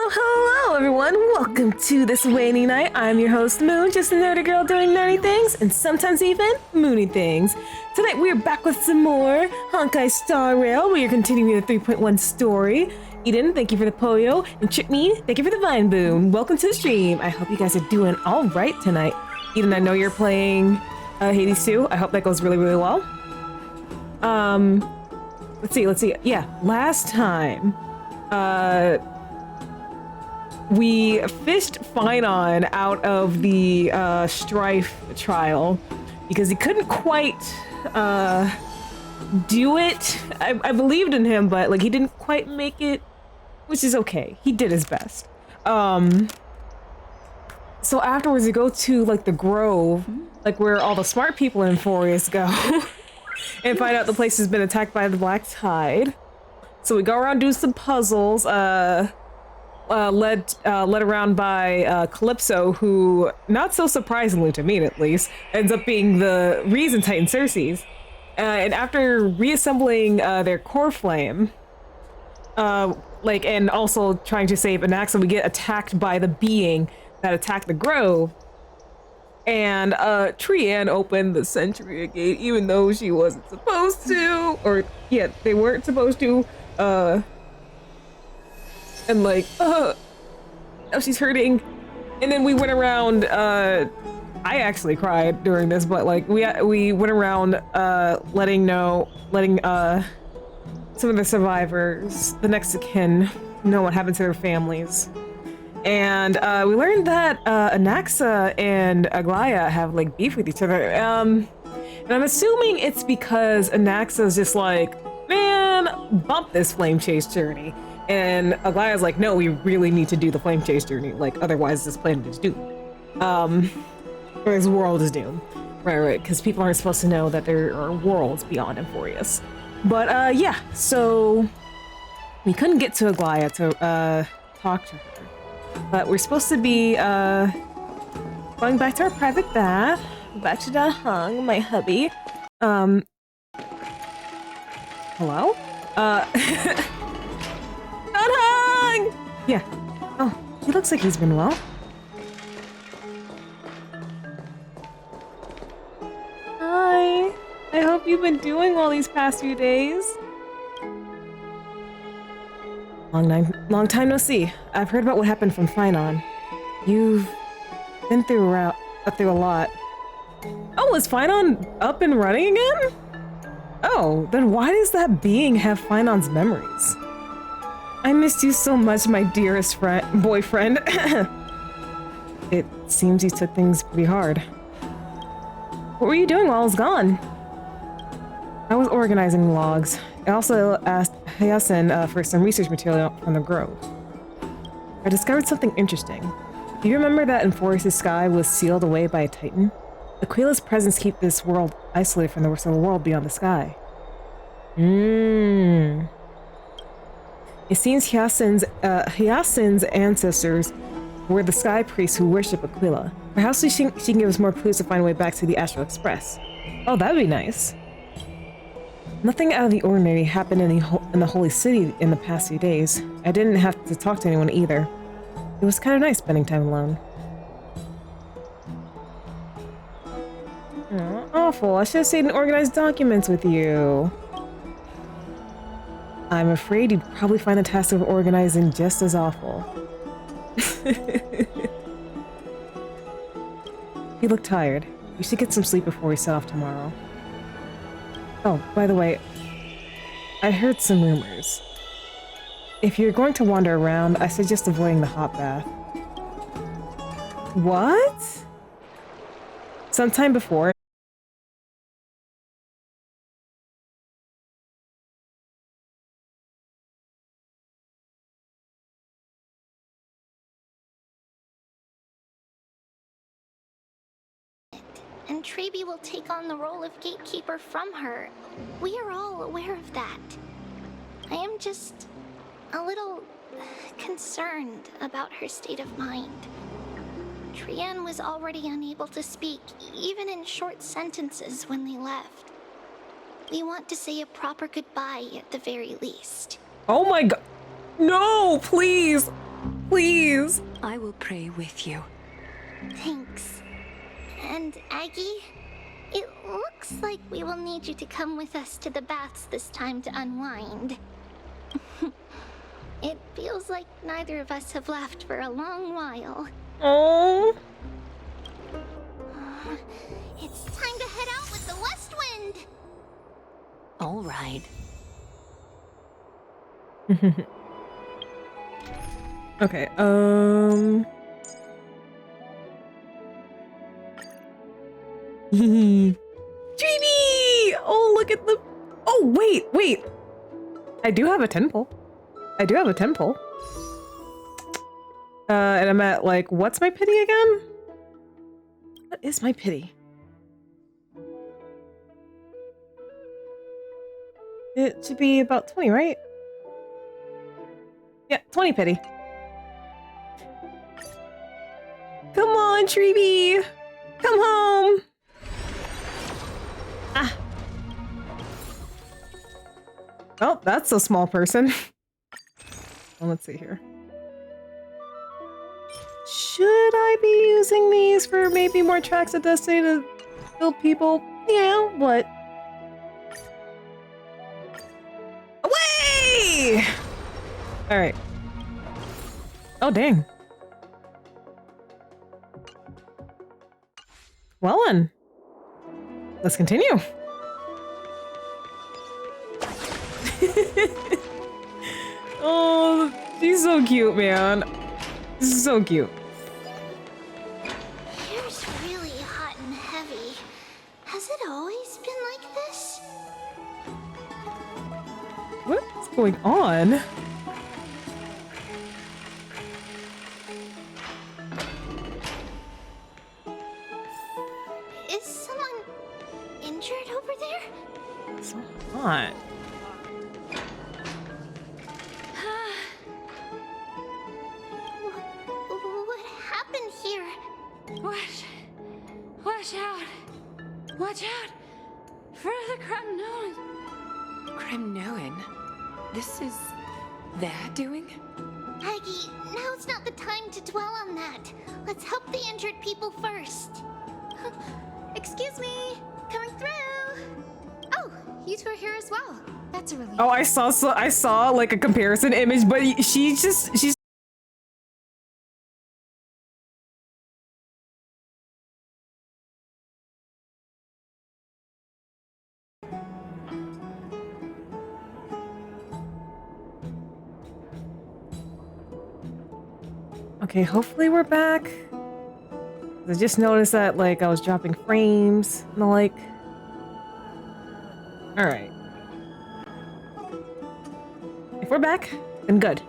Hello everyone, welcome to this rainy night. I'm your host Moon, just a nerdy girl doing nerdy things and sometimes even moony things. Tonight we're back with some more Honkai Star Rail. We are continuing the 3.1 story. Eden, thank you for the Poyo, and Chickney, thank you for the Vine Boom. Welcome to the stream. I hope you guys are doing all right tonight. Eden, I know you're playing Hades 2. I hope that goes really, really well. Let's see. Yeah, last time, we fished Finon out of the Strife trial because he couldn't quite do it. I believed in him, but like he didn't quite make it, which is okay. He did his best. So afterwards we go to like the Grove, like where all the smart people in Forest go, and find out the place has been attacked by the Black Tide. So we go around do some puzzles, led around by Calypso, who, not so surprisingly to me at least, ends up being the reason Titan Ceres. And after reassembling their core flame, and also trying to save Anaxa, we get attacked by the being that attacked the Grove. And Trianne opened the Century Gate, even though she wasn't supposed to, or yeah, they weren't supposed to. And like, now she's hurting. And then we went around, I actually cried during this, but like we went around letting some of the survivors, the next of kin, know what happened to their families. And we learned that Anaxa and Algaea have like beef with each other. And I'm assuming it's because Anaxa's just like, man, bump this flame chase journey. And Algaea's like, no, we really need to do the flame chase journey. Like, otherwise this planet is doomed. Or this world is doomed. Right, because people aren't supposed to know that there are worlds beyond Emphorius. But yeah, so we couldn't get to Algaea to talk to her. But we're supposed to be going back to our private bath, back to Da Hung, my hubby. Hello? Da Hung! Yeah. Oh, he looks like he's been well. Hi. I hope you've been doing well these past few days. Long time no see. I've heard about what happened from Finon. You've been through a lot. Oh, is Finon up and running again? Oh, then why does that being have Finon's memories? I missed you so much, my dearest boyfriend. It seems you took things pretty hard. What were you doing while I was gone? I was organizing logs. I also asked Hyacinth for some research material from the Grove. I discovered something interesting. Do you remember that Emphorius' sky was sealed away by a Titan? Aquila's presence keeps this world isolated from the rest of the world beyond the sky. It seems Hyacinth's ancestors were the sky priests who worship Aquila. Perhaps she can give us more clues to find a way back to the Astral Express. Oh, that'd be nice. Nothing out of the ordinary happened in the Holy City in the past few days. I didn't have to talk to anyone either. It was kind of nice spending time alone. Oh, awful. I should have stayed and organized documents with you. I'm afraid you'd probably find the task of organizing just as awful. You look tired. You should get some sleep before we set off tomorrow. Oh, by the way, I heard some rumors. If you're going to wander around, I suggest avoiding the hot bath. What? Sometime before. And Trebi will take on the role of gatekeeper from her. We are all aware of that. I am just a little concerned about her state of mind. Trianne was already unable to speak, even in short sentences when they left. We want to say a proper goodbye at the very least. Oh my god. No, please. Please. I will pray with you. Thanks. And Aggie, it looks like we will need you to come with us to the baths this time to unwind. It feels like neither of us have laughed for a long while. Oh. It's time to head out with the west wind! All right. Okay, Dreamy! Oh, look at the... Oh, wait. I do have a temple. And I'm at, like, what's my pity again? What is my pity? It should be about 20, right? Yeah, 20 pity. Come on, Treeby! Come home! Ah. Oh, that's a small person. Well, let's see here. Should I be using these for maybe more tracks at Destiny to build people? Yeah, what? Away! Alright. Oh, dang. Well then. Let's continue. Oh, she's so cute, man. This is so cute. Here's really hot and heavy. Has it always been like this? What's going on? Is someone injured over there? So hot. What happened here? Watch out! Watch out! For the Kremnoan! Kremnoan? This is their doing? Aggie, now's not the time to dwell on that. Let's help the injured people first. Excuse me, coming through. Oh, you two are here as well. That's a relief. Oh, I saw like a comparison image, but she's okay, hopefully we're back. I just noticed that, like, I was dropping frames and the like. Alright. If we're back, then good.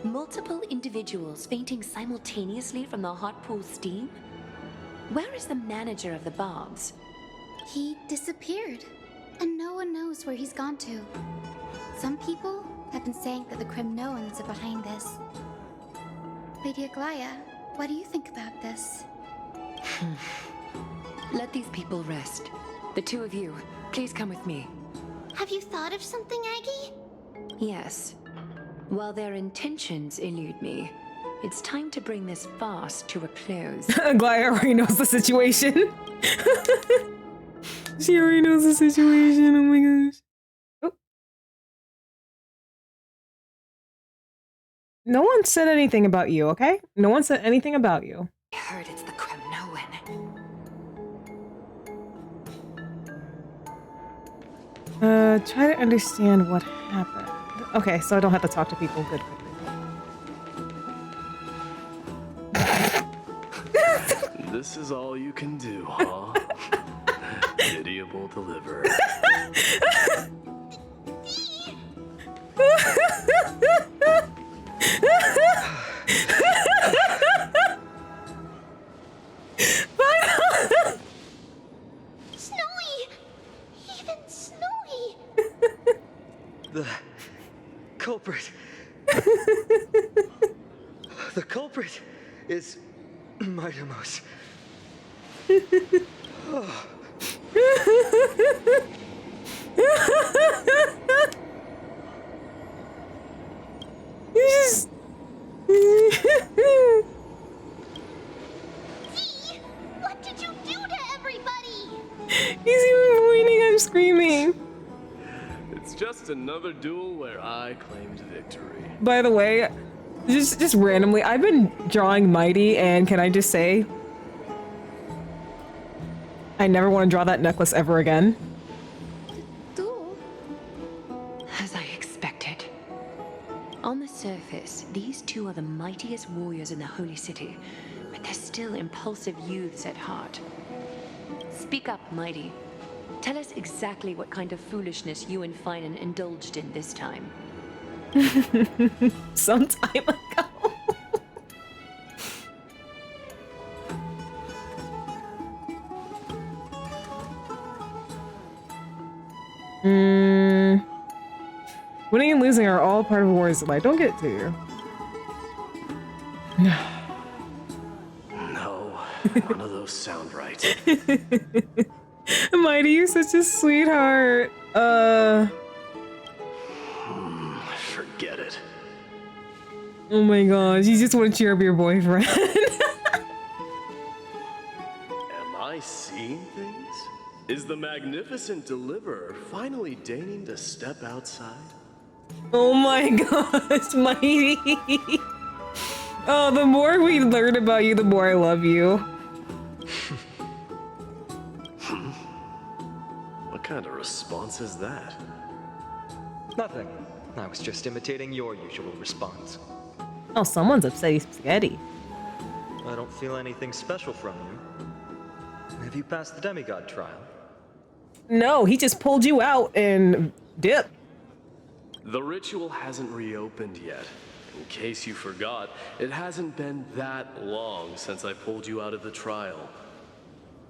Multiple individuals fainting simultaneously from the hot pool steam? Where is the manager of the baths? He disappeared, and no one knows where he's gone to. Some people have been saying that the Kremnoans are behind this. Lady Algaea, what do you think about this? Let these people rest. The two of you, please come with me. Have you thought of something, Aggie? Yes. While their intentions elude me, it's time to bring this farce to a close. Glaya already knows the situation. She already knows the situation. Oh my gosh. Oh. No one said anything about you, okay? No one said anything about you. I heard it's the Kremnoan. Try to understand what happened. Okay, so I don't have to talk to people. Good. This is all you can do, huh? Pitiable deliver. Snowy! Even Snowy! The culprit. The culprit is Mightimos. Oh. You just... He's even pointing, I'm screaming. It's just another duel where I claimed victory. By the way, just randomly, I've been drawing Mighty, and can I just say, I never want to draw that necklace ever again. Duel? As I expected. On the surface, these two are the mightiest warriors in the Holy City, but they're still impulsive youths at heart. Speak up, Mighty. Tell us exactly what kind of foolishness you and Finan indulged in this time. Some time ago. Winning and losing are all part of wars. Like, don't get it to you. No, none of those sound right. Mighty, you're such a sweetheart. Forget it. Oh my gosh, you just want to cheer up your boyfriend. Am I seeing things? Is the magnificent deliverer finally deigning to step outside? Oh my gosh, Mighty. Oh, the more we learn about you, the more I love you. What kind of response is that? Nothing. I was just imitating your usual response. Oh, someone's upset spaghetti. I don't feel anything special from you. Have you passed the demigod trial? No, he just pulled you out and dipped. The ritual hasn't reopened yet. In case you forgot, it hasn't been that long since I pulled you out of the trial.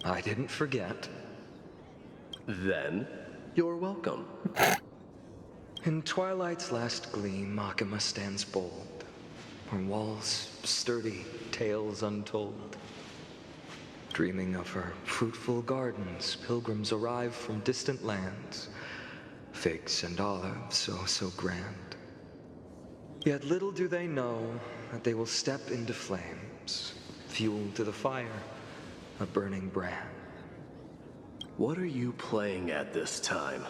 I didn't forget. Then, you're welcome. In twilight's last gleam, Makima stands bold. Her walls sturdy, tales untold. Dreaming of her fruitful gardens, pilgrims arrive from distant lands. Figs and olives, so grand. Yet little do they know that they will step into flames, fuel to the fire, a burning brand. What are you playing at this time?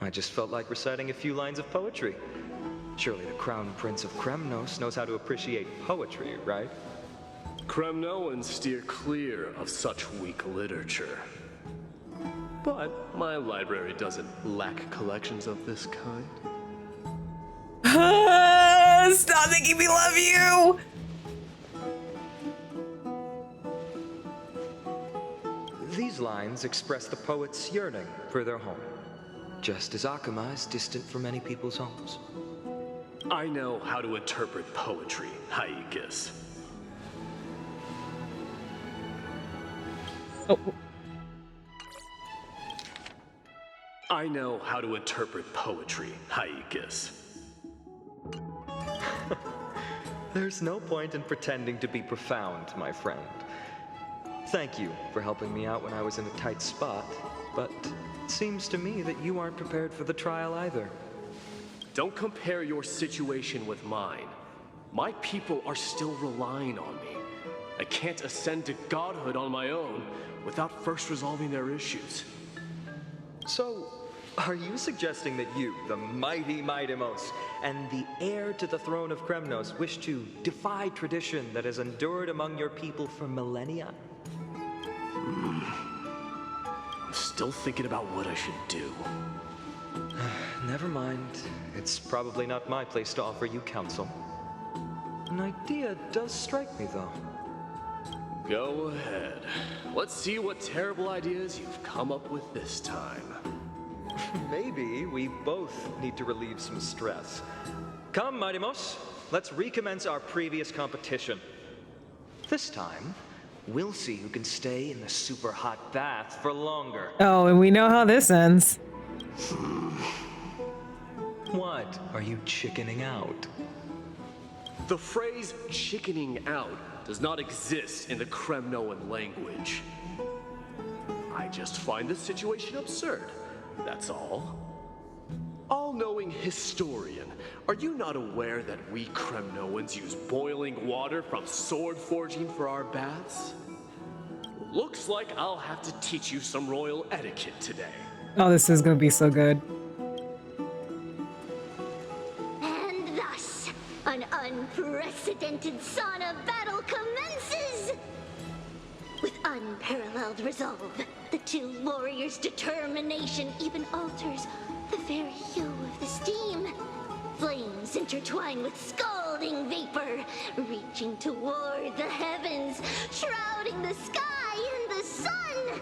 I just felt like reciting a few lines of poetry. Surely the Crown Prince of Kremnos knows how to appreciate poetry, right? Kremnoans steer clear of such weak literature. But my library doesn't lack collections of this kind. Stop making me love you! These lines express the poet's yearning for their home, just as Akuma is distant from many people's homes. I know how to interpret poetry, Haikis. Oh. I know how to interpret poetry, Haikis. There's no point in pretending to be profound, my friend. Thank you for helping me out when I was in a tight spot, but it seems to me that you aren't prepared for the trial either. Don't compare your situation with mine. My people are still relying on me. I can't ascend to godhood on my own without first resolving their issues. So, are you suggesting that you, the mighty Mightimos, and the heir to the throne of Kremnos, wish to defy tradition that has endured among your people for millennia? I'm still thinking about what I should do. Never mind. It's probably not my place to offer you counsel. An idea does strike me, though. Go ahead. Let's see what terrible ideas you've come up with this time. Maybe we both need to relieve some stress. Come, Mightimos, let's recommence our previous competition. This time, we'll see who can stay in the super hot bath for longer. Oh, and we know how this ends. What? Are you chickening out? The phrase chickening out does not exist in the Kremnoan language. I just find this situation absurd, that's all. All-knowing historian, are you not aware that we Kremnoans use boiling water from sword forging for our baths? Looks like I'll have to teach you some royal etiquette today. Oh, this is gonna be so good. And thus, an unprecedented sauna battle commences! With unparalleled resolve, the two warriors' determination even alters the very hue of the steam. Flames intertwine with scalding vapor, reaching toward the heavens, shrouding the sky and the sun.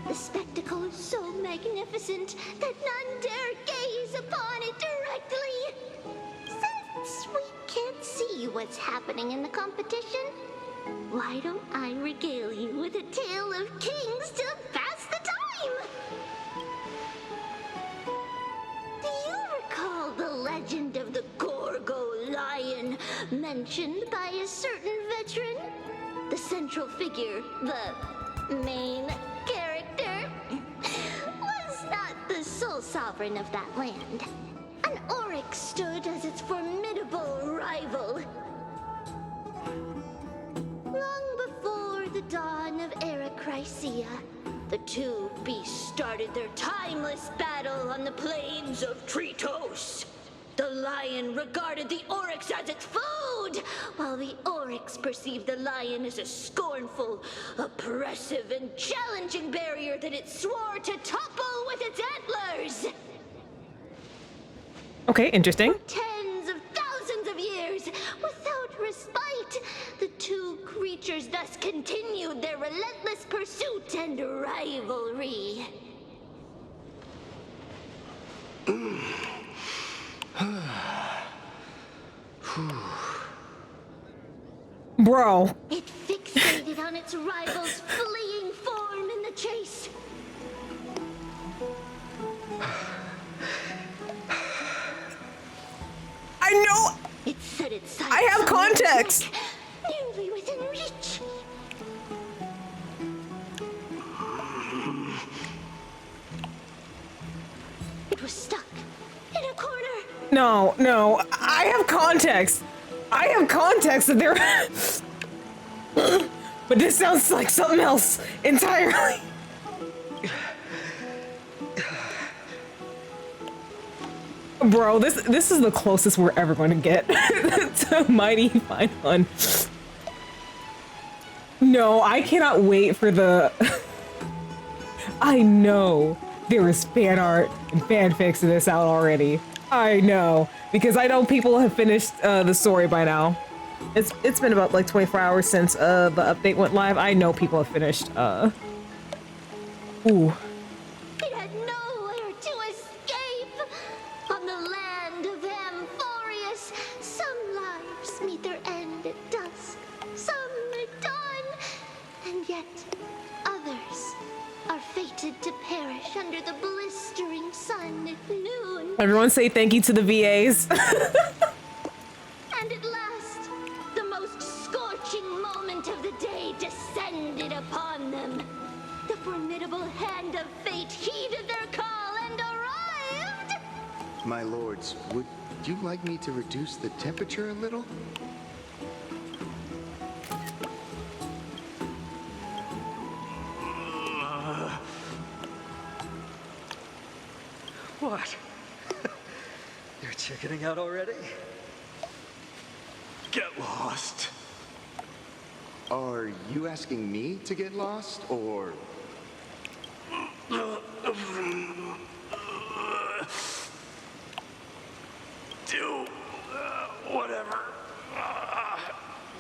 The spectacle is so magnificent that none dare gaze upon it directly. Since we can't see what's happening in the competition, why don't I regale you with a tale of kings to pass the time? Do you recall the legend of the Gorgo lion mentioned by a certain veteran? The central figure, the main character, was not the sole sovereign of that land. An oryx stood as its formidable rival. Long before the dawn of Era Chrysia, the two beasts started their timeless battle on the plains of Tritos. The lion regarded the oryx as its food, while the oryx perceived the lion as a scornful, oppressive, and challenging barrier that it swore to topple with its antlers. Okay, interesting. For tens of thousands of years, without respite, the two creatures thus continued their relentless pursuit and rivalry. Bro. It fixated on its rival's fleeing form in the chase. I know. It set its sights I have on context. its neck, nearly within reach. It was stuck in a corner. No, no. I have context. I have context that there. But this sounds like something else entirely. Bro, this is the closest we're ever going to get to Mighty Fine Fun. No, I cannot wait for the. I know there is fan art and fanfics of this out already. I know, because I know people have finished the story by now. It's been about like 24 hours since the update went live. I know people have finished. Ooh. It had nowhere to escape. On the land of Amphorius, some lives meet their end at dusk, some at dawn, and yet others are fated to perish under the blistering sun at noon. Everyone say thank you to the VAs. And at last, the most scorching moment of the day descended upon them. The formidable hand of fate heeded their call and arrived! My lords, would you like me to reduce the temperature a little? What? You're chickening out already? Get lost. Are you asking me to get lost, or... Do whatever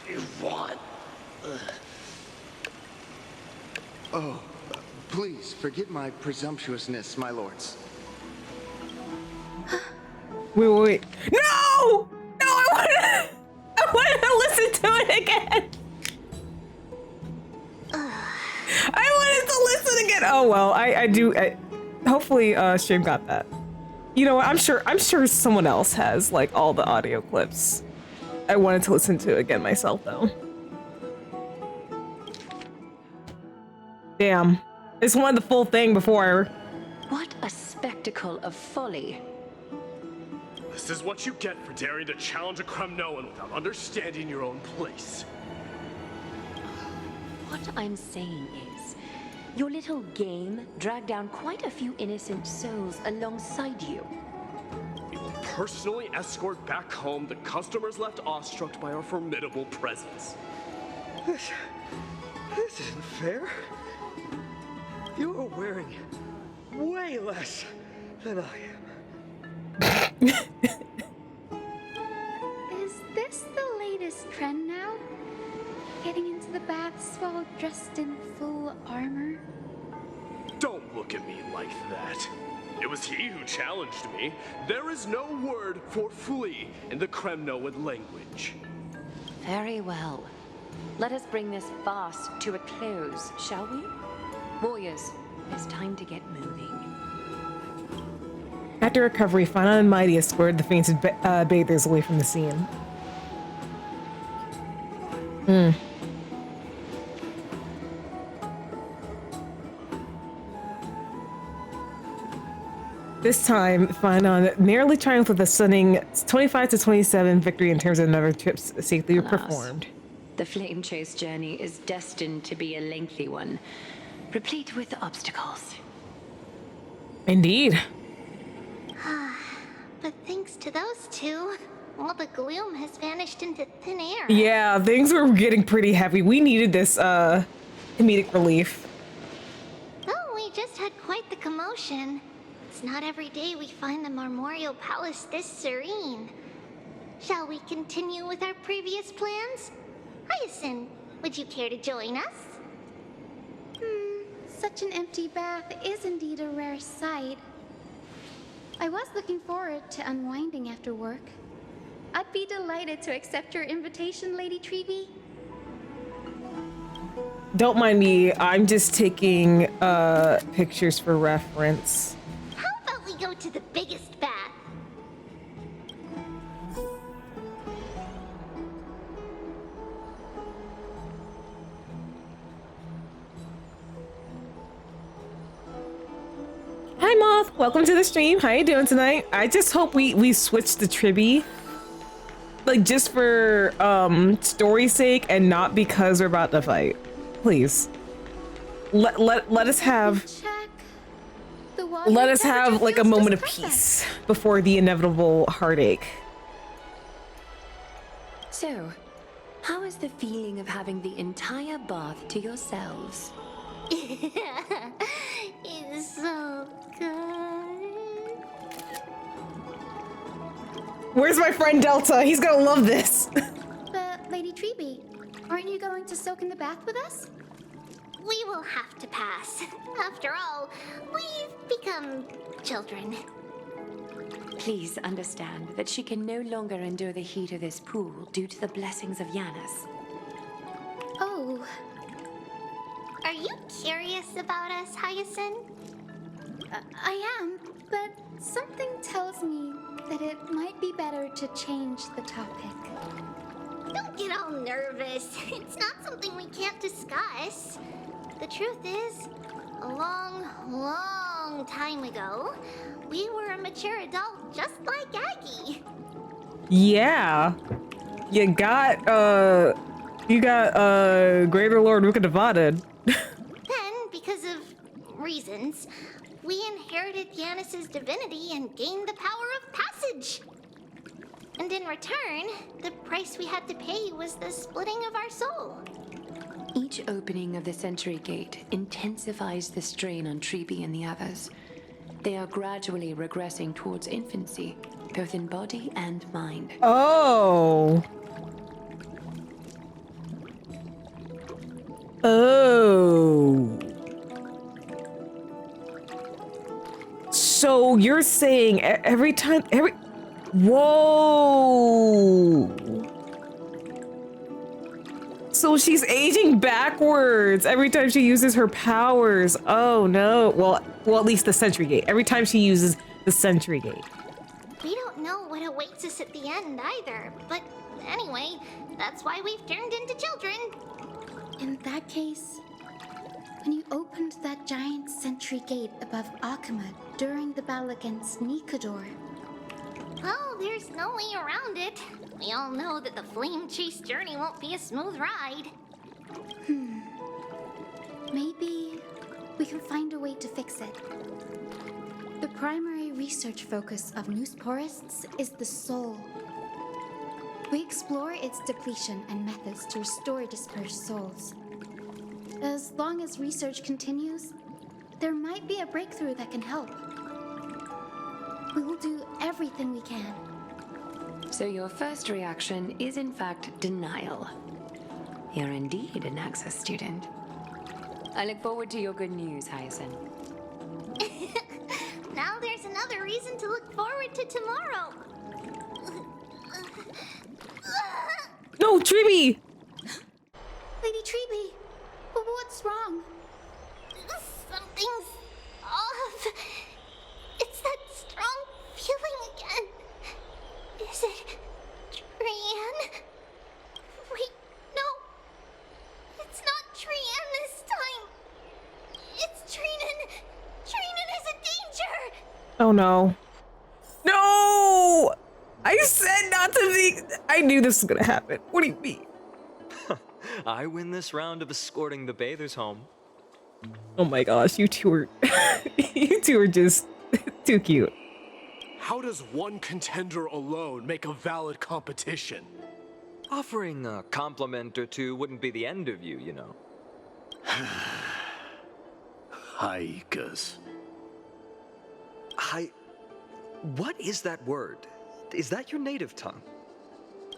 you want. Oh, please forget my presumptuousness, my lords. Wait. No! No, I want to listen to it again. I wanted to listen again. Oh well, I do. Hopefully, stream got that. You know what? I'm sure someone else has like all the audio clips. I wanted to listen to it again myself though. Damn, it's one of the full thing before. What a spectacle of folly. This is what you get for daring to challenge a Kremnoan without understanding your own place. What I'm saying is, Your little game dragged down quite a few innocent souls alongside you. We will personally escort back home the customers left awestruck by our formidable presence. This isn't fair. You are wearing way less than I am. Is this the latest trend now? Getting into the baths while dressed in full armor? Don't look at me like that. It was he who challenged me. There is no word for flee in the Kremnoan language. Very well. Let us bring this farce to a close, shall we? Warriors, it's time to get moving. After recovery, Fauna and Mighty escorted the fainted bathers away from the scene. This time, Fauna narrowly triumphed with a stunning 25-27 victory in terms of number of trips safely Alas, performed. The flame chase journey is destined to be a lengthy one, replete with obstacles. Indeed. But thanks to those two, all the gloom has vanished into thin air. Yeah, things were getting pretty heavy. We needed this comedic relief. Oh, we just had quite the commotion. It's not every day we find the Marmoreal Palace this serene. Shall we continue with our previous plans? Hyacinth, would you care to join us? Such an empty bath is indeed a rare sight. I was looking forward to unwinding after work. I'd be delighted to accept your invitation, Lady Treevee. Don't mind me. I'm just taking pictures for reference. How about we go to the biggest bath? Hi Moth, welcome to the stream. How you doing tonight? I just hope we switch the Tribby. Like just for story's sake and not because we're about to fight. Please. Let us have Check. The water let us have temperature like a feels moment of just perfect. peace before the inevitable heartache. So, how is the feeling of having the entire bath to yourselves? It's so good. Where's my friend Delta? He's gonna love this. But, Lady Treevee, aren't you going to soak in the bath with us? We will have to pass. After all, we've become children. Please understand that she can no longer endure the heat of this pool due to the blessings of Yanis. Oh, Are you curious about us, Hyacinth? I am, but something tells me that it might be better to change the topic. Don't get all nervous. It's not something we can't discuss. The truth is, a long, long time ago, we were a mature adult just like Aggie. Yeah. You got Greater Lord Ruka divided. Then, because of reasons, we inherited Yanis's divinity and gained the power of passage. And in return, the price we had to pay was the splitting of our soul. Each opening of the Century Gate intensifies the strain on Treevee and the others. They are gradually regressing towards infancy, both in body and mind. Oh. Oh. So you're saying every time, whoa. So she's aging backwards every time she uses her powers. Oh no. Well, at least the Sentry Gate. Every time she uses the Sentry Gate. We don't know what awaits us at the end either, but anyway, that's why we've turned into children. In that case, when you opened that giant sentry gate above Akuma during the battle against Nikador, Well, there's no way around it. We all know that the flame chase journey won't be a smooth ride. maybe we can find a way to fix it. The primary research focus of Noosporists is the soul. We explore its depletion and methods to restore dispersed souls. As long as research continues, there might be a breakthrough that can help. We will do everything we can. So your first reaction is in fact denial. You're indeed an Anaxa student. I look forward to your good news, Hyacinth. Now there's another reason to look forward to tomorrow. No, Treeby! Lady Treeby, what's wrong? Something's off. It's that strong feeling again. Is it Trian? Wait, no. It's not Trian this time. It's Trinan. Trinan is a danger. Oh no. No! I said not to be. I knew this was gonna happen. What do you mean? I win this round of escorting the bathers home. Oh my gosh, you two are. You two are just too cute. How does one contender alone make a valid competition? Offering a compliment or two wouldn't be the end of you, you know. Haikas. What is that word? Is that your native tongue?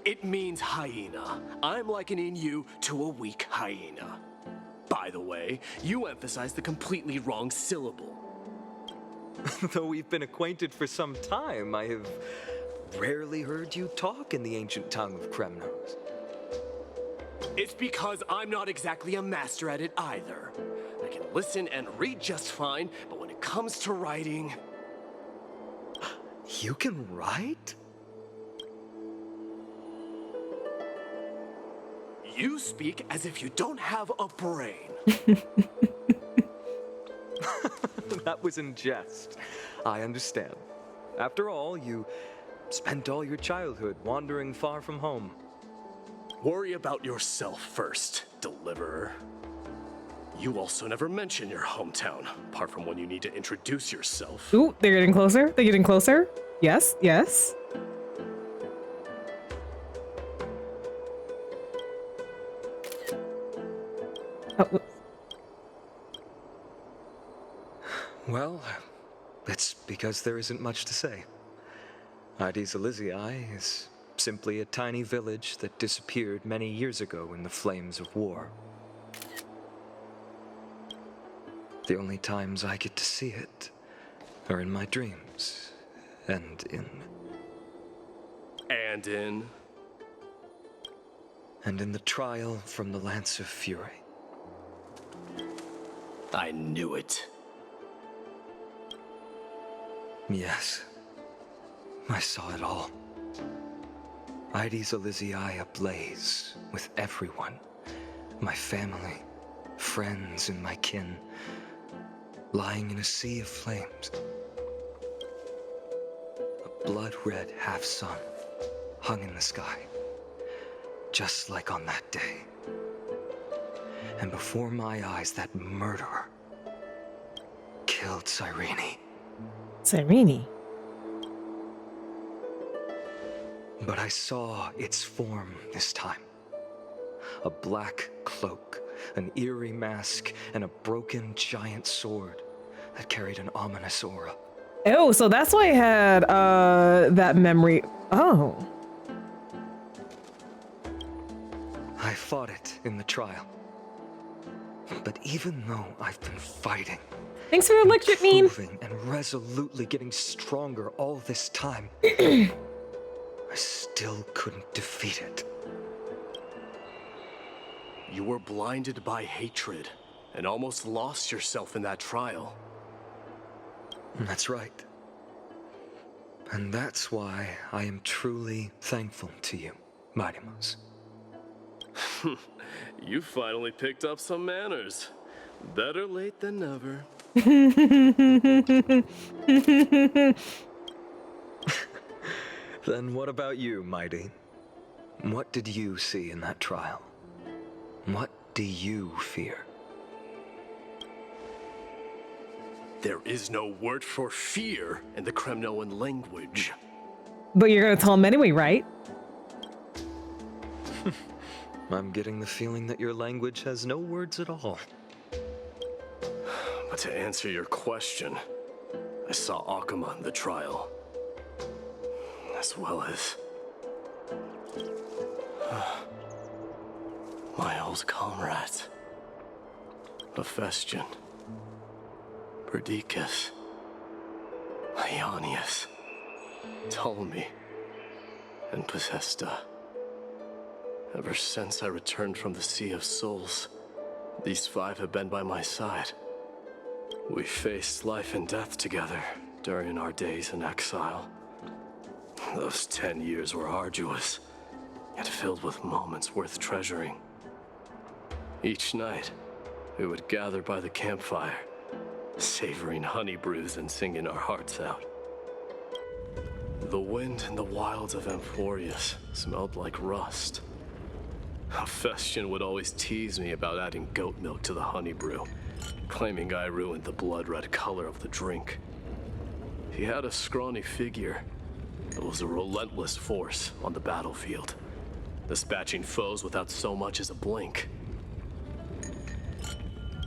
It means hyena. I'm likening you to a weak hyena. By the way, you emphasize the completely wrong syllable. Though we've been acquainted for some time, I have rarely heard you talk in the ancient tongue of Kremnos. It's because I'm not exactly a master at it either. I can listen and read just fine, but when it comes to writing... You can write? You speak as if you don't have a brain. That was in jest. I understand. After all, you spent all your childhood wandering far from home. Worry about yourself first, deliverer. You also never mention your hometown, apart from when you need to introduce yourself. Ooh, they're getting closer. They're getting closer. Yes, yes. Oh, whoops. Well, it's because there isn't much to say. Ides Elysiae is simply a tiny village that disappeared many years ago in the flames of war. The only times I get to see it are in my dreams, and in the trial from the Lance of Fury. I knew it. Yes, I saw it all. Ides Elysiae ablaze with everyone. My family, friends, and my kin, lying in a sea of flames. A blood-red half-sun hung in the sky, just like on that day. And before my eyes, that murderer killed Cyrene. Cyrene. But I saw its form this time. A black cloak, an eerie mask, and a broken giant sword that carried an ominous aura. Oh, so that's why I had that memory. Oh. I fought it in the trial. But even though I've been fighting, Thanks for the electric meme. improving and resolutely getting stronger all this time, I still couldn't defeat it. You were blinded by hatred and almost lost yourself in that trial. That's right. And that's why I am truly thankful to you, Mightymouse. You finally picked up some manners. Better late than never. Then what about you, Mighty? What did you see in that trial? What do you fear? There is no word for fear in the Kremnoan language. But you're gonna tell him anyway, right? I'm getting the feeling that your language has no words at all. But to answer your question, I saw Akuma in the trial. As well as... my old comrades. Hephaestion. Perdiccas. Ionius. Ptolemy. And Possesta. Ever since I returned from the Sea of Souls, these 5 have been by my side. We faced life and death together during our days in exile. Those 10 years were arduous, yet filled with moments worth treasuring. Each night, we would gather by the campfire, savoring honey brews and singing our hearts out. The wind in the wilds of Amphorius smelled like rust. Hephaestion would always tease me about adding goat milk to the honey brew, claiming I ruined the blood-red color of the drink. He had a scrawny figure, but was a relentless force on the battlefield, dispatching foes without so much as a blink.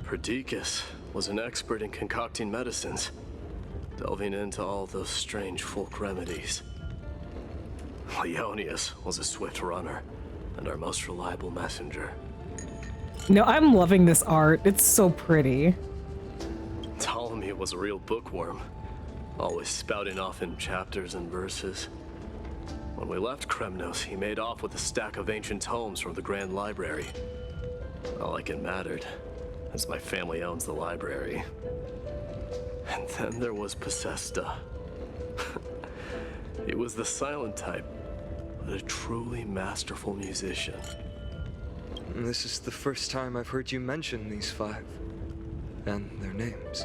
Perdiccas was an expert in concocting medicines, delving into all those strange folk remedies. Leonius was a swift runner, and our most reliable messenger. No, I'm loving this art. It's so pretty. Ptolemy was a real bookworm, always spouting off in chapters and verses. When we left Kremnos, he made off with a stack of ancient tomes from the Grand Library. Not like it mattered, as my family owns the library. And then there was Possesta. He was the silent type, but a truly masterful musician. This is the first time I've heard you mention these 5. And their names.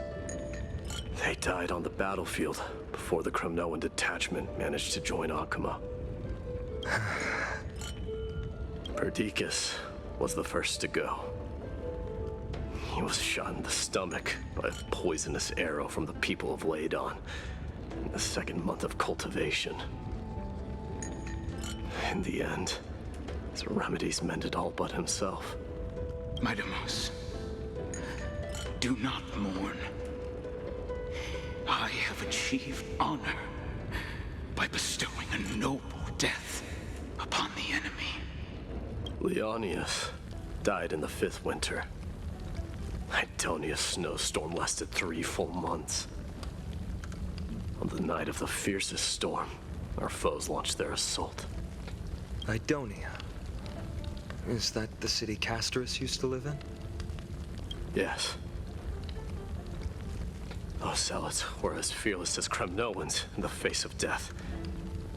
They died on the battlefield before the Kremnoan detachment managed to join Akuma. Perdiccas was the first to go. He was shot in the stomach by a poisonous arrow from the people of Ladon in the 2nd month of cultivation. In the end, his remedies mended all but himself. Midamos, do not mourn. I have achieved honor by bestowing a noble death upon the enemy. Leonius died in the 5th winter. Idonia's snowstorm lasted 3 full months. On the night of the fiercest storm, our foes launched their assault. Idonia. Is that the city Castorus used to live in? Yes. Those zealots were as fearless as Kremnoans in the face of death,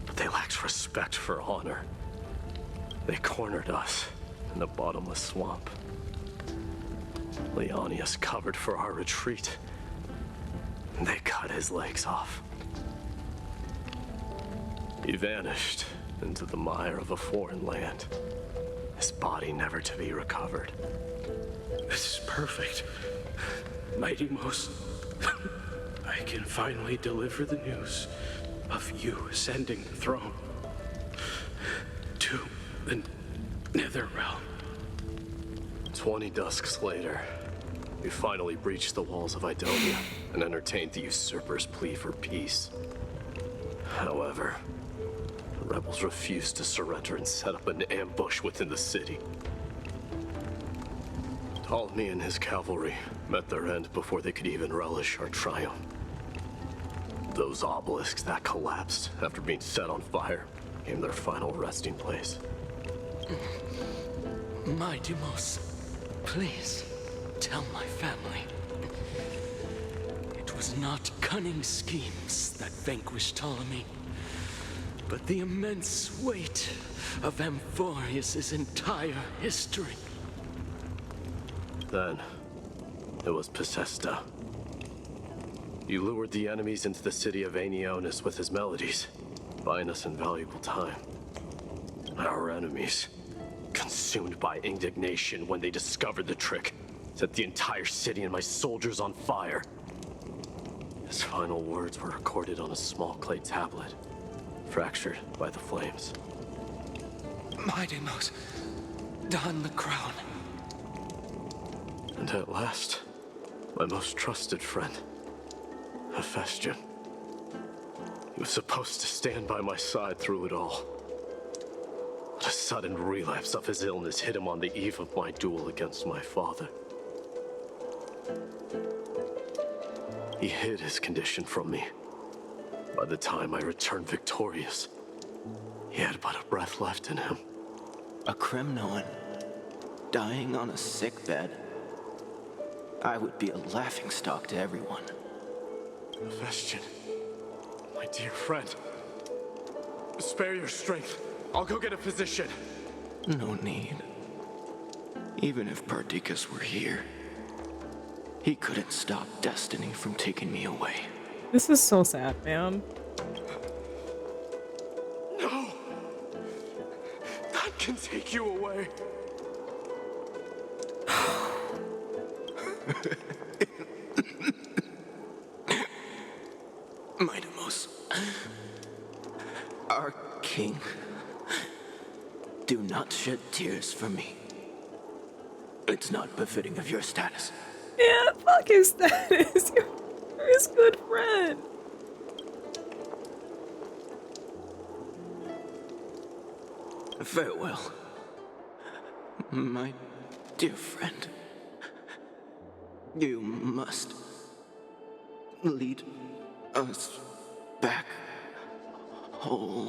but they lacked respect for honor. They cornered us in the bottomless swamp. Leonius covered for our retreat, and they cut his legs off. He vanished into the mire of a foreign land, his body never to be recovered. This is perfect. Mighty Most, I can finally deliver the news of you ascending the throne to the Netherrealm. 20 dusks later, we finally breached the walls of Idonia and entertained the usurper's plea for peace. However, the rebels refused to surrender and set up an ambush within the city. Ptolemy and his cavalry met their end before they could even relish our triumph. Those obelisks that collapsed after being set on fire became their final resting place. Mighty Most, please tell my family. It was not cunning schemes that vanquished Ptolemy, but the immense weight of Amphorius' entire history. Then, it was Possesta. He lured the enemies into the city of Anionis with his melodies, buying us invaluable time. Our enemies, consumed by indignation when they discovered the trick, set the entire city and my soldiers on fire. His final words were recorded on a small clay tablet, fractured by the flames. Mighty-Most, don the crown. And at last, my most trusted friend, Hephaestion. He was supposed to stand by my side through it all. But a sudden relapse of his illness hit him on the eve of my duel against my father. He hid his condition from me. By the time I returned victorious, he had but a breath left in him. A Kremnoan dying on a sickbed. I would be a laughingstock to everyone. Hephaestion, my dear friend, spare your strength. I'll go get a physician. No need. Even if Perdiccas were here, he couldn't stop destiny from taking me away. This is so sad, man. No! None can take you away. Mighty-Most, our king, do not shed tears for me. It's not befitting of your status. Yeah, fuck his status. You're his good friend. Farewell, my dear friend. You must lead us back home.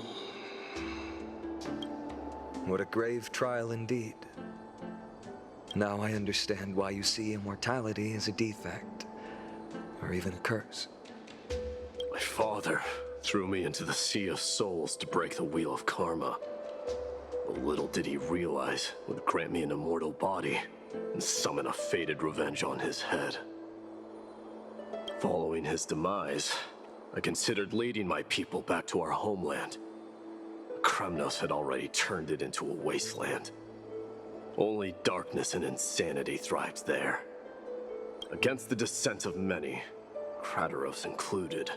What a grave trial indeed. Now I understand why you see immortality as a defect, or even a curse. My father threw me into the sea of souls to break the wheel of karma. But little did he realize it would grant me an immortal body and summon a fated revenge on his head. Following his demise, I considered leading my people back to our homeland. Kremnos had already turned it into a wasteland. Only darkness and insanity thrived there. Against the dissent of many, Krateros included,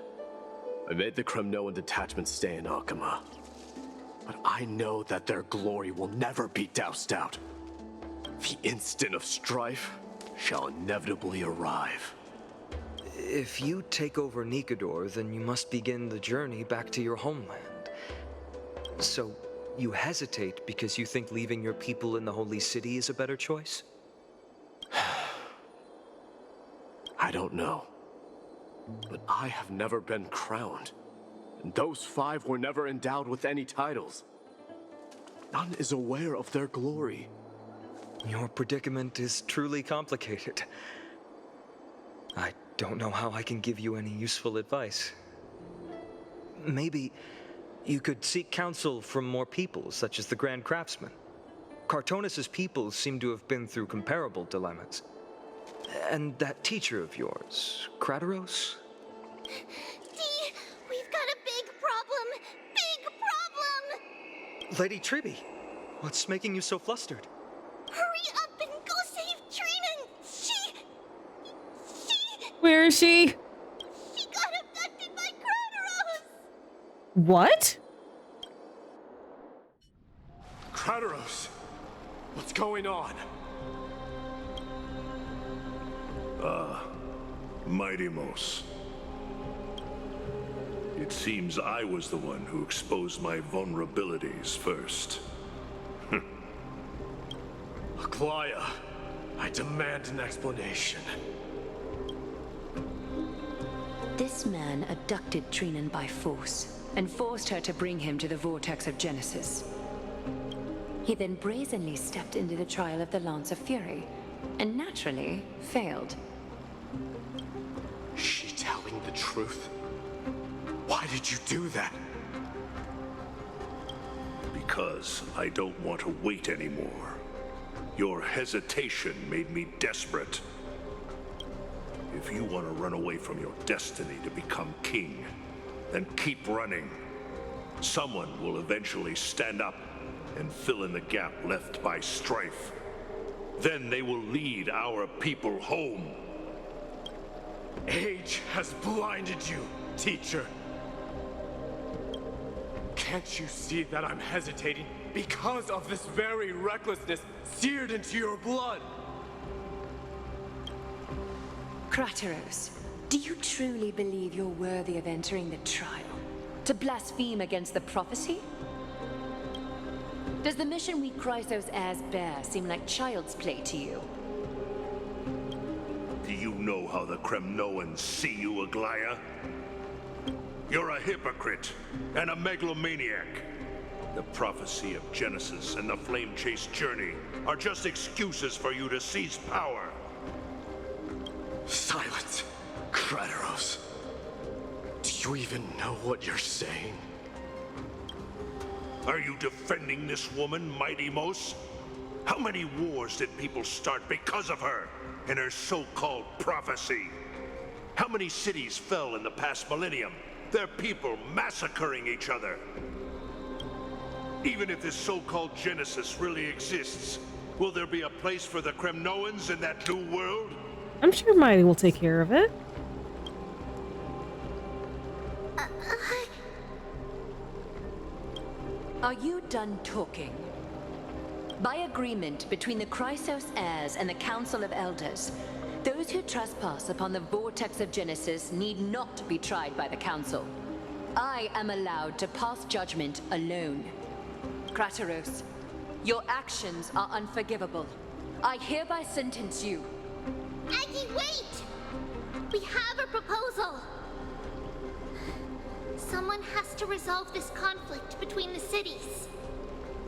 I made the Kremnoan detachment stay in Alchema. But I know that their glory will never be doused out. The instant of strife shall inevitably arrive. If you take over Nikodor, then you must begin the journey back to your homeland. So, you hesitate because you think leaving your people in the Holy City is a better choice? I don't know. But I have never been crowned. And those 5 were never endowed with any titles. None is aware of their glory. Your predicament is truly complicated. I don't know how I can give you any useful advice. Maybe you could seek counsel from more people, such as the Grand Craftsman. Cartonis' people seem to have been through comparable dilemmas. And that teacher of yours, Krateros? Dee, we've got a big problem! Big problem! Lady Tribby, what's making you so flustered? Hurry up and go save Trina! Where is she? She got abducted by Krateros! What? Krateros! What's going on? Mighty-Most. It seems I was the one who exposed my vulnerabilities first. Algaea, I demand an explanation. This man abducted Trinan by force and forced her to bring him to the vortex of Genesis. He then brazenly stepped into the trial of the Lance of Fury, and naturally failed. Is she telling the truth? Why did you do that? Because I don't want to wait anymore. Your hesitation made me desperate. If you want to run away from your destiny to become king, then keep running. Someone will eventually stand up and fill in the gap left by strife. Then they will lead our people home. Age has blinded you, teacher. Can't you see that I'm hesitating because of this very recklessness seared into your blood? Crateros, do you truly believe you're worthy of entering the trial? To blaspheme against the prophecy? Does the mission we Chrysos heirs bear seem like child's play to you? Do you know how the Kremnoans see you, Algaea? You're a hypocrite and a megalomaniac. The prophecy of Genesis and the flame chase journey are just excuses for you to seize power. Silence, Crateros. Do you even know what you're saying? Are you defending this woman, Mighty Mos? How many wars did people start because of her and her so-called prophecy? How many cities fell in the past millennium? Their people massacring each other. Even if this so-called Genesis really exists, will there be a place for the Kremnoans in that new world? I'm sure Mighty will take care of it. Are you done talking? By agreement between the Chrysos heirs and the Council of Elders, those who trespass upon the vortex of Genesis need not be tried by the Council. I am allowed to pass judgment alone. Crateros, your actions are unforgivable. I hereby sentence you. Aggie, wait! We have a proposal! Someone has to resolve this conflict between the cities.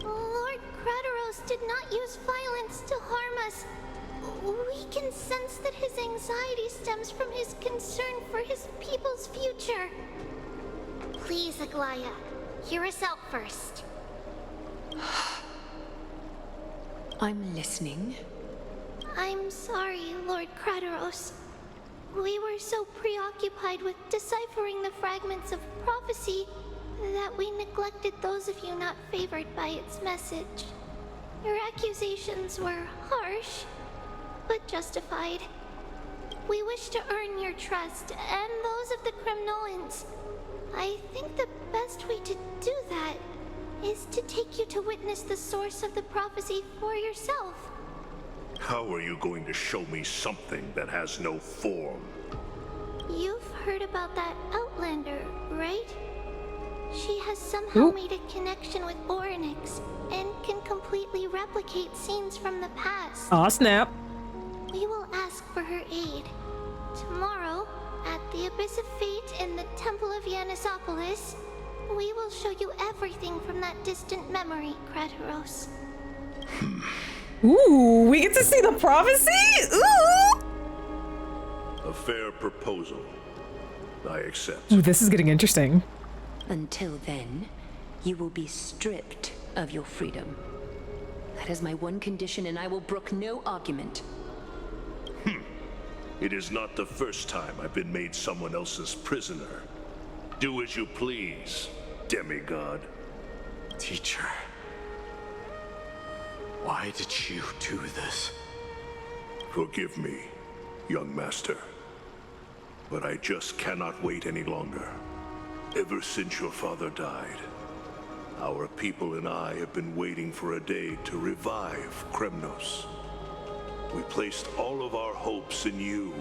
Lord Crateros did not use violence to harm us. We can sense that his anxiety stems from his concern for his people's future. Please, Algaea, hear us out first. I'm listening. I'm sorry, Lord Crateros. We were so preoccupied with deciphering the fragments of prophecy that we neglected those of you not favored by its message. Your accusations were harsh, but justified. We wish to earn your trust and those of the Kremnoans. I think the best way to do that is to take you to witness the source of the prophecy for yourself. How are you going to show me something that has no form? You've heard about that Outlander, right? She has somehow made a connection with Orynyx and can completely replicate scenes from the past. Aw, snap. We will ask for her aid. Tomorrow, at the Abyss of Fate in the Temple of Yanisopolis, we will show you everything from that distant memory, Crateros. Ooh, we get to see the prophecy? Ooh! A fair proposal. I accept. Ooh, this is getting interesting. Until then, you will be stripped of your freedom. That is my one condition, and I will brook no argument. It is not the first time I've been made someone else's prisoner. Do as you please, demigod. Teacher, why did you do this? Forgive me, young master. But I just cannot wait any longer. Ever since your father died, our people and I have been waiting for a day to revive Kremnos. We placed all of our hopes in you,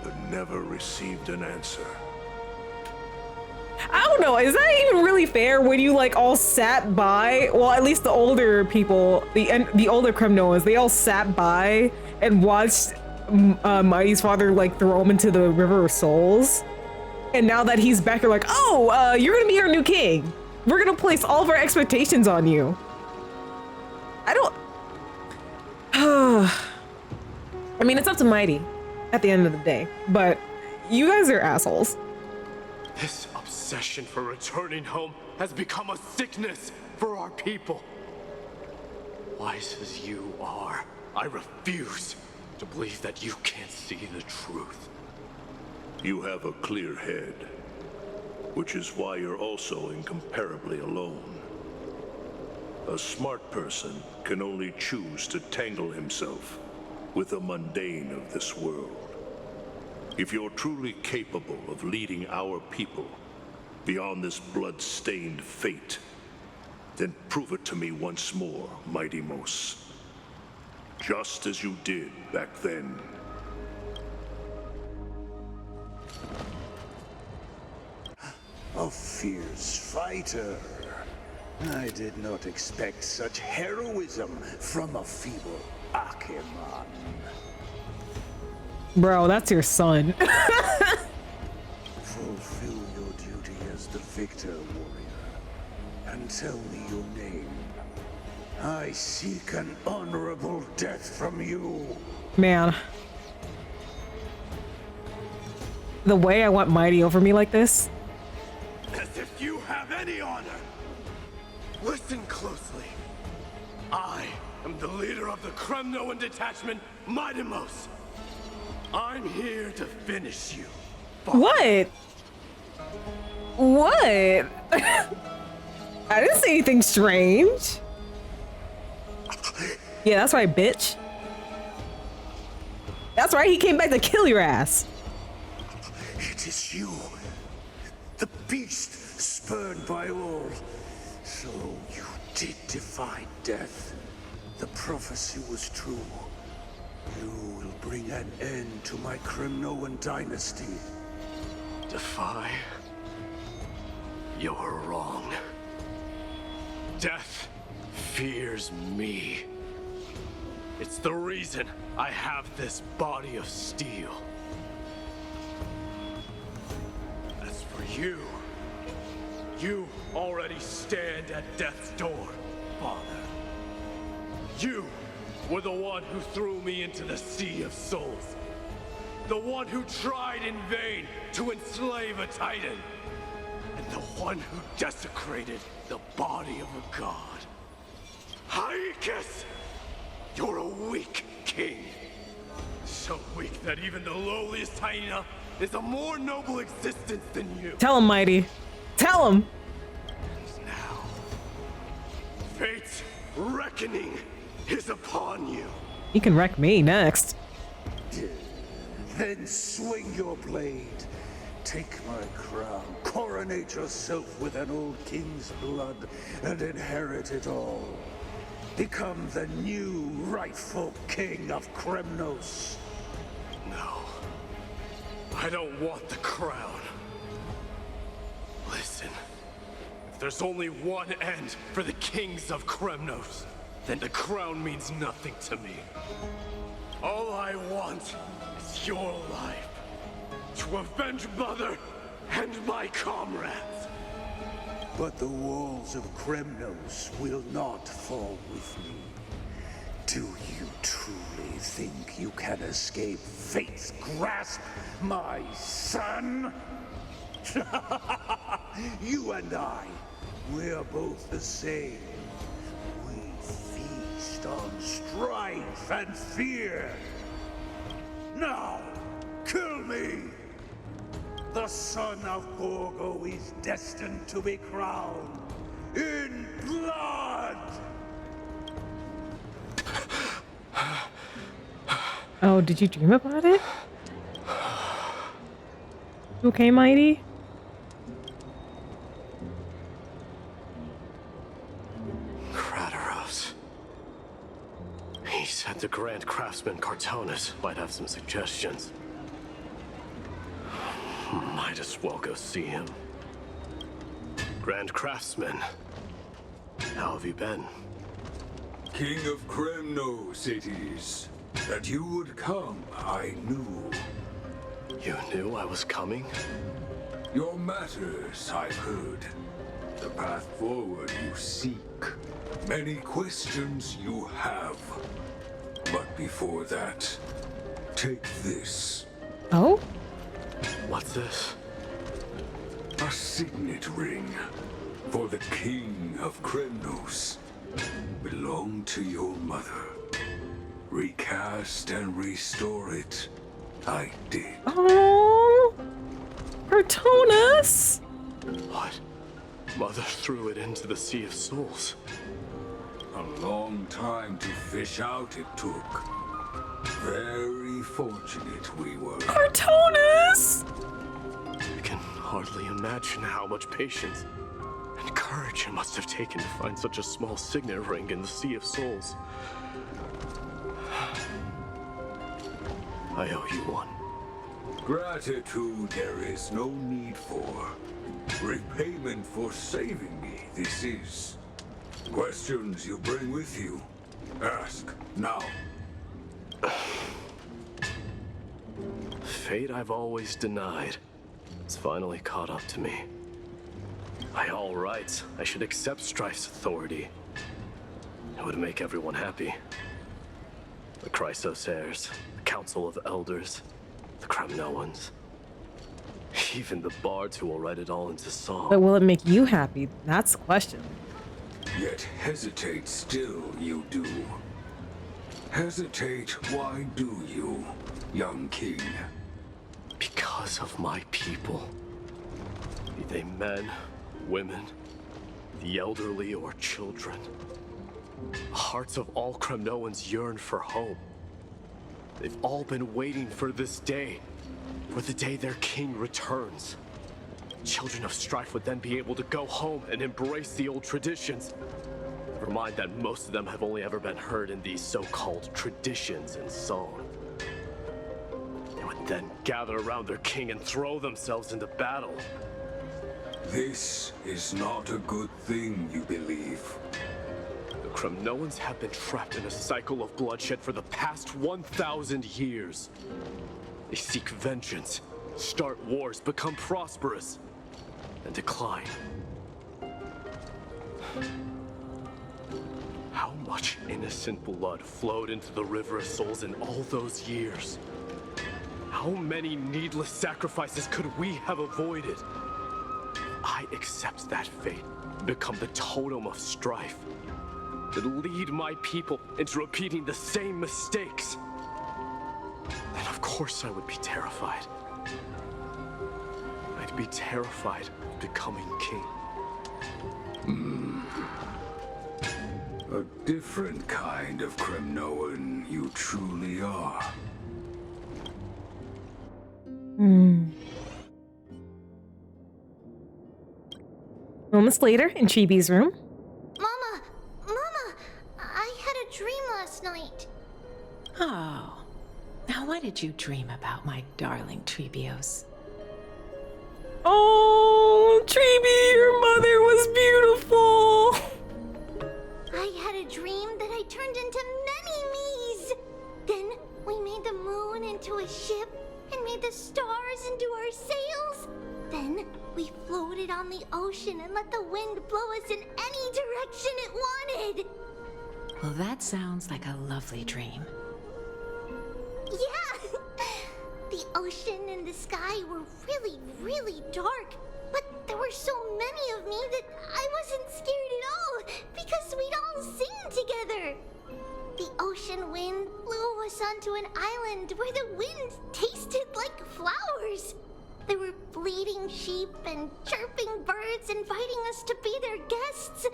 but never received an answer. I don't know, is that even really fair when you like all sat by, well, at least the older people, the older Kremnoans, they all sat by and watched Mighty's father like throw him into the River of Souls. And now that he's back, they're like, oh, you're gonna be our new king. We're gonna place all of our expectations on you. I don't... I mean, it's up to Mighty at the end of the day, but you guys are assholes. This obsession for returning home has become a sickness for our people. Wise as you are, I refuse to believe that you can't see the truth. You have a clear head, which is why you're also incomparably alone. A smart person can only choose to tangle himself with the mundane of this world. If you're truly capable of leading our people beyond this blood-stained fate, then prove it to me once more, Mighty Mos. Just as you did back then. A fierce fighter. I did not expect such heroism from a feeble Akeman. Bro, that's your son. Fulfill your duty as the victor, warrior, and tell me your name. I seek an honorable death from you. Man. The way I want Mighty over me like this. As if you have any honor. Listen closely. I am the leader of the Kremnoan detachment, Mighty Mos. I'm here to finish you. What? What? I didn't say anything strange. Yeah, that's right, bitch. That's right, he came back to kill your ass. It is you, the beast spurned by all. So you did defy death. The prophecy was true. You will bring an end to my Kremnoan dynasty. Defy? You're wrong. Death fears me. It's the reason I have this body of steel. As for you, you already stand at death's door, Father. You were the one who threw me into the Sea of Souls. The one who tried in vain to enslave a Titan. And the one who desecrated the body of a god. Haikus! You're a weak king. So weak that even the lowliest hyena is a more noble existence than you. Tell him, Mighty. Tell him. And now, fate's reckoning is upon you. You can wreck me next. Then swing your blade. Take my crown. Coronate yourself with an old king's blood and inherit it all. Become the new rightful king of Kremnos. No. I don't want the crown. Listen. If there's only one end for the kings of Kremnos, then the crown means nothing to me. All I want is your life. To avenge Mother and my comrades. But the walls of Kremnos will not fall with me. Do you truly think you can escape fate's grasp, my son? You and I, we're both the same. We feast on strife and fear. Now, kill me! The son of Gorgo is destined to be crowned in blood! Oh, did you dream about it? You okay, Mighty? Krateros. He said the Grand Craftsman Cartonus might have some suggestions. Might as well go see him. Grand Craftsman, how have you been? King of Kremnos it is. That you would come, I knew. You knew I was coming? Your matters, I've heard. The path forward you seek. Many questions you have. But before that, take this. Oh? What's this? A signet ring for the King of Kremnos. Belonged to your mother. Recast and restore it. I did. Oh, Cartonus! What? Mother threw it into the Sea of Souls. A long time to fish out it took. Very fortunate we were. Artonis! I can hardly imagine how much patience and courage it must have taken to find such a small signet ring in the Sea of Souls. I owe you one. Gratitude there is no need for. Repayment for saving me, this is. Questions you bring with you? Ask, now. Fate I've always denied. It's finally caught up to me. By all rights, I should accept Strife's authority. It would make everyone happy. The Chrysos heirs, the Council of Elders, the Kremnoans. Even the bards who will write it all into song. But will it make you happy? That's the question. Yet hesitate still you do. Hesitate, why do you, young king? Because of my people. Be they men, women, the elderly, or children. The hearts of all Kremnoans yearn for home. They've all been waiting for this day, for the day their king returns. Children of Strife would then be able to go home and embrace the old traditions. Never mind that most of them have only ever been heard in these so-called traditions and song. They would then gather around their king and throw themselves into battle. This is not a good thing, you believe. The Kremnoans have been trapped in a cycle of bloodshed for the past 1,000 years. They seek vengeance, start wars, become prosperous, and decline. How much innocent blood flowed into the River of Souls in all those years? How many needless sacrifices could we have avoided? I accept that fate, become the totem of strife, that lead my people into repeating the same mistakes. Then of course I would be terrified. I'd be terrified of becoming king. A different kind of Kremnoan you truly are. Moments later, in Chibi's room. Mama! I had a dream last night. Oh. Now what did you dream about, my darling Trebios? Oh, Chibi, your mother was beautiful! I had a dream that I turned into many me's. Then we made the moon into a ship and made the stars into our sails. Then we floated on the ocean and let the wind blow us in any direction it wanted. Well, that sounds like a lovely dream. Yeah! The ocean and the sky were really, really dark. But there were so many of me that I wasn't scared at all because we'd all sing together. The ocean wind blew us onto an island where the wind tasted like flowers. There were bleating sheep and chirping birds inviting us to be their guests.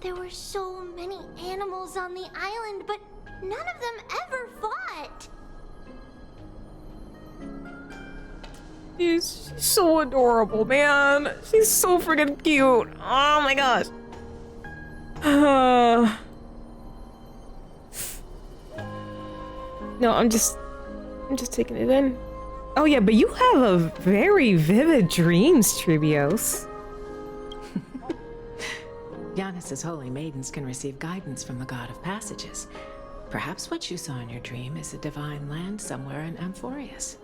There were so many animals on the island, but none of them ever fought. She's so adorable, man. She's so freaking cute. Oh my gosh. No, I'm just taking it in. Oh yeah, but you have a very vivid dreams, Trebios. Giannis's holy maidens can receive guidance from the god of passages. Perhaps what you saw in your dream is a divine land somewhere in Amphorius.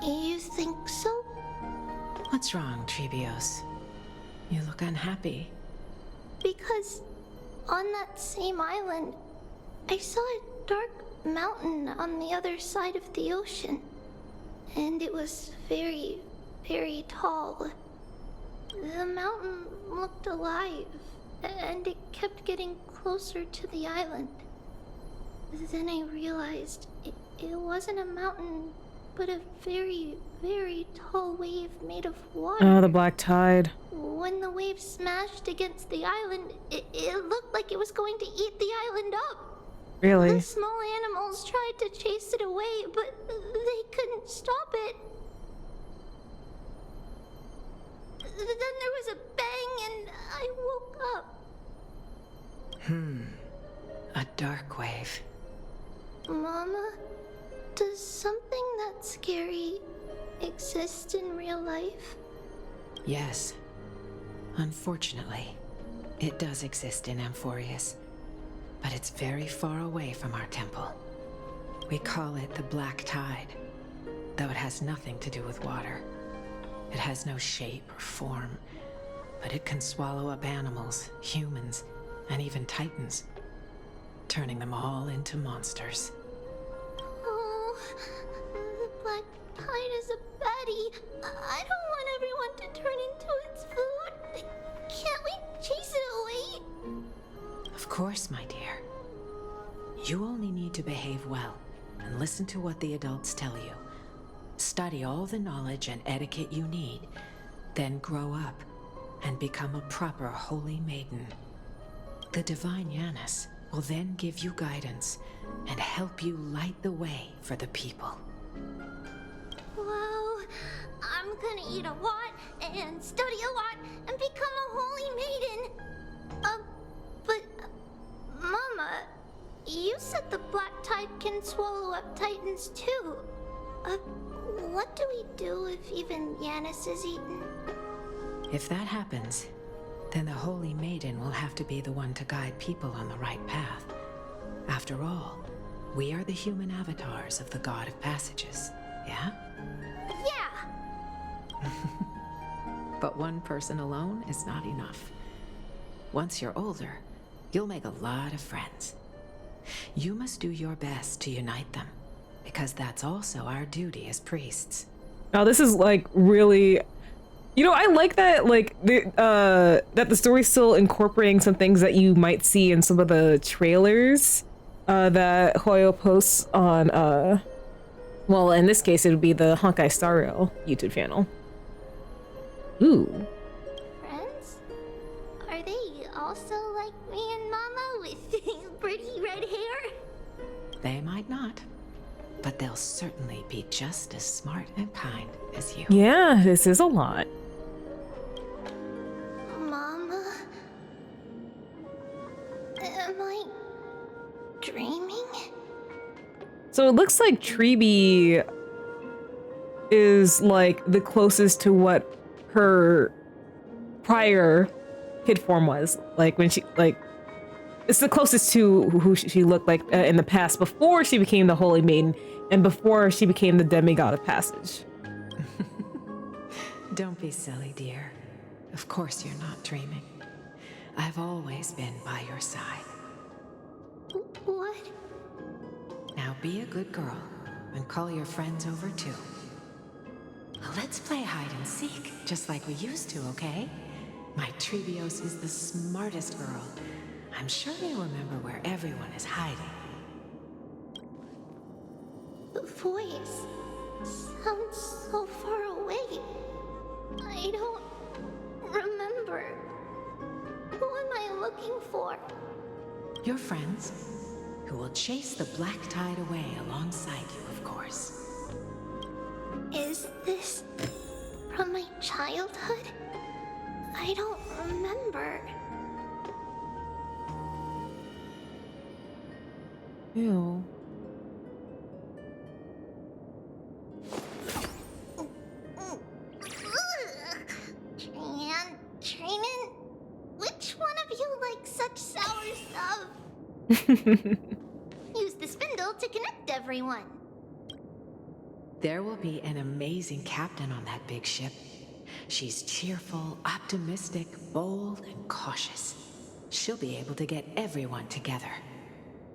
You think so? What's wrong, Trebios? You look unhappy. Because on that same island, I saw a dark mountain on the other side of the ocean. And it was very, very tall. The mountain looked alive, and it kept getting closer to the island. Then I realized it wasn't a mountain, but a very, very tall wave made of water. Oh, the black tide. When the wave smashed against the island, it looked like it was going to eat the island up. Really? The small animals tried to chase it away, but they couldn't stop it. Then there was a bang and I woke up. A dark wave. Mama, does something that scary exist in real life? Yes. Unfortunately, it does exist in Amphorius, but it's very far away from our temple. We call it the Black Tide, though it has nothing to do with water. It has no shape or form, but it can swallow up animals, humans, and even titans, turning them all into monsters. Oh, the Black Tide is a baddie. I don't want everyone to turn into its food. Can't we chase it away? Of course, my dear. You only need to behave well and listen to what the adults tell you. Study all the knowledge and etiquette you need, then grow up and become a proper holy maiden. The divine Yanis will then give you guidance and help you light the way for the people. Wow, I'm gonna eat a lot and study a lot and become a holy maiden. But Mama, you said the Black Tide can swallow up titans too. What do we do if even Yanis is eaten? If that happens, then the Holy Maiden will have to be the one to guide people on the right path. After all, we are the human avatars of the God of Passages, yeah? Yeah! But one person alone is not enough. Once you're older, you'll make a lot of friends. You must do your best to unite them, because that's also our duty as priests. Now this is like really, you know, I like that that the story's still incorporating some things that you might see in some of the trailers that Hoyo posts on well, in this case it would be the Honkai Star Rail YouTube channel. Ooh. Friends? Are they also like me and Mama with pretty red hair? They might not, but they'll certainly be just as smart and kind as you. Yeah, this is a lot. Mama? Am I dreaming? So it looks like Treeby is like the closest to what her prior kid form was. Like when she it's the closest to who she looked like in the past before she became the Holy Maiden and before she became the demigod of passage. Don't be silly, dear. Of course you're not dreaming. I've always been by your side. What? Now be a good girl and call your friends over too. Let's play hide and seek, just like we used to, okay? My Trebios is the smartest girl. I'm sure they remember where everyone is hiding. The voice sounds so far away. I don't remember. Who am I looking for? Your friends, who will chase the Black Tide away alongside you, of course. Is this from my childhood? I don't remember. Ew. Training? Which one of you likes such sour stuff? Use the spindle to connect everyone. There will be an amazing captain on that big ship. She's cheerful, optimistic, bold, and cautious. She'll be able to get everyone together.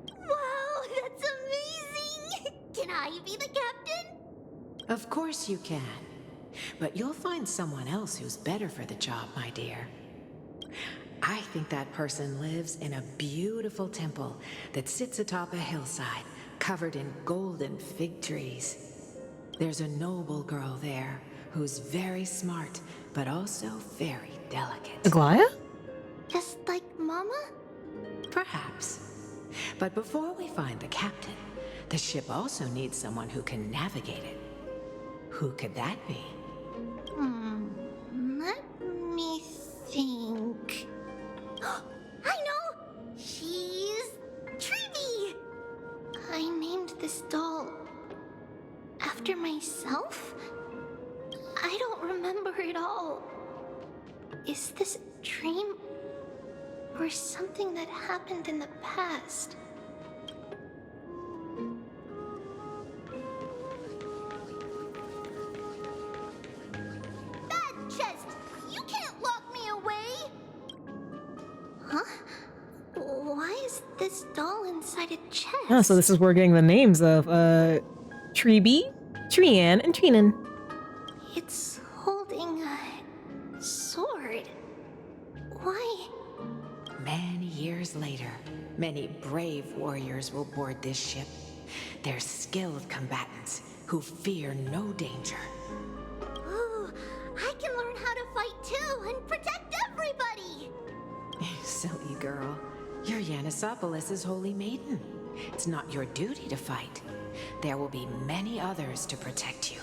Wow, that's amazing! Can I be the captain? Of course you can. But you'll find someone else who's better for the job, my dear. I think that person lives in a beautiful temple that sits atop a hillside, covered in golden fig trees. There's a noble girl there who's very smart, but also very delicate. Algaea? Just like Mama? Perhaps. But before we find the captain, the ship also needs someone who can navigate it. Who could that be? Let me think. I know! She's Trivy! I named this doll after myself? I don't remember it all. Is this a dream? Or something that happened in the past? Bad chest! You can't lock me away! Huh? Why is this doll inside a chest? Oh, so this is where we're getting the names of Treeby, Trian, and Trinan. It's holding a sword. Why? Many years later, many brave warriors will board this ship. They're skilled combatants who fear no danger. Ooh, I can learn how to fight too and protect everybody! Silly girl. You're Yanisopoulos' holy maiden. It's not your duty to fight. There will be many others to protect you.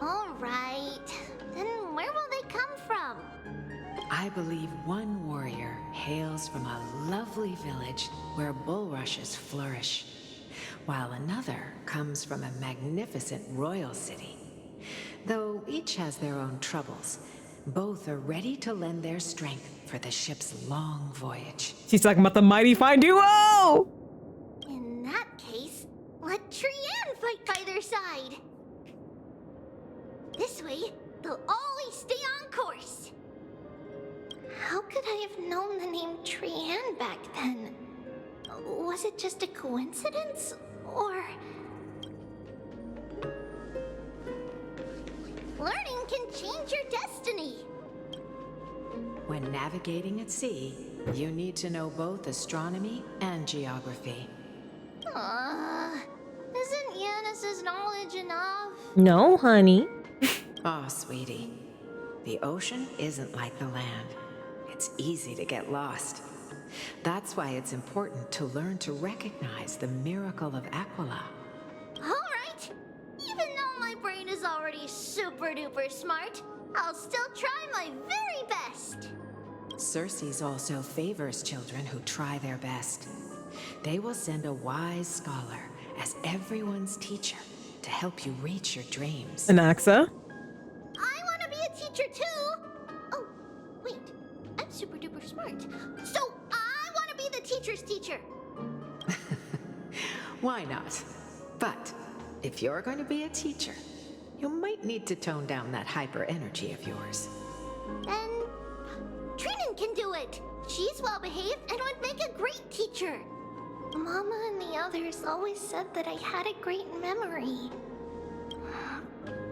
Alright. Then where will they come from? I believe one warrior hails from a lovely village where bulrushes flourish, while another comes from a magnificent royal city. Though each has their own troubles, both are ready to lend their strength for the ship's long voyage. She's talking about the mighty fine duo! In that case, let Trian fight by their side. This way, they'll always stay on course. How could I have known the name Trian back then? Was it just a coincidence, or... Learning can change your destiny. When navigating at sea, you need to know both astronomy and geography. Isn't Yanis's knowledge enough? No, honey. Oh, sweetie. The ocean isn't like the land. It's easy to get lost. That's why it's important to learn to recognize the miracle of Aquila. Alright! Even though my brain is already super duper smart, I'll still try my very best! Circe also favors children who try their best. They will send a wise scholar as everyone's teacher to help you reach your dreams. Anaxa. I want to be a teacher too! Oh, wait. I'm super duper smart. So I want to be the teacher's teacher! Why not? But if you're going to be a teacher, you might need to tone down that hyper energy of yours. Then Trinan can do it! She's well behaved and would make a great teacher! Mama and the others always said that I had a great memory.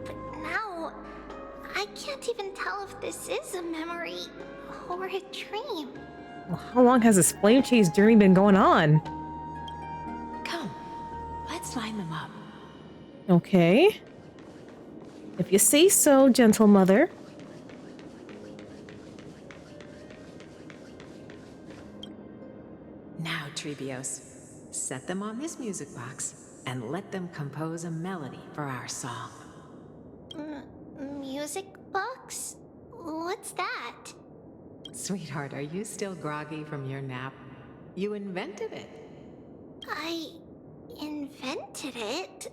But now, I can't even tell if this is a memory or a dream. Well, how long has this flame chase journey been going on? Come, let's line them up. Okay. If you say so, gentle mother. Now, Trebios, set them on this music box and let them compose a melody for our song. Music box? What's that? Sweetheart, are you still groggy from your nap? You invented it. I invented it?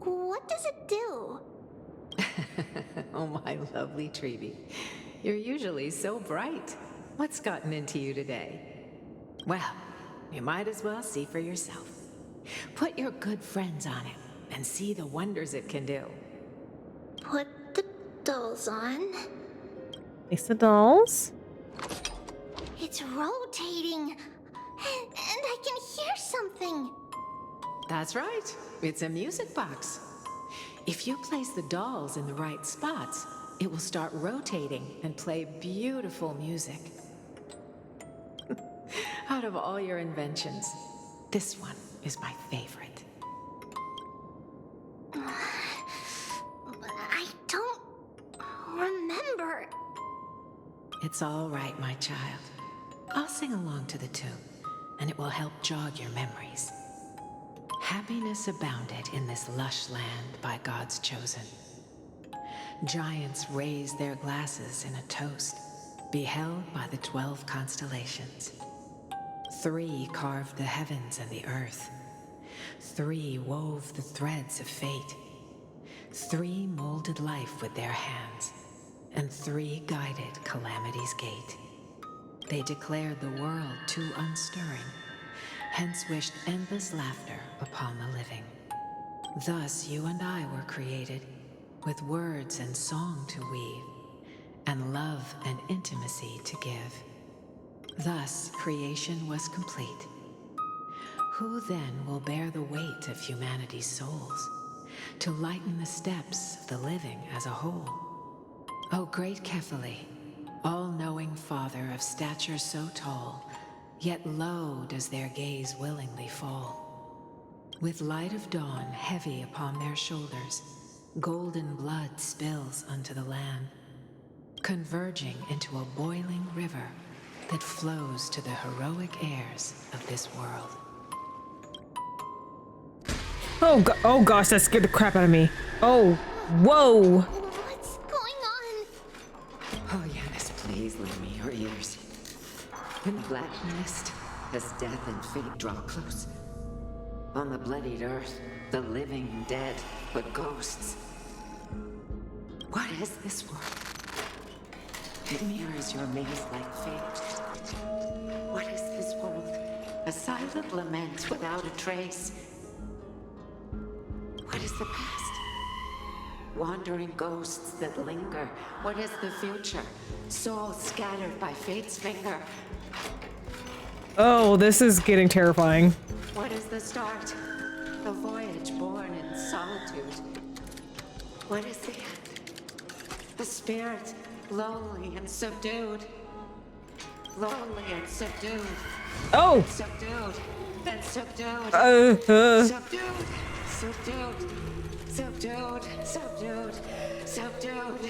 What does it do? Oh, my lovely Treeby. You're usually so bright. What's gotten into you today? Well, you might as well see for yourself. Put your good friends on it and see the wonders it can do. Put the dolls on. Place the dolls. It's rotating. And I can hear something. That's right. It's a music box. If you place the dolls in the right spots, it will start rotating and play beautiful music. Out of all your inventions, this one is my favorite. I don't remember. It's all right, my child. I'll sing along to the tune. and it will help jog your memories. Happiness abounded in this lush land by God's chosen. Giants raised their glasses in a toast, beheld by the 12 constellations. 3 carved the heavens and the earth. 3 wove the threads of fate. 3 molded life with their hands, and 3 guided calamity's gate. They declared the world too unstirring, hence wished endless laughter upon the living. Thus you and I were created, with words and song to weave, and love and intimacy to give. Thus creation was complete. Who then will bear the weight of humanity's souls, to lighten the steps of the living as a whole? O great Kephale, all-knowing Father of stature so tall, yet low does their gaze willingly fall. With light of dawn heavy upon their shoulders, golden blood spills unto the land, converging into a boiling river that flows to the heroic heirs of this world. Oh gosh, that scared the crap out of me. Oh, whoa. What's going on? Oh, Yanis, please lend me your ears. In the black mist, as death and fate draw close. On the bloodied earth, the living dead, but ghosts. What is this world? It mirrors your maze-like fate. What is this world? A silent lament without a trace. What is the past? Wandering ghosts that linger. What is the future? Souls scattered by fate's finger. Oh, this is getting terrifying. What is the start? A voyage born in solitude. What is the end? The spirit, lonely and subdued. Lonely and subdued. Oh! Subdued. And subdued. Subdued. Subdued. Subdued. Subdued. Subdued.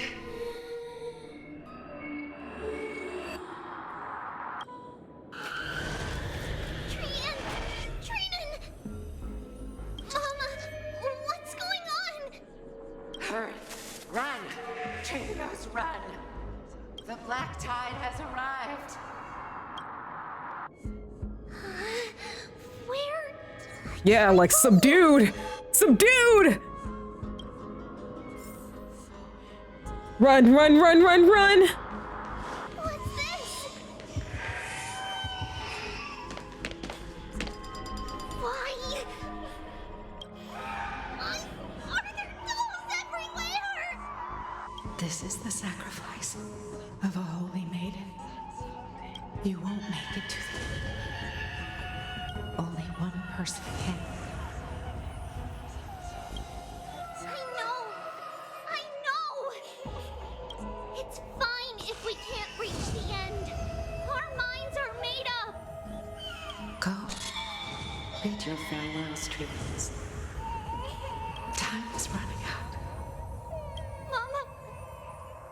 What's going on? Hurry! Run! Trinos, run! The black tide has arrived! Where? Yeah, like subdued! Subdued! Run, run, run, run, run! What's this? Why? Are there dolls everywhere? This is the sacrifice of a holy maiden. You won't make it to the end. Only one person can. I know! It's fine if we can't reach the end. Our minds are made up. Go. Bid your farewells, Trinos. Time is running out. Mama,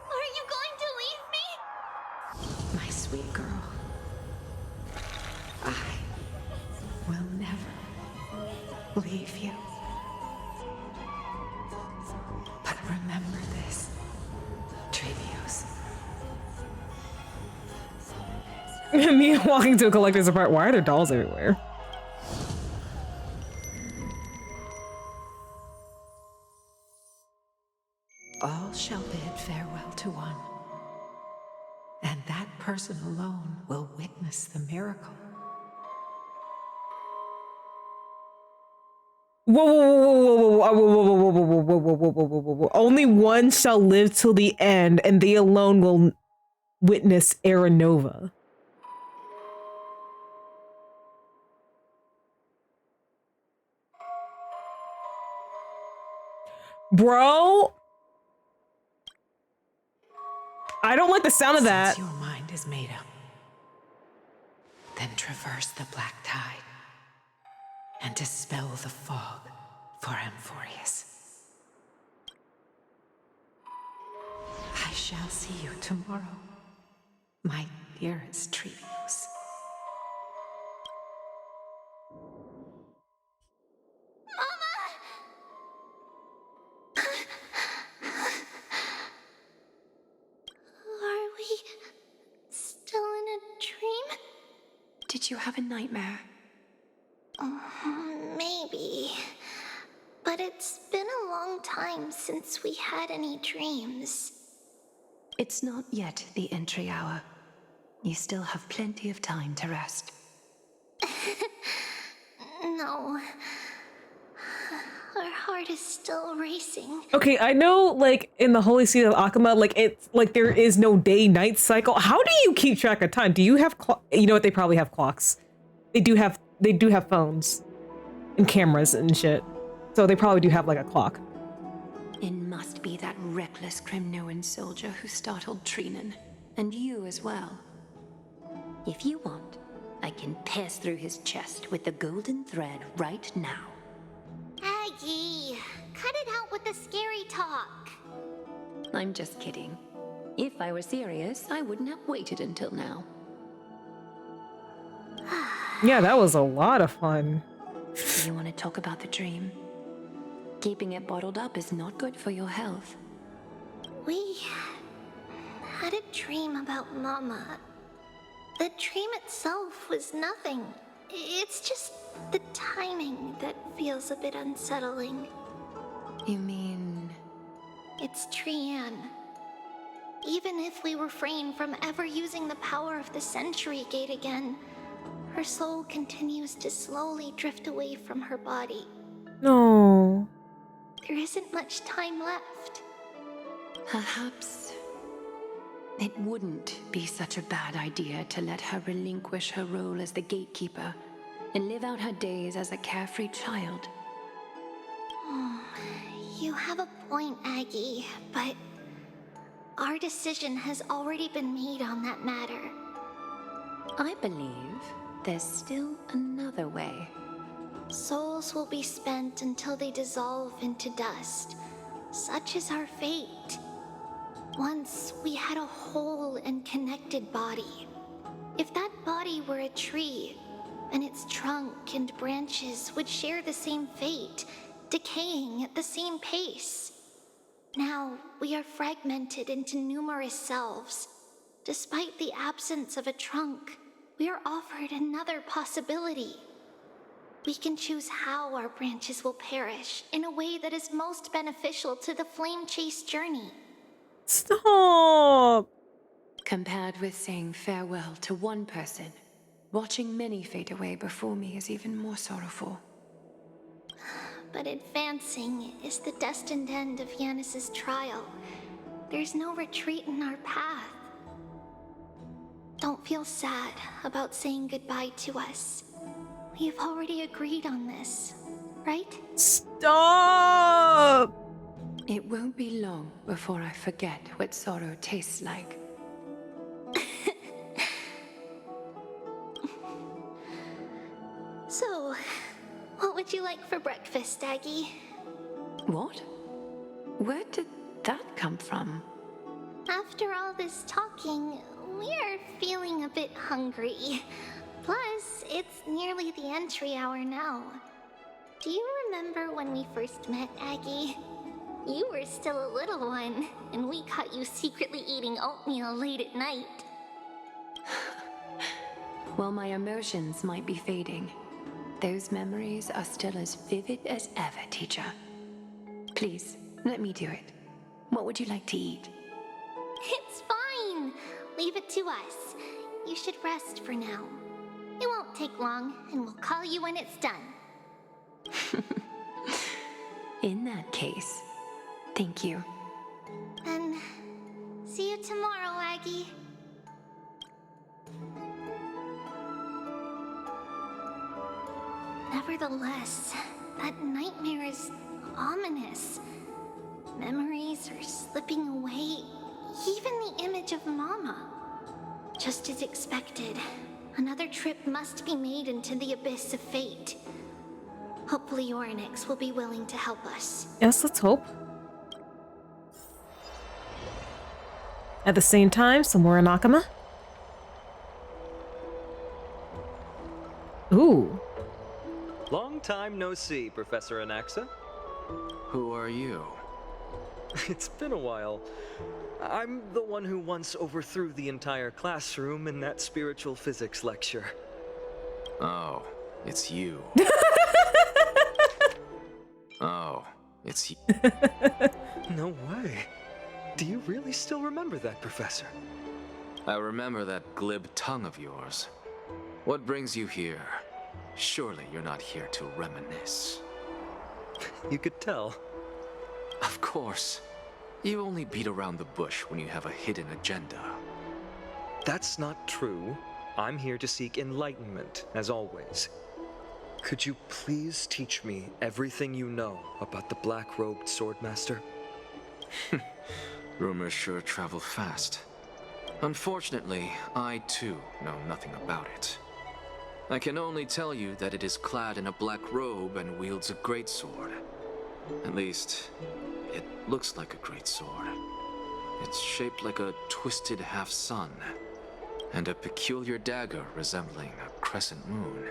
are you going to leave me? My sweet girl. I will never leave you. But remember this, Trevios. Me walking to a collector's apartment. Why are there dolls everywhere? All shall bid farewell to one, and that person alone will witness the miracle. Whoa, whoa, whoa, whoa, whoa, whoa, whoa, whoa, whoa, whoa, whoa, whoa, whoa, whoa, whoa. Only one shall live till the end, and they alone will witness Era Nova. Bro, I don't like the sound of that. Since your mind is made up, then traverse the black tide and dispel the fog for Amphorius. I shall see you tomorrow, my dearest Trevios. Did you have a nightmare? Maybe. But it's been a long time since we had any dreams. It's not yet the entry hour. You still have plenty of time to rest. No. Our heart is still racing. Okay, I know, like, in the Holy See of Akama, like, it's, like, there is no day-night cycle. How do you keep track of time? Do you have you know what, they probably have clocks. They do have phones. And cameras and shit. So they probably do have, like, a clock. It must be that reckless Kremnoan soldier who startled Trinan. And you as well. If you want, I can pierce through his chest with the golden thread right now. Aggie, cut it out with the scary talk. I'm just kidding. If I were serious, I wouldn't have waited until now. Yeah, that was a lot of fun. Do you want to talk about the dream? Keeping it bottled up is not good for your health. We had a dream about Mama. The dream itself was nothing. It's just the timing that feels a bit unsettling. You mean... It's Trian. Even if we refrain from ever using the power of the Century Gate again, her soul continues to slowly drift away from her body. No. There isn't much time left. Perhaps it wouldn't be such a bad idea to let her relinquish her role as the gatekeeper and live out her days as a carefree child. You have a point, Aggie, but our decision has already been made on that matter. I believe there's still another way. Souls will be spent until they dissolve into dust. Such is our fate. Once we had a whole and connected body. If that body were a tree, then its trunk and branches would share the same fate, decaying at the same pace. Now, we are fragmented into numerous selves. Despite the absence of a trunk, we are offered another possibility. We can choose how our branches will perish in a way that is most beneficial to the flame chase journey. Stop! Compared with saying farewell to one person, watching many fade away before me is even more sorrowful. But advancing is the destined end of Yanis's trial. There's no retreat in our path. Don't feel sad about saying goodbye to us. We've already agreed on this, right? Stop! It won't be long before I forget what sorrow tastes like. So, what would you like for breakfast, Aggie? What? Where did that come from? After all this talking, we are feeling a bit hungry. Plus, it's nearly the entry hour now. Do you remember when we first met, Aggie? You were still a little one, and we caught you secretly eating oatmeal late at night. While my emotions might be fading, those memories are still as vivid as ever, teacher. Please, let me do it. What would you like to eat? It's fine. Leave it to us. You should rest for now. It won't take long, and we'll call you when it's done. In that case, thank you. Then, see you tomorrow, Aggie. Nevertheless, that nightmare is ominous. Memories are slipping away, even the image of Mama. Just as expected, another trip must be made into the abyss of fate. Hopefully Orynyx will be willing to help us. Yes, let's hope. At the same time, some more Anaxa. Ooh. Long time no see, Professor Anaxa. Who are you? It's been a while. I'm the one who once overthrew the entire classroom in that spiritual physics lecture. Oh, it's you. Oh, it's you. No way. Do you really still remember that, Professor? I remember that glib tongue of yours. What brings you here? Surely you're not here to reminisce. You could tell. Of course. You only beat around the bush when you have a hidden agenda. That's not true. I'm here to seek enlightenment, as always. Could you please teach me everything you know about the black-robed swordmaster? Rumors sure travel fast. Unfortunately, I too know nothing about it. I can only tell you that it is clad in a black robe and wields a greatsword. At least, it looks like a greatsword. It's shaped like a twisted half-sun, and a peculiar dagger resembling a crescent moon.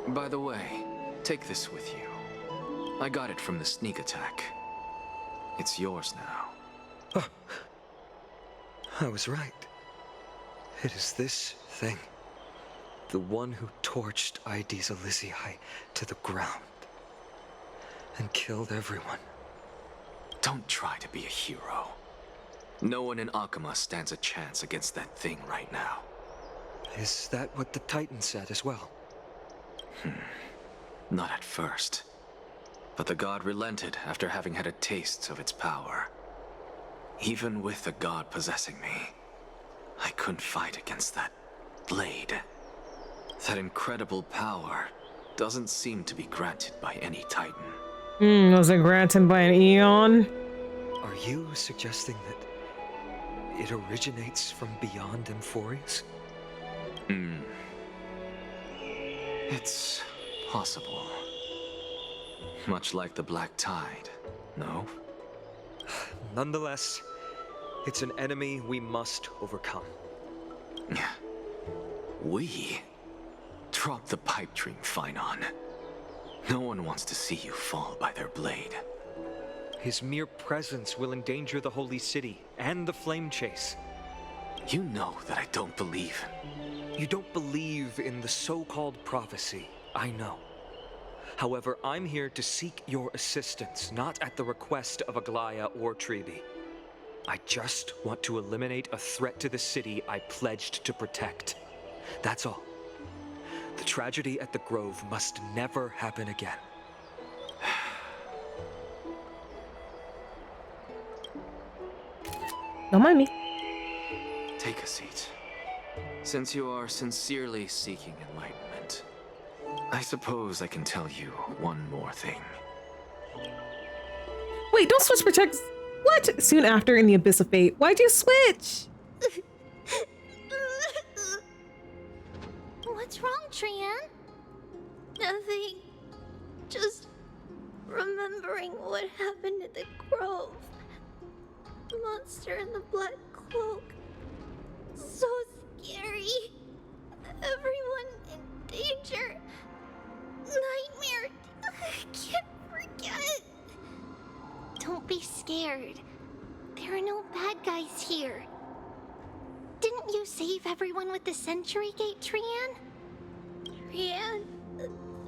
By the way, take this with you. I got it from the sneak attack. It's yours now. I was right. It is this thing. The one who torched Aedes Elysiae to the ground. And killed everyone. Don't try to be a hero. No one in Akama stands a chance against that thing right now. Is that what the Titan said as well? Not at first. But the god relented after having had a taste of its power. Even with the god possessing me, I couldn't fight against that blade. That incredible power doesn't seem to be granted by any Titan. Was it granted by an Eon? Are you suggesting that it originates from beyond Amphorius? It's possible. Much like the Black Tide, no? Nonetheless, it's an enemy we must overcome. We? Drop the pipe dream, Phynon. No one wants to see you fall by their blade. His mere presence will endanger the Holy City and the Flame Chase. You know that I don't believe. You don't believe in the so-called prophecy, I know. However, I'm here to seek your assistance, not at the request of Algaea or Tribi. I just want to eliminate a threat to the city I pledged to protect. That's all. The tragedy at the Grove must never happen again. Don't mind me. Take a seat. Since you are sincerely seeking enlightenment, I suppose I can tell you one more thing. Wait, don't switch protect. What? Soon after in the Abyss of Fate. Why'd you switch? What's wrong, Trian? Nothing. Just remembering what happened at the Grove. The monster in the black cloak. So scary. Everyone in danger. Nightmare. I can't forget it. Don't be scared. There are no bad guys here. Didn't you save everyone with the Century Gate, Trian? Trian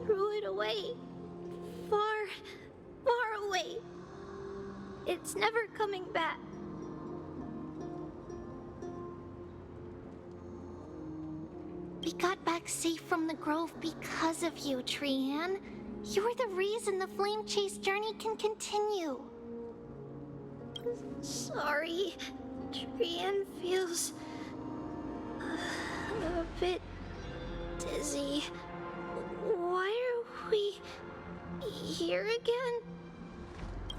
threw it away. Far, far away. It's never coming back. We got back safe from the Grove because of you, Trian. You're the reason the Flame Chase journey can continue. Sorry. Trian feels a bit dizzy. Why are we here again?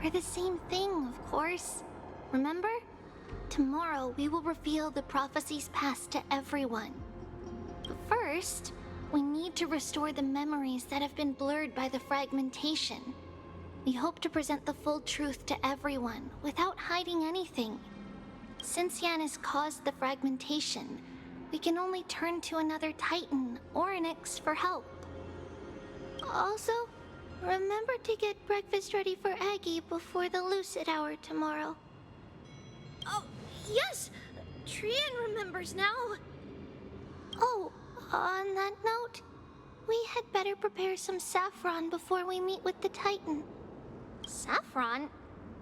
For the same thing, of course. Remember? Tomorrow we will reveal the prophecies past to everyone. But first, we need to restore the memories that have been blurred by the fragmentation. We hope to present the full truth to everyone without hiding anything. Since Yanis caused the fragmentation, we can only turn to another Titan or Onyx for help. Also, remember to get breakfast ready for Aggie before the Lucid Hour tomorrow. Oh, yes! Trian remembers now. Oh, on that note, we had better prepare some saffron before we meet with the Titan. Saffron?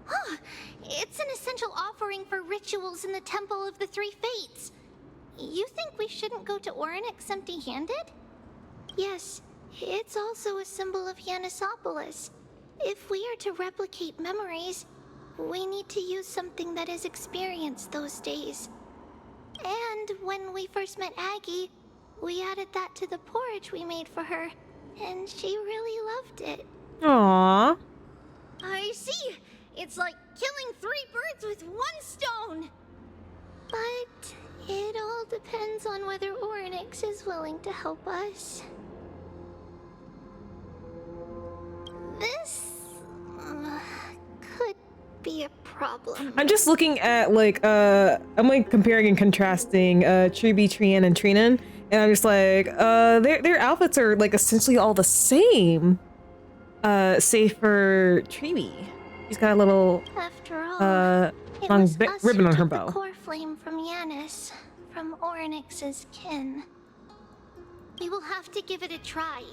Huh, it's an essential offering for rituals in the Temple of the Three Fates. You think we shouldn't go to Orynyx empty-handed? Yes, it's also a symbol of Yanisopolis. If we are to replicate memories, we need to use something that has experienced those days. And when we first met Aggie, we added that to the porridge we made for her, and she really loved it. Aww. I see! It's like killing 3 birds with 1 stone! But it all depends on whether Orynyx is willing to help us. This could be a problem. I'm just looking at like I'm like comparing and contrasting Tribi, Trian, and Trinan, and I'm just like their outfits are like essentially all the same. Save for Tribi. She's got a little After all, long ribbon on her bow. The core flame from Yanis, from Orynyx's kin. We will have to give it a try.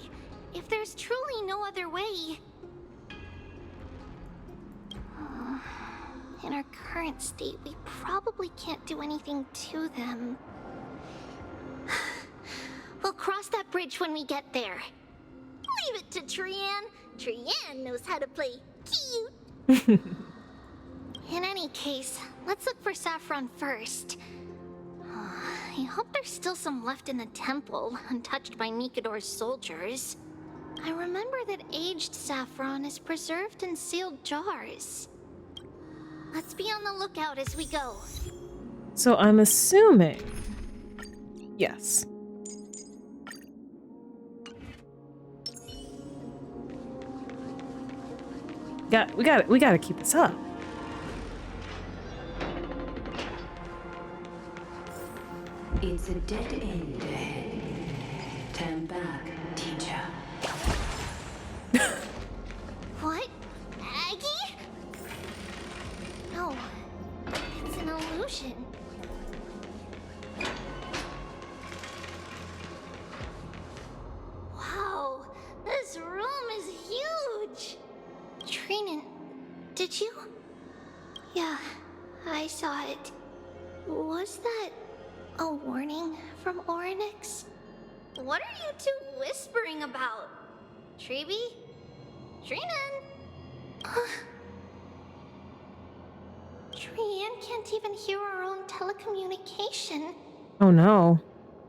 If there's truly no other way. In our current state, we probably can't do anything to them. We'll cross that bridge when we get there. Leave it to Trian. Trian knows how to play cute. In any case, let's look for saffron first. I hope there's still some left in the temple, untouched by Nikador's soldiers. I remember that aged saffron is preserved in sealed jars. Let's be on the lookout as we go. So I'm assuming, yes. We gotta keep this up. It's a dead end ahead. Turn back, teacher. What? Aggie? No, it's an illusion. Wow, this room is huge. Trinan, did you? Yeah, I saw it. Was that a warning from Orynyx? What are you two whispering about? Tribi? Trinan? Trian can't even hear our own telecommunication. Oh no.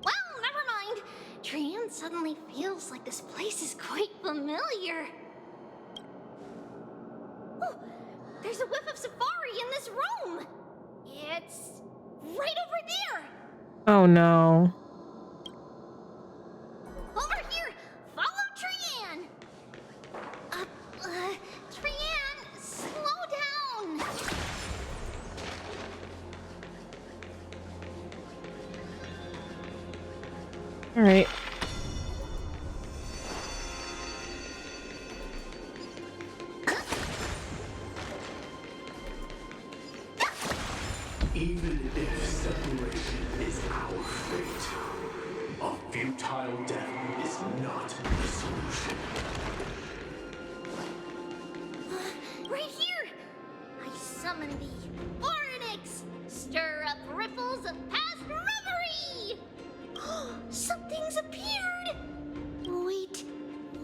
Well, never mind. Trian suddenly feels like this place is quite familiar. Oh, there's a whiff of safari in this room. It's right over there. Oh no. Over here! Follow Trian! Trian, slow down! Alright. Even if separation is our fate, a futile death is not the solution. Right here! I summon thee, Orynyx! Stir up ripples of past reverie! Something's appeared! Wait,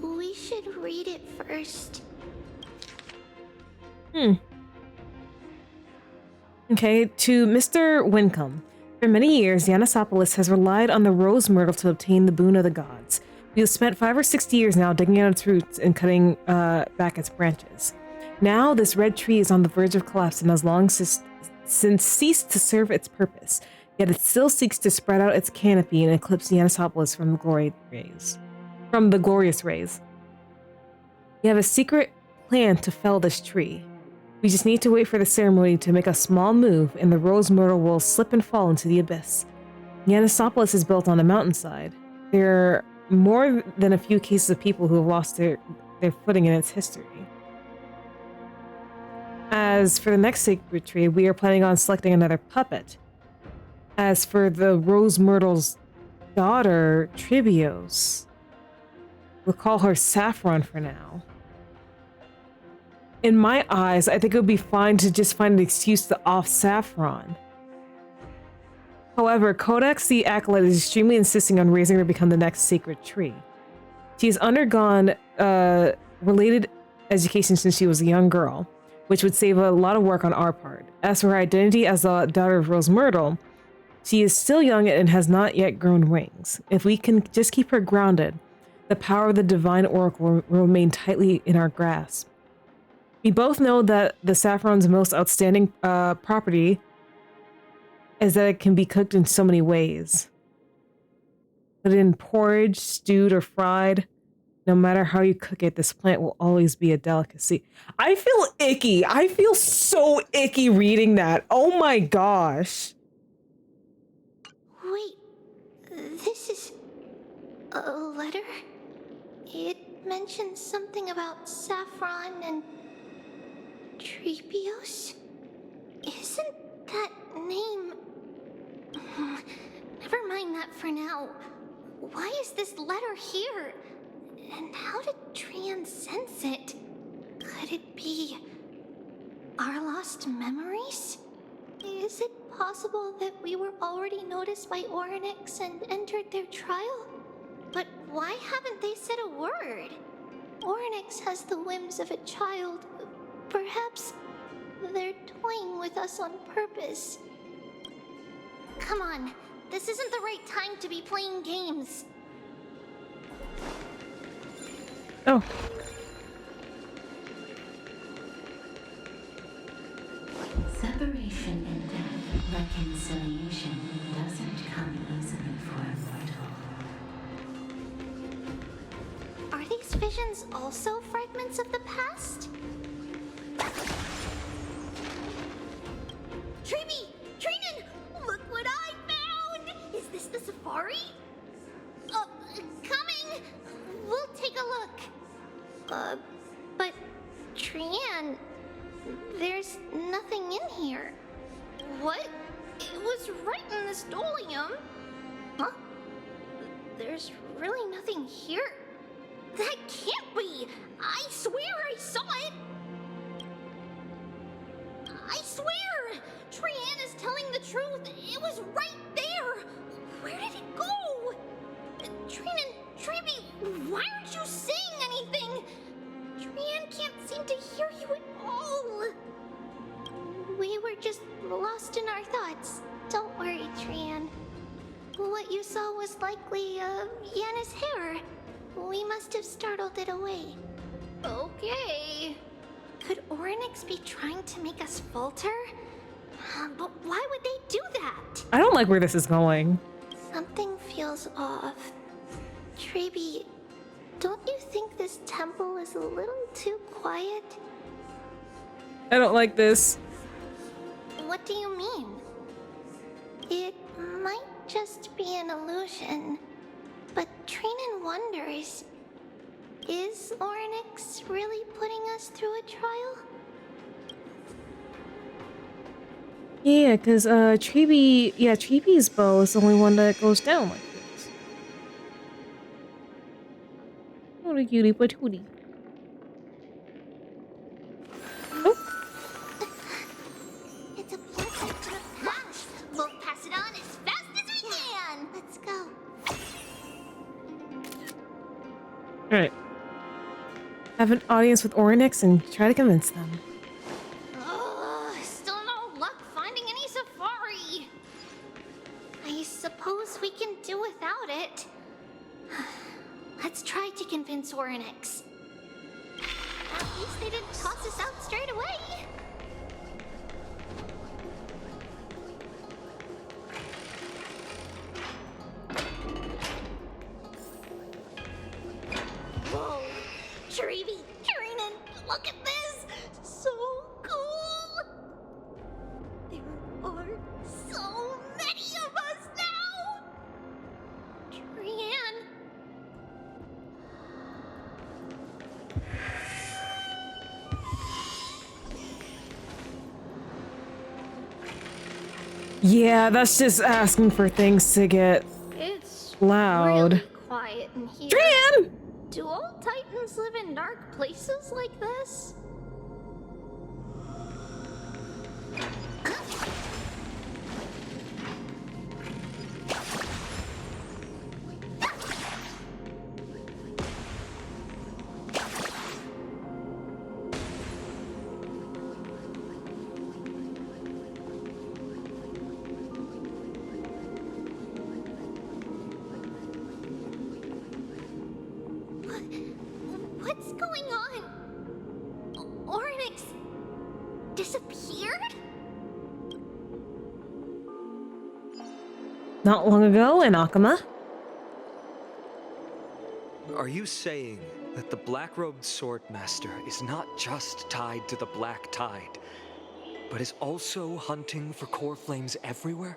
we should read it first. Okay, to Mr. Wincombe. For many years, Yanisopolis has relied on the rose myrtle to obtain the boon of the gods. We have spent 5 or 6 years now digging out its roots and cutting back its branches. Now, this red tree is on the verge of collapse and has long since ceased to serve its purpose. Yet it still seeks to spread out its canopy and eclipse Yanisopolis from the glorious rays. We have a secret plan to fell this tree. We just need to wait for the ceremony to make a small move, and the rose myrtle will slip and fall into the abyss. Yanisopolis is built on a mountainside. There are more than a few cases of people who have lost their footing in its history. As for the next sacred tree, we are planning on selecting another puppet. As for the rose myrtle's daughter, Tribios. We'll call her Saffron for now. In my eyes, I think it would be fine to just find an excuse to off Saffron. However, Codex the Acolyte is extremely insisting on raising her to become the next sacred tree. She has undergone related education since she was a young girl, which would save a lot of work on our part. As for her identity as the daughter of Rose Myrtle, she is still young and has not yet grown wings. If we can just keep her grounded, the power of the Divine Oracle will remain tightly in our grasp. We both know that the saffron's most outstanding property is that it can be cooked in so many ways. Put it in porridge, stewed, or fried. No matter how you cook it, this plant will always be a delicacy. I feel icky. I feel so icky reading that. Oh my gosh. Wait, this is a letter? It mentions something about saffron and Treebios? Isn't that name... Never mind that for now. Why is this letter here? And how did Trian sense it? Could it be our lost memories? Is it possible that we were already noticed by Orynyx and entered their trial? But why haven't they said a word? Orynyx has the whims of a child. Perhaps they're toying with us on purpose. Come on, this isn't the right time to be playing games. Oh. Separation and death, reconciliation doesn't come easily for a mortal. Are these visions also fragments of the past? Treeby! Trinan! Look what I found! Is this the safari? Coming! We'll take a look. But Trian, there's nothing in here. What? It was right in the stolium. Huh? There's really nothing here. That can't be! I swear I saw it! I swear! Trian is telling the truth. It was right there. Where did it go? Trinan, Treeby, why aren't you saying anything? Trian can't seem to hear you at all. We were just lost in our thoughts. Don't worry, Trian. What you saw was likely, Yana's hair. We must have startled it away. Okay. Could Orynyx be trying to make us falter? But why would they do that? I don't like where this is going. Something feels off. Treeby, don't you think this temple is a little too quiet? I don't like this. What do you mean? It might just be an illusion, but Trinan wonders, is Orynyx really putting us through a trial? Yeah, because Treeby's bow is the only one that goes down like this. Oh, the cutie patootie. Oh. It's a portal to the past. We'll pass it on as fast as we can. Let's go. Alright. Have an audience with Orynyx and try to convince them. Still no luck finding any safari. I suppose we can do without it. Let's try to convince Orynyx. At least they didn't toss us out straight away. Whoa, Treeby, Trinan, look at this! So cool! There are so many of us now! Trian. Yeah, that's just asking for things to get. It's loud. Really quiet in here. Tran! Do all Titans live in dark places like this? What's going on? Oryx disappeared? Not long ago in Akama. Are you saying that the black-robed swordmaster is not just tied to the Black Tide, but is also hunting for core flames everywhere?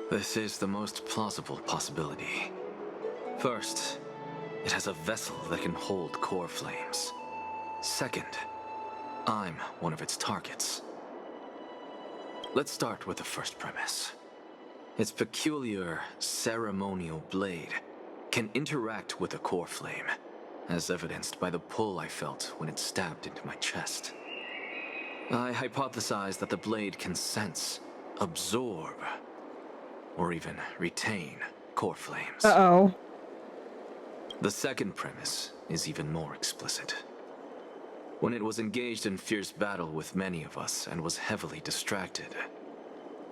This is the most plausible possibility. First, it has a vessel that can hold core flames. Second, I'm one of its targets. Let's start with the first premise. Its peculiar ceremonial blade can interact with a core flame, as evidenced by the pull I felt when it stabbed into my chest. I hypothesized that the blade can sense, absorb, or even retain core flames. Uh-oh. The second premise is even more explicit. When it was engaged in fierce battle with many of us and was heavily distracted,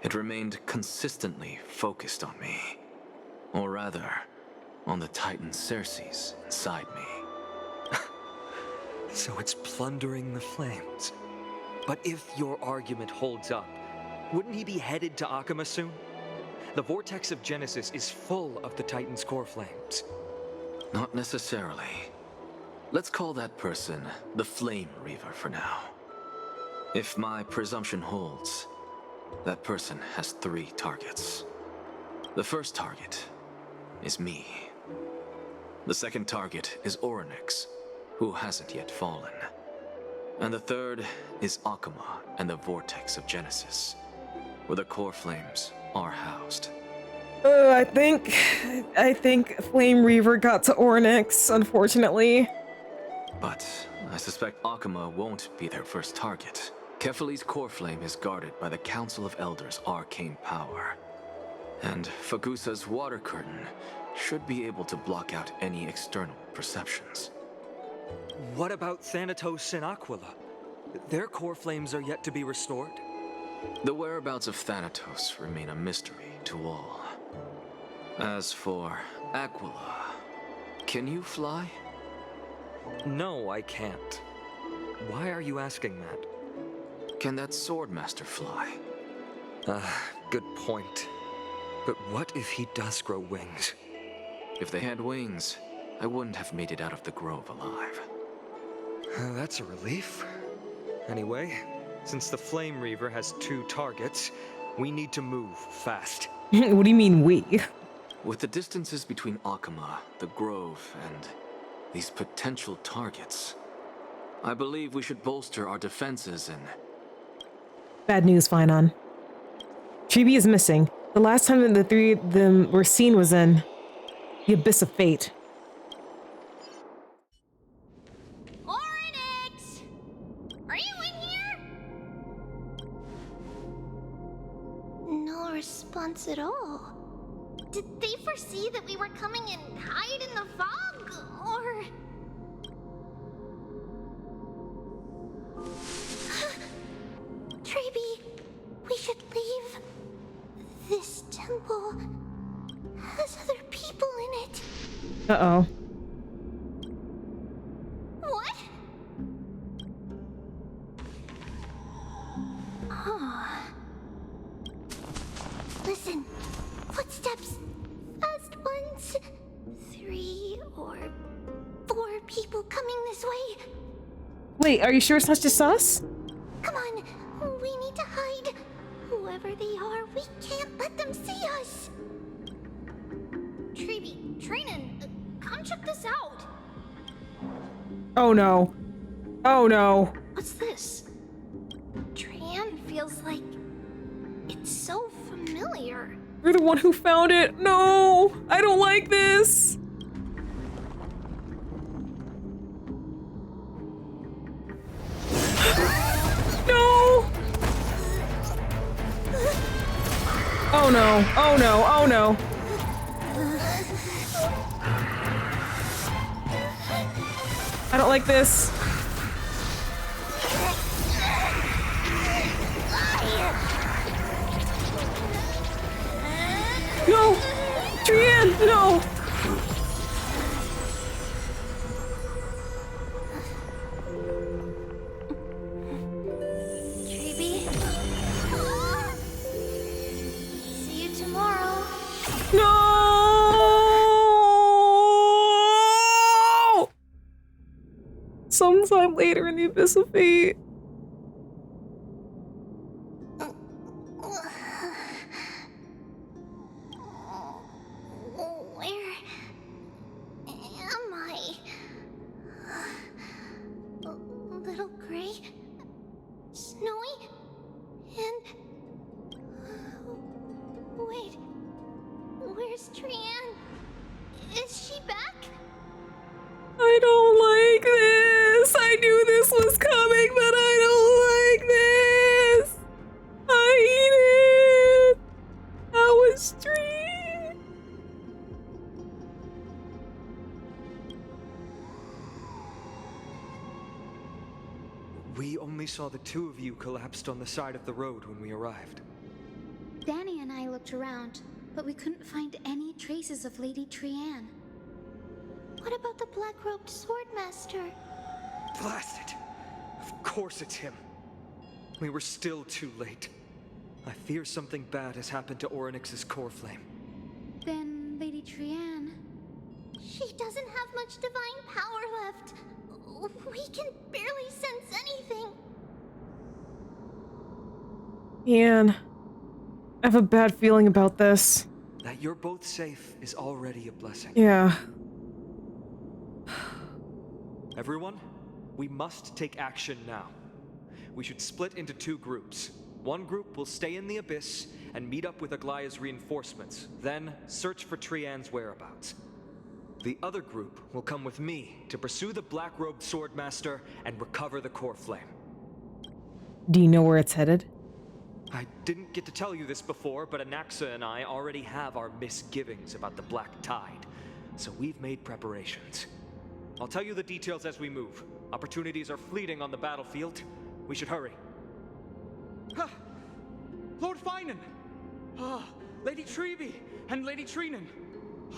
it remained consistently focused on me. Or rather, on the Titan Circes inside me. So it's plundering the flames. But if your argument holds up, wouldn't he be headed to Akama soon? The vortex of Genesis is full of the Titan's core flames. Not necessarily. Let's call that person the Flame Reaver for now. If my presumption holds, that person has 3 targets. The first target is me. The second target is Oryx, who hasn't yet fallen. And the third is Akama and the Vortex of Genesis, where the core flames are housed. I think Flame Reaver got to Ornyx, unfortunately. But I suspect Akama won't be their first target. Kefali's core flame is guarded by the Council of Elders' arcane power. And Fagusa's water curtain should be able to block out any external perceptions. What about Thanatos and Aquila? Their core flames are yet to be restored. The whereabouts of Thanatos remain a mystery to all. As for Aquila, can you fly? No, I can't. Why are you asking that? Can that Swordmaster fly? Good point. But what if he does grow wings? If they had wings, I wouldn't have made it out of the grove alive. That's a relief. Anyway, since the Flame Reaver has 2 targets, we need to move fast. What do you mean we? With the distances between Akama, the grove, and these potential targets, I believe we should bolster our defenses and... Bad news, Finon. Chibi is missing. The last time that the 3 of them were seen was in the Abyss of Fate. Oryx! Are you in here? No response at all. Did they foresee that we were coming and hide in the fog, or... Treeby, we should leave. This temple has other people in it. Uh-oh. What? Huh. Listen. Footsteps. Fast ones. 3 or 4 people coming this way. Wait, are you sure it's not just us? Come on. We need to hide. Whoever they are, we can't let them see us. Treeby, Trainin, come check this out. Oh no. Oh no. What's this? Tran feels like it's so familiar. You're the one who found it. No, I don't like this. No. Oh no, oh no, oh no. I don't like this. No! Trian, no! Treeby. See you tomorrow. No! Sometime later in the Abyss of Fate. I don't like this. I knew this was coming, but I don't like this. I hate it. That was Trian. We only saw the two of you collapsed on the side of the road when we arrived. Danny and I looked around, but we couldn't find any traces of Lady Trian. What about the black-robed swordmaster? Blast it! Of course it's him. We were still too late. I fear something bad has happened to Orynyx's core flame. Then Lady Trian... She doesn't have much divine power left. We can barely sense anything. Ian, I have a bad feeling about this. That you're both safe is already a blessing. Yeah. Everyone, we must take action now. We should split into two groups. One group will stay in the Abyss and meet up with Aglaea's reinforcements, then search for Trian's whereabouts. The other group will come with me to pursue the black-robed swordmaster and recover the core flame. Do you know where it's headed? I didn't get to tell you this before, but Anaxa and I already have our misgivings about the Black Tide, so we've made preparations. I'll tell you the details as we move. Opportunities are fleeting on the battlefield. We should hurry. Huh. Lord Finan! Lady Treeby and Lady Trinan.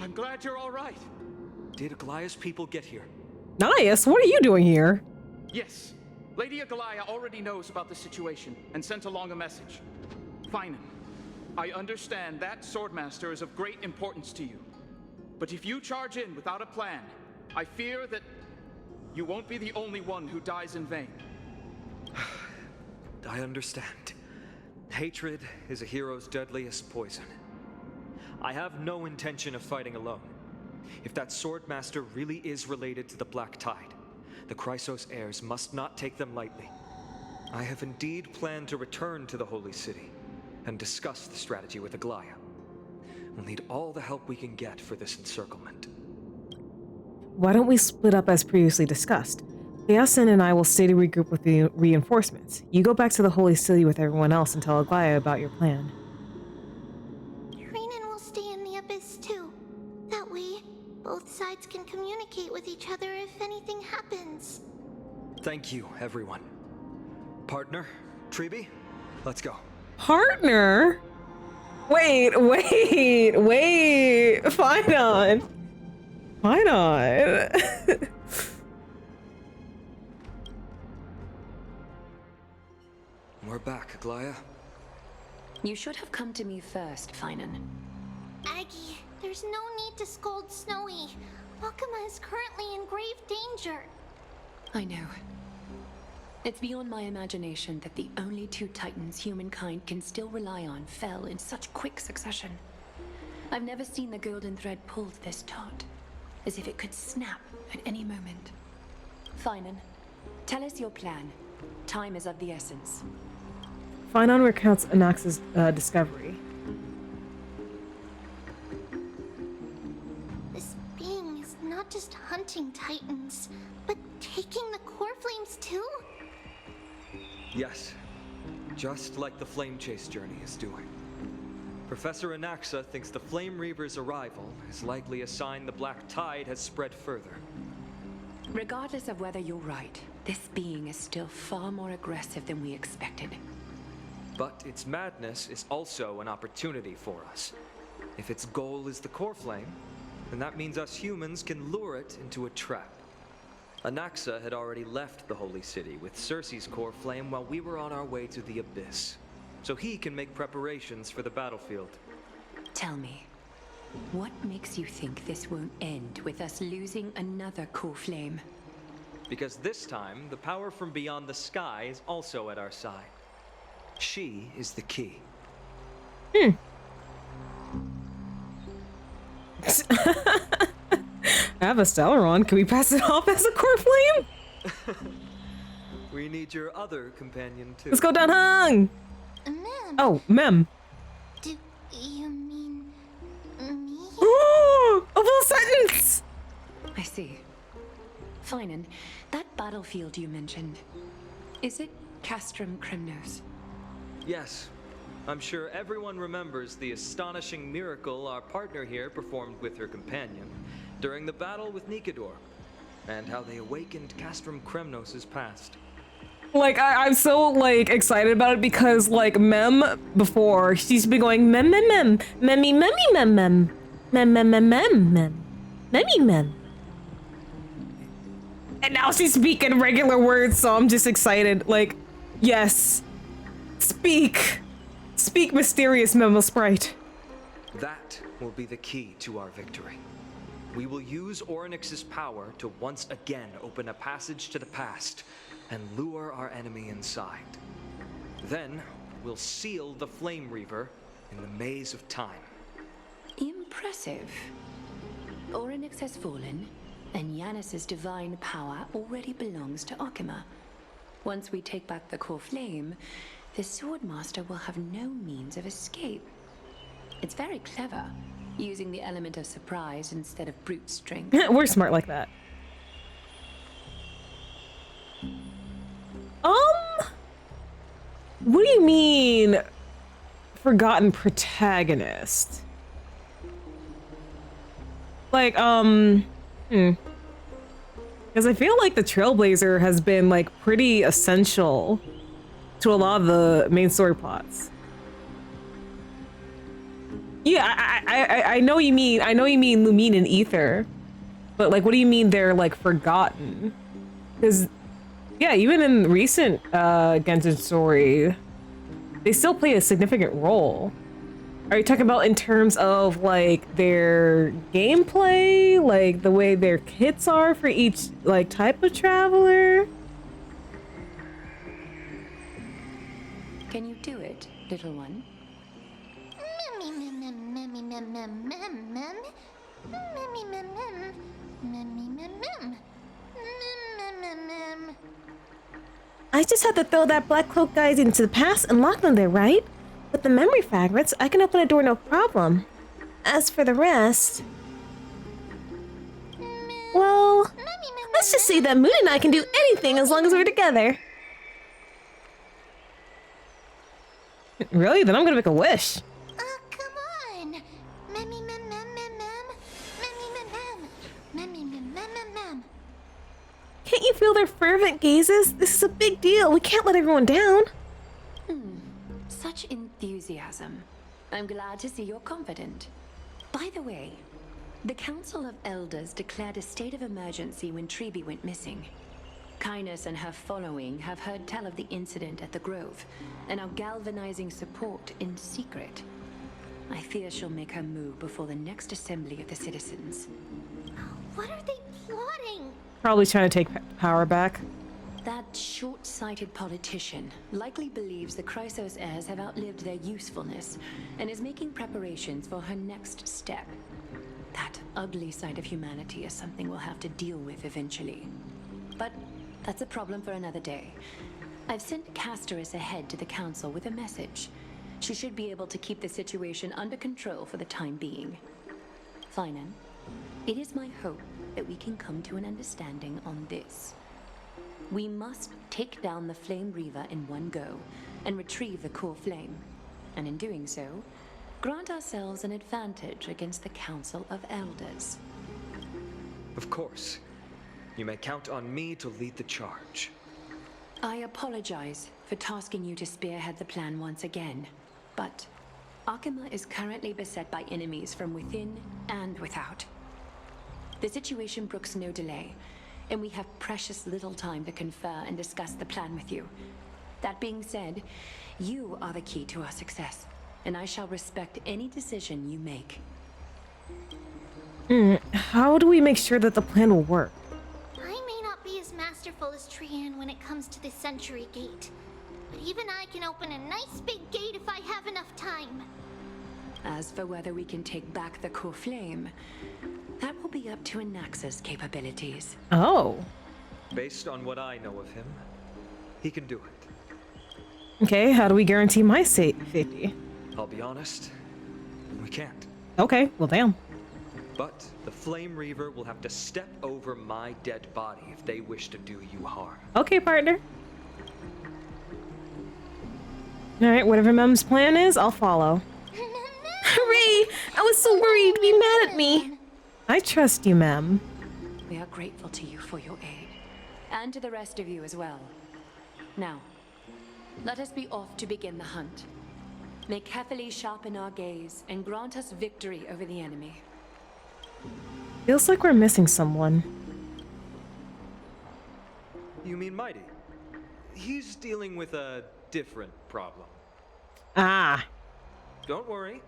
I'm glad you're all right. Did Aglaea's people get here? Nias, what are you doing here? Yes. Lady Aglaea already knows about the situation and sent along a message. Finan, I understand that Swordmaster is of great importance to you. But if you charge in without a plan, I fear that you won't be the only one who dies in vain. I understand. Hatred is a hero's deadliest poison. I have no intention of fighting alone. If that Swordmaster really is related to the Black Tide, the Chrysos heirs must not take them lightly. I have indeed planned to return to the Holy City and discuss the strategy with Aglaea. We'll need all the help we can get for this encirclement. Why don't we split up as previously discussed? Yasin and I will stay to regroup with the reinforcements. You go back to the Holy City with everyone else and tell Aglaea about your plan. Trinan will stay in the Abyss too. That way, both sides can communicate with each other if anything happens. Thank you, everyone. Partner, Treeby, let's go. Partner? Wait. Fine on. We're back, Aglaea. You should have come to me first, Finan. Aggie, there's no need to scold Snowy. Wakama is currently in grave danger. I know. It's beyond my imagination that the only two titans humankind can still rely on fell in such quick succession. I've never seen the golden thread pulled this taut, as if it could snap at any moment. Finan, tell us your plan. Time is of the essence. Finan recounts Anaxa's discovery. confronting Titans, but taking the core flames too? Yes, just like the Flame Chase journey is doing. Professor Anaxa thinks the Flame Reaver's arrival is likely a sign the Black Tide has spread further. Regardless of whether you're right, this being is still far more aggressive than we expected. But its madness is also an opportunity for us. If its goal is the core flame, then that means us humans can lure it into a trap. Anaxa had already left the Holy City with Cersei's core flame while we were on our way to the Abyss, so he can make preparations for the battlefield. Tell me, what makes you think this won't end with us losing another core flame? Because this time, the power from beyond the sky is also at our side. She is the key. I have a Stellaron. Can we pass it off as a core flame? We need your other companion too. Let's go down Hung! Mem. Oh, Mem. Do you mean me? Ooh, a full sentence! I see. Fine, and that battlefield you mentioned, is it Castrum Kremnos? Yes. I'm sure everyone remembers the astonishing miracle our partner here performed with her companion during the battle with Nikador, and how they awakened Castrum Kremnos' past. Like, I'm so, like, excited about it because, like, Mem, before, she's been going, Mem, Mem, Mem, Memmy, Memmy, Mem, Mem, Mem, Mem, Mem, Mem, Mem, Memmy, Mem. And now she's speaking regular words, so I'm just excited. Like, yes. Speak. Speak, mysterious Memo Sprite. That will be the key to our victory. We will use Orynyx's power to once again open a passage to the past and lure our enemy inside. Then, we'll seal the Flame Reaver in the maze of time. Impressive. Orynyx has fallen, and Yanis's divine power already belongs to Okima. Once we take back the core flame, the Swordmaster will have no means of escape. It's very clever, using the element of surprise instead of brute strength. We're smart like that. What do you mean, forgotten protagonist? Like, because I feel like the Trailblazer has been, like, pretty essential to a lot of the main story plots. Yeah, I know you mean, Lumine and Ether, but, like, what do you mean they're, like, forgotten? Because, yeah, even in recent Genshin story, they still play a significant role. Are you talking about in terms of, like, their gameplay? Like, the way their kits are for each, like, type of traveler? Can you do it, little one? I just had to throw that black cloak guys into the past and lock them there, right? With the memory fragments, I can open a door no problem. As for the rest... well, let's just say that Moon and I can do anything as long as we're together. Really? Then I'm gonna make a wish. Come on! Memmy mem mem mem mem. Memmy mem mem. Memmy mem mem mem mem. Can't you feel their fervent gazes? This is a big deal. We can't let everyone down. Such enthusiasm. I'm glad to see you're confident. By the way, the Council of Elders declared a state of emergency when Treeby went missing. Kynus and her following have heard tell of the incident at the Grove, and are galvanizing support in secret. I fear she'll make her move before the next assembly of the citizens. What are they plotting? Probably trying to take power back. That short-sighted politician likely believes the Chrysos heirs have outlived their usefulness, and is making preparations for her next step. That ugly side of humanity is something we'll have to deal with eventually. But that's a problem for another day. I've sent Casterus ahead to the council with a message. She should be able to keep the situation under control for the time being. Finan, It is my hope that we can come to an understanding on this. We must take down the Flame Reaver in one go and retrieve the core flame. And in doing so, grant ourselves an advantage against the Council of Elders. Of course. You may count on me to lead the charge. I apologize for tasking you to spearhead the plan once again, but Akima is currently beset by enemies from within and without. The situation brooks no delay, and we have precious little time to confer and discuss the plan with you. That being said, you are the key to our success, and I shall respect any decision you make. How do we make sure that the plan will work? I may not be as masterful as Trian when it comes to the Century Gate, but even I can open a nice big gate if I have enough time. As for whether we can take back the core flame, that will be up to Anaxa's capabilities. Oh. Based on what I know of him, he can do it. Okay, how do we guarantee my safety? I'll be honest, we can't. Okay, well damn. But the Flame Reaver will have to step over my dead body if they wish to do you harm. Okay, partner. Alright, whatever Mem's plan is, I'll follow. Hooray! I was so worried you'd be mad at me. I trust you, Mem. We are grateful to you for your aid, and to the rest of you as well. Now, let us be off to begin the hunt. May carefully sharpen our gaze and grant us victory over the enemy. Feels like we're missing someone. You mean Mighty? He's dealing with a different problem. Ah. Don't worry.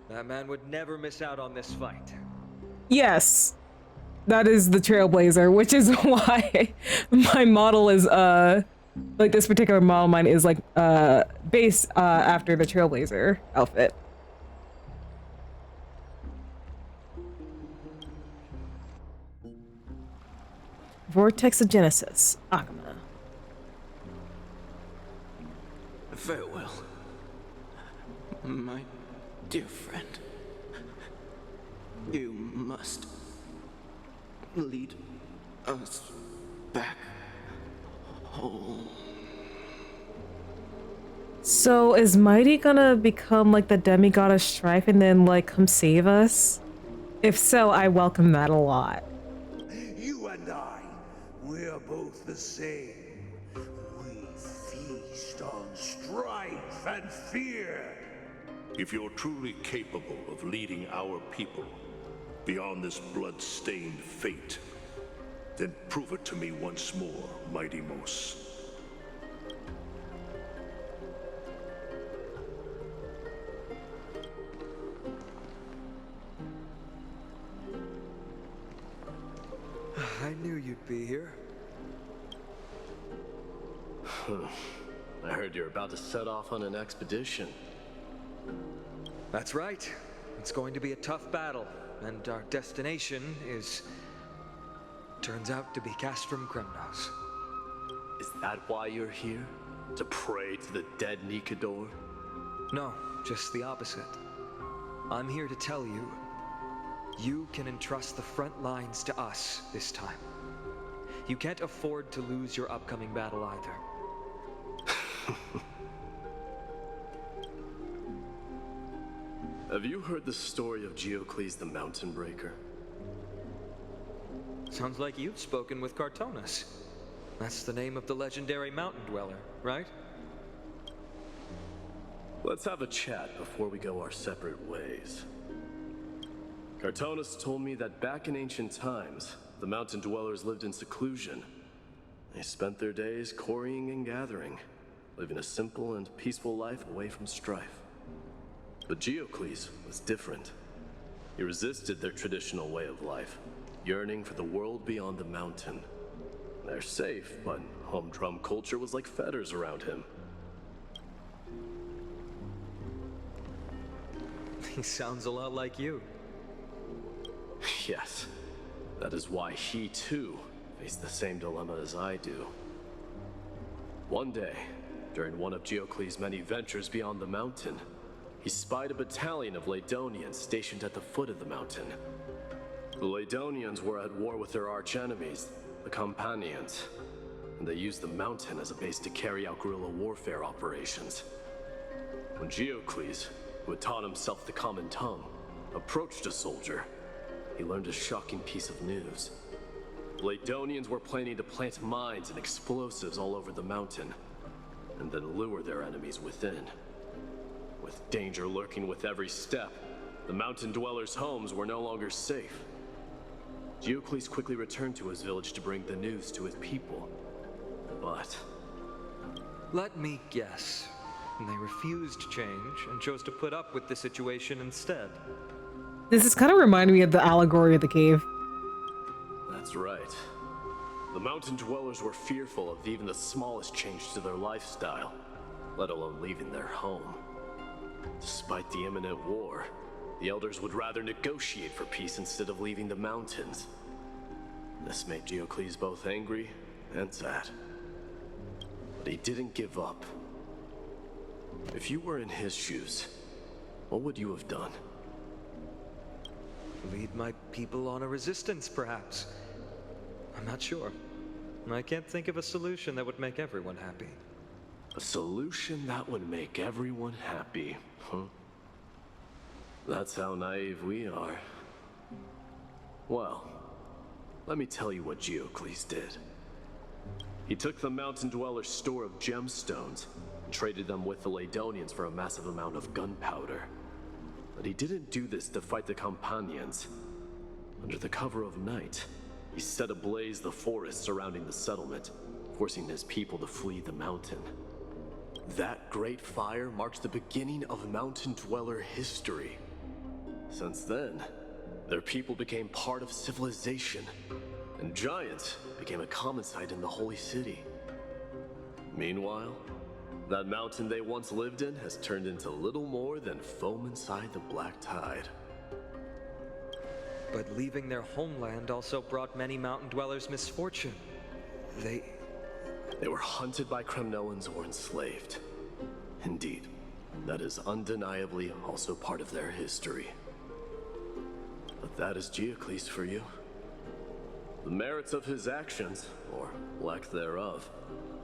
That man would never miss out on this fight. Yes. That is the Trailblazer, which is why my model is, like this particular model of mine is like, based, after the Trailblazer outfit. Vortex of Genesis, Akima. Farewell, my dear friend. You must lead us back home. So is Mighty gonna become like the demigod of strife and then like come save us? If so, I welcome that a lot. You and I, we're both the same. We feast on strife and fear. If you're truly capable of leading our people beyond this blood-stained fate, then prove it to me once more, Mighty Mos. I knew you'd be here. I heard you're about to set off on an expedition. That's right. It's going to be a tough battle, and our destination turns out to be Castrum Kremnos. Is that why you're here? To pray to the dead Nikador? No, just the opposite. I'm here to tell you, you can entrust the front lines to us this time. You can't afford to lose your upcoming battle either. Have you heard the story of Geocles the Mountain Breaker? Sounds like you've spoken with Cartonus. That's the name of the legendary mountain dweller, right? Let's have a chat before we go our separate ways. Cartonus told me that back in ancient times, the mountain dwellers lived in seclusion. They spent their days quarrying and gathering, living a simple and peaceful life away from strife. But Geocles was different. He resisted their traditional way of life, yearning for the world beyond the mountain. They're safe, but humdrum culture was like fetters around him. He sounds a lot like you. Yes. That is why he, too, faced the same dilemma as I do. One day, during one of Geocles' many ventures beyond the mountain, he spied a battalion of Ladonians stationed at the foot of the mountain. The Ladonians were at war with their archenemies, the Companions, and they used the mountain as a base to carry out guerrilla warfare operations. When Geocles, who had taught himself the common tongue, approached a soldier, he learned a shocking piece of news. The Ladonians were planning to plant mines and explosives all over the mountain, and then lure their enemies within. With danger lurking with every step, the mountain dwellers' homes were no longer safe. Geocles quickly returned to his village to bring the news to his people. But... let me guess. They refused change and chose to put up with the situation instead. This is kind of reminding me of the allegory of the cave. That's right. The mountain dwellers were fearful of even the smallest change to their lifestyle, let alone leaving their home. Despite the imminent war, the elders would rather negotiate for peace instead of leaving the mountains. This made Geocles both angry and sad. But he didn't give up. If you were in his shoes, what would you have done? Lead my people on a resistance, perhaps. I'm not sure. I can't think of a solution that would make everyone happy. A solution that would make everyone happy, huh? That's how naive we are. Well, let me tell you what Geocles did. He took the mountain dwellers' store of gemstones and traded them with the Ladonians for a massive amount of gunpowder. But he didn't do this to fight the Companions. Under the cover of night, he set ablaze the forest surrounding the settlement, forcing his people to flee the mountain. That great fire marked the beginning of mountain dweller history. Since then, their people became part of civilization, and giants became a common sight in the Holy City. Meanwhile, that mountain they once lived in has turned into little more than foam inside the black tide. But leaving their homeland also brought many mountain dwellers misfortune. They were hunted by Kremnoans or enslaved. Indeed, that is undeniably also part of their history. But that is Geocles for you. The merits of his actions, or lack thereof,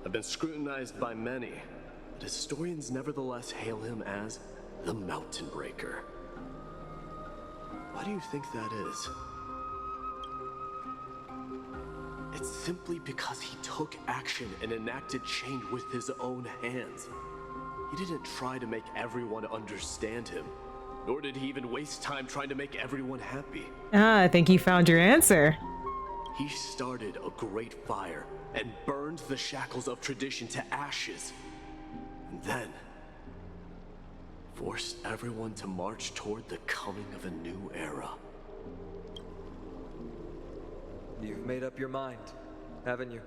have been scrutinized by many, but historians nevertheless hail him as the Mountain Breaker. Why do you think that is? It's simply because he took action and enacted change with his own hands. He didn't try to make everyone understand him, nor did he even waste time trying to make everyone happy. Ah, I think you found your answer. He started a great fire and burned the shackles of tradition to ashes. And then forced everyone to march toward the coming of a new era. You've made up your mind, haven't you?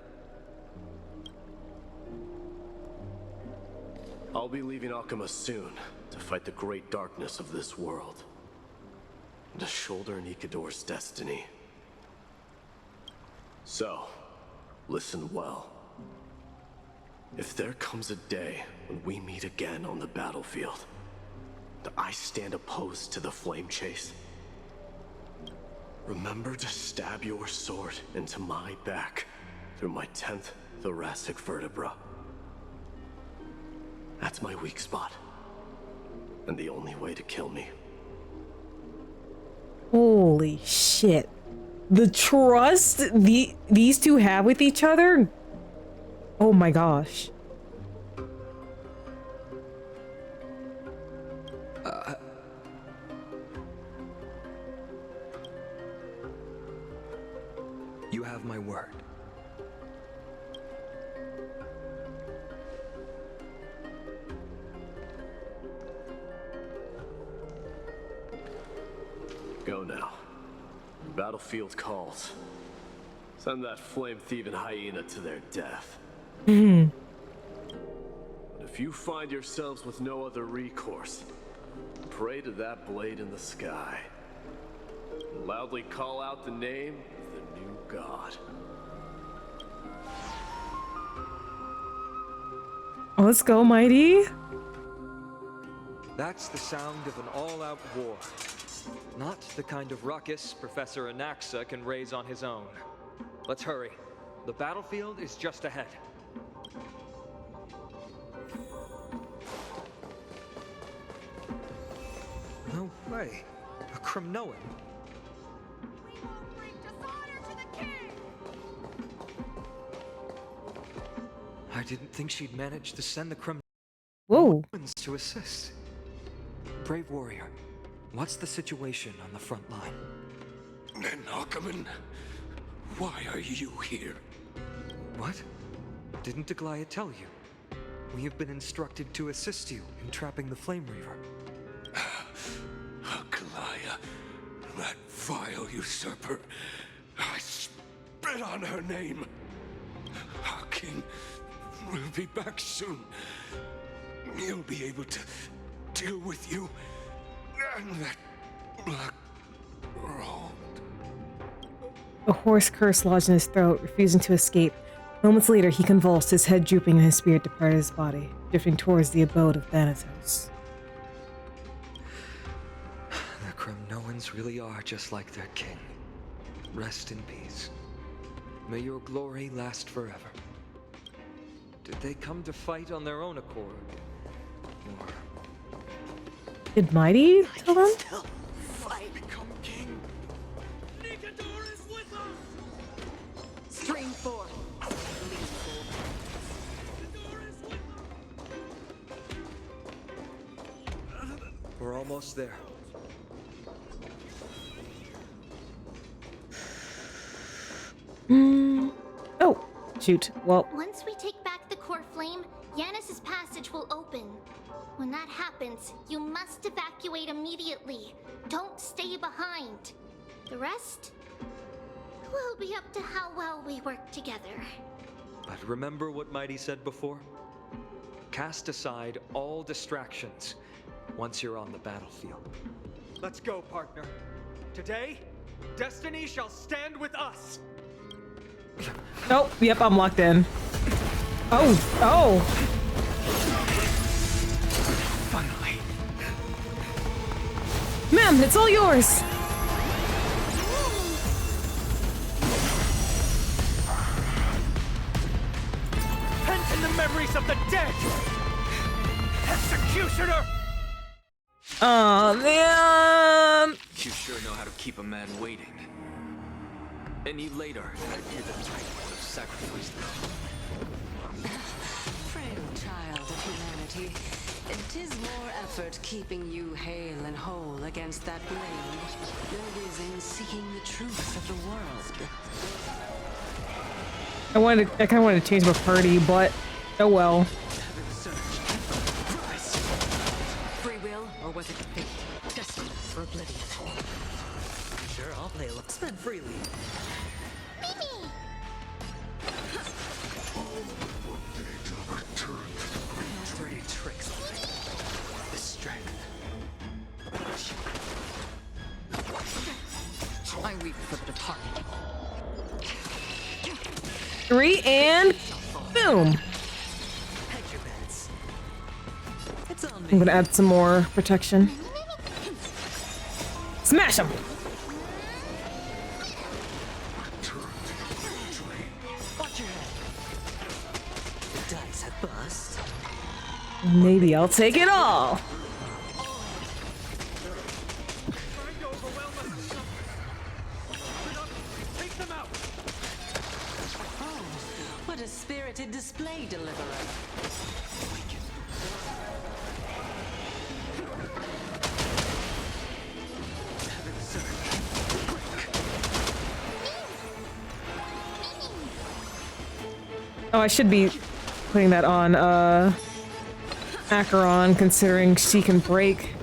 I'll be leaving Alchema soon to fight the great darkness of this world, and to shoulder Nikador's destiny. So, listen well. If there comes a day when we meet again on the battlefield, and I stand opposed to the flame chase, remember to stab your sword into my back through my 10th thoracic vertebra. That's my weak spot, and the only way to kill me. Holy shit. The trust these two have with each other? Oh my gosh. You have my word. Go now. The battlefield calls. Send that flame-thieving hyena to their death. But if you find yourselves with no other recourse, pray to that blade in the sky. And loudly call out the name of the new god. Let's go, Mighty. That's the sound of an all-out war. Not the kind of ruckus Professor Anaxa can raise on his own. Let's hurry. The battlefield is just ahead. No way. A Kremnoan. I didn't think she'd manage to send the Kremnoans to assist. Brave warrior, what's the situation on the front line? Nanakamon, why are you here? What? Didn't Algaea tell you? We have been instructed to assist you in trapping the Flame Reaver. Algaea, that vile usurper. I spit on her name. Our king will be back soon. He'll be able to deal with you and that black robe. A hoarse curse lodged in his throat, refusing to escape. Moments later, he convulsed, his head drooping and his spirit departed his body, drifting towards the abode of Thanatos. The Kremnoans really are just like their king. Rest in peace. May your glory last forever. Did they come to fight on their own accord? Or... Did Mighty tell them? Still fight. Become king. Nikador is with us. Stream 4. We're almost there. Oh, shoot. Well, Once we take back the core flame, Yanis's passage will open. When that happens, you must evacuate immediately. Don't stay behind. The rest will be up to how well we work together. But remember what Mighty said before? Cast aside all distractions once you're on the battlefield. Let's go, partner. Today, destiny shall stand with us. oh, yep, I'm locked in. Oh. Finally. Ma'am, it's all yours. Pent in the memories of the dead. Executioner. Oh man. You sure know how to keep a man waiting. Any later, I'd hear the type would have sacrificed them. Frail child of humanity, it is more effort keeping you hale and whole against that blade than it is in seeking the truth of the world. I kind of wanted to change my party, but oh well. Free will, or was it fate? Destined for oblivion. Sure, I'll play. Spend freely. Dirty tricks. The strength. I weep for the departed. 3 and boom. I'm gonna add some more protection. Smash him. Watch your head. The dice have bust. Maybe I'll take it all. Oh, what a spirited display, Deliverer. Oh, I should be putting that on Acheron, considering she can break.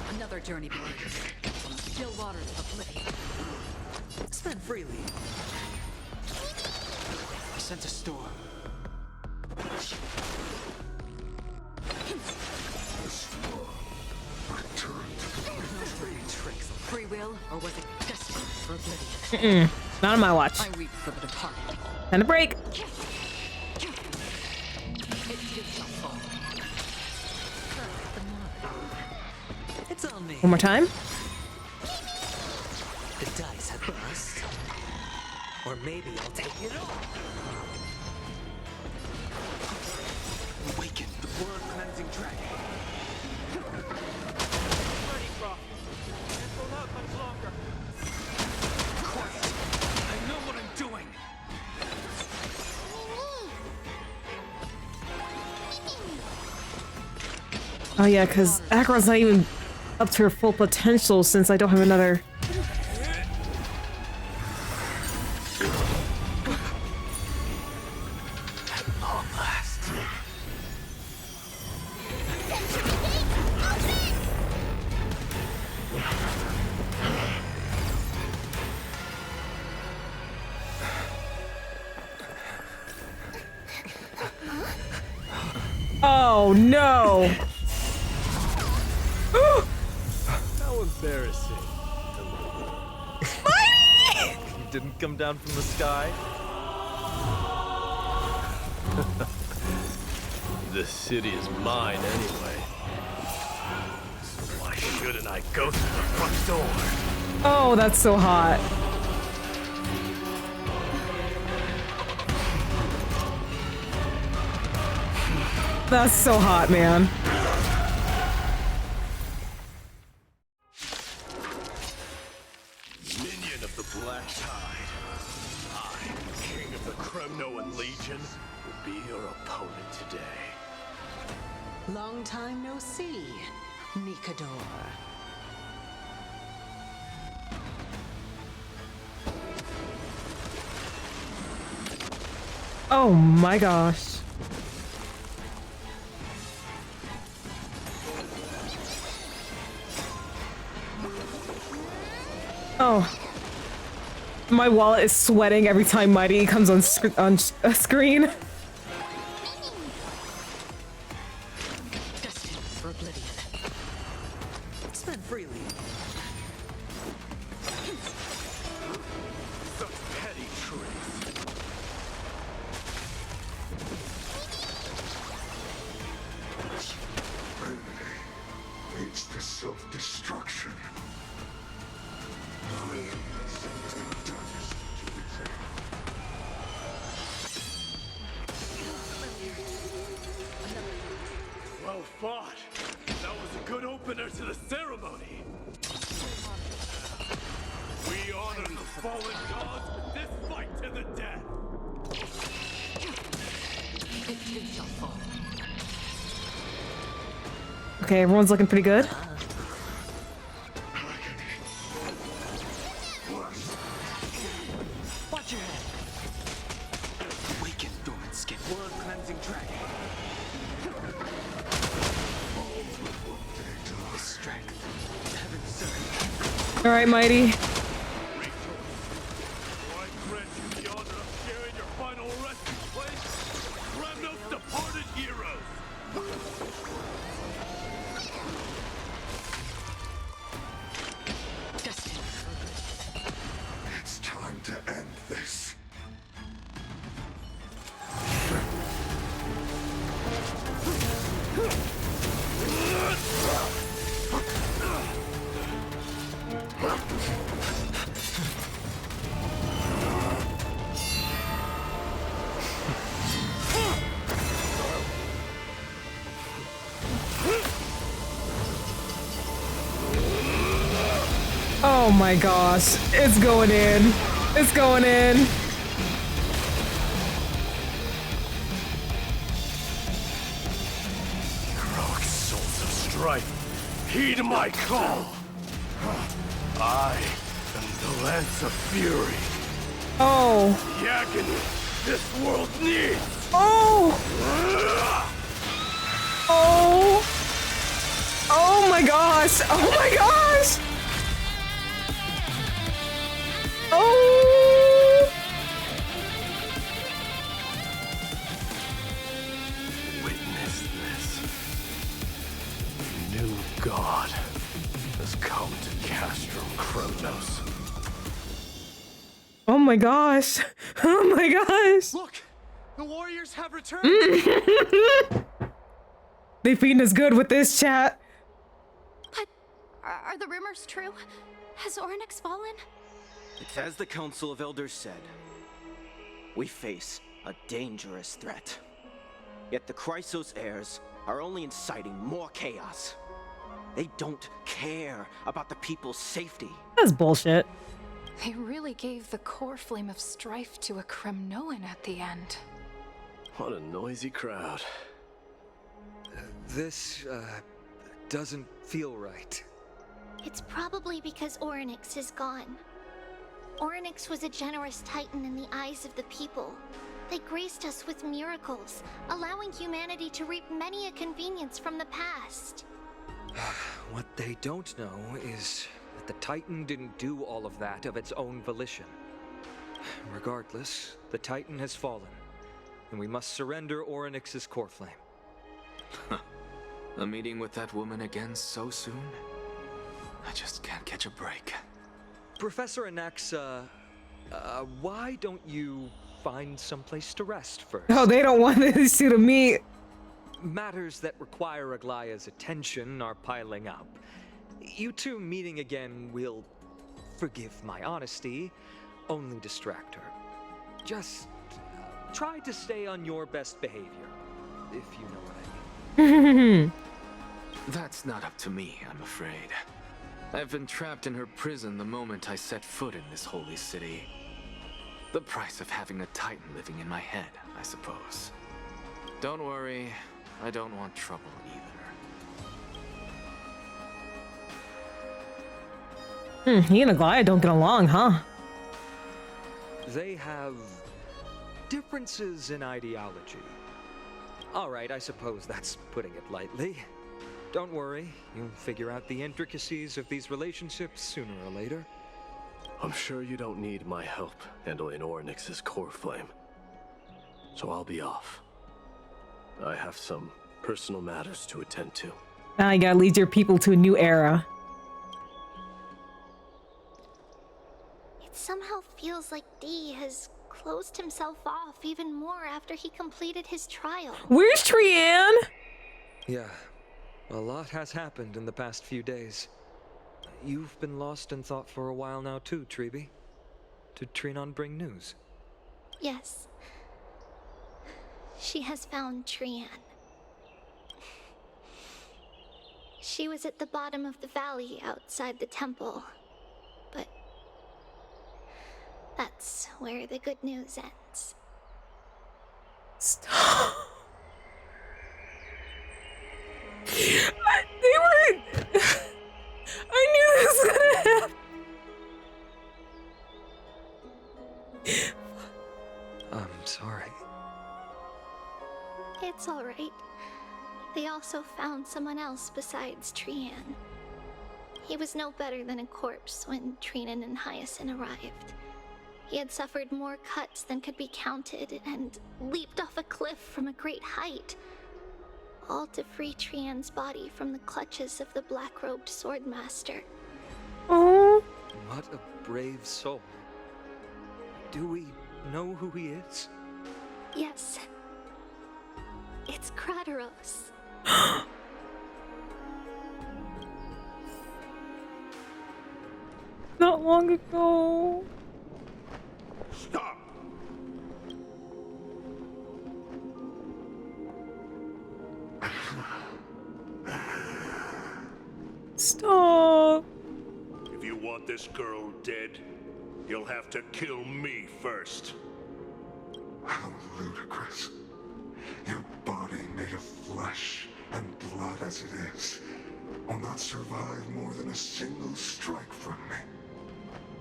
Another journey begins from the still waters of oblivion. Spend freely. I sent a storm. Free will, or was it destined for oblivion? Not on my watch. I weep for the departed. And a break. It's on me. One more time. The dice have burst. Or maybe I'll take it all. Awaken the blood cleansing dragon. Ready, Croc. Can't hold out much longer. Quiet. I know what I'm doing. Oh yeah, because Acheron's not even up to her full potential since I don't have another. At long last. Oh no! How embarrassing. You didn't come down from the sky? This city is mine anyway. So why shouldn't I go through the front door? Oh, that's so hot. That's so hot, man. Minion of the Black Tide. I, King of the Kremnoan Legion, will be your opponent today. Long time no see, Nikador. Oh my gosh. Oh. My wallet is sweating every time Mighty comes on a screen. Destined for oblivion. Spend freely. Such petty tricks. It's the self-destruction. Well fought. That was a good opener to the ceremony. We honor the fallen gods with this fight to the death. Okay, everyone's looking pretty good. Watch your head. Awaken dormant skin. Blood cleansing dragon. His strength. Heaven served. All right, Mighty. I grant you the honor of sharing your final resting place with Kremnos' departed heroes. Destined. It's time to end this. Oh my gosh. It's going in. It's going in. Heroic souls of strife, heed my call. I am the Lance of Fury. Oh. The agony this world needs. Oh. Oh. Oh my gosh. Oh my gosh. Oh. Witness this. A new god has come to Castrum Kremnos. Oh my gosh. Oh my gosh. Look! The warriors have returned! They feeding us good with this chat. But are the rumors true? Has Oryx fallen? It's as the Council of Elders said. We face a dangerous threat. Yet the Chrysos heirs are only inciting more chaos. They don't care about the people's safety. That's bullshit. They really gave the core flame of strife to a Kremnoan at the end. What a noisy crowd. This, doesn't feel right. It's probably because Oryx is gone. Oryx was a generous titan in the eyes of the people. They graced us with miracles, allowing humanity to reap many a convenience from the past. What they don't know is that the Titan didn't do all of that of its own volition. Regardless, the Titan has fallen, and we must surrender Oryx's core flame. A meeting with that woman again so soon? I just can't catch a break. Professor Anaxa, why don't you find someplace to rest first? Oh, they don't want these two to meet. Matters that require Aglaya's attention are piling up. You two meeting again will, forgive my honesty, only distract her. Just try to stay on your best behavior, if you know what I mean. That's not up to me, I'm afraid. I've been trapped in her prison the moment I set foot in this holy city. The price of having a Titan living in my head, I suppose. Don't worry, I don't want trouble either. He and Algaea don't get along, huh? They have differences in ideology. Alright, I suppose that's putting it lightly. Don't worry, you'll figure out the intricacies of these relationships sooner or later. I'm sure you don't need my help handling Oryx's core flame. So I'll be off. I have some personal matters to attend to. Now you gotta lead your people to a new era. It somehow feels like D has closed himself off even more after he completed his trial. Where's Trianne? Yeah, a lot has happened in the past few days. You've been lost in thought for a while now too, Treeby. Did Trinon bring news? Yes. She has found Trianne. She was at the bottom of the valley outside the temple. But that's where the good news ends. Stop. They were... I knew this was gonna happen. I'm sorry. It's alright. They also found someone else besides Trianne. He was no better than a corpse when Trinan and Hyacinth arrived. He had suffered more cuts than could be counted and leaped off a cliff from a great height. All to free Trianne's body from the clutches of the black-robed swordmaster. Oh. What a brave soul. Do we know who he is? Yes. It's Krateros. Not long ago. Stop! Stop. If you want this girl dead, you'll have to kill me first. How ludicrous. Your body made of flesh and blood as it is will not survive more than a single strike from me.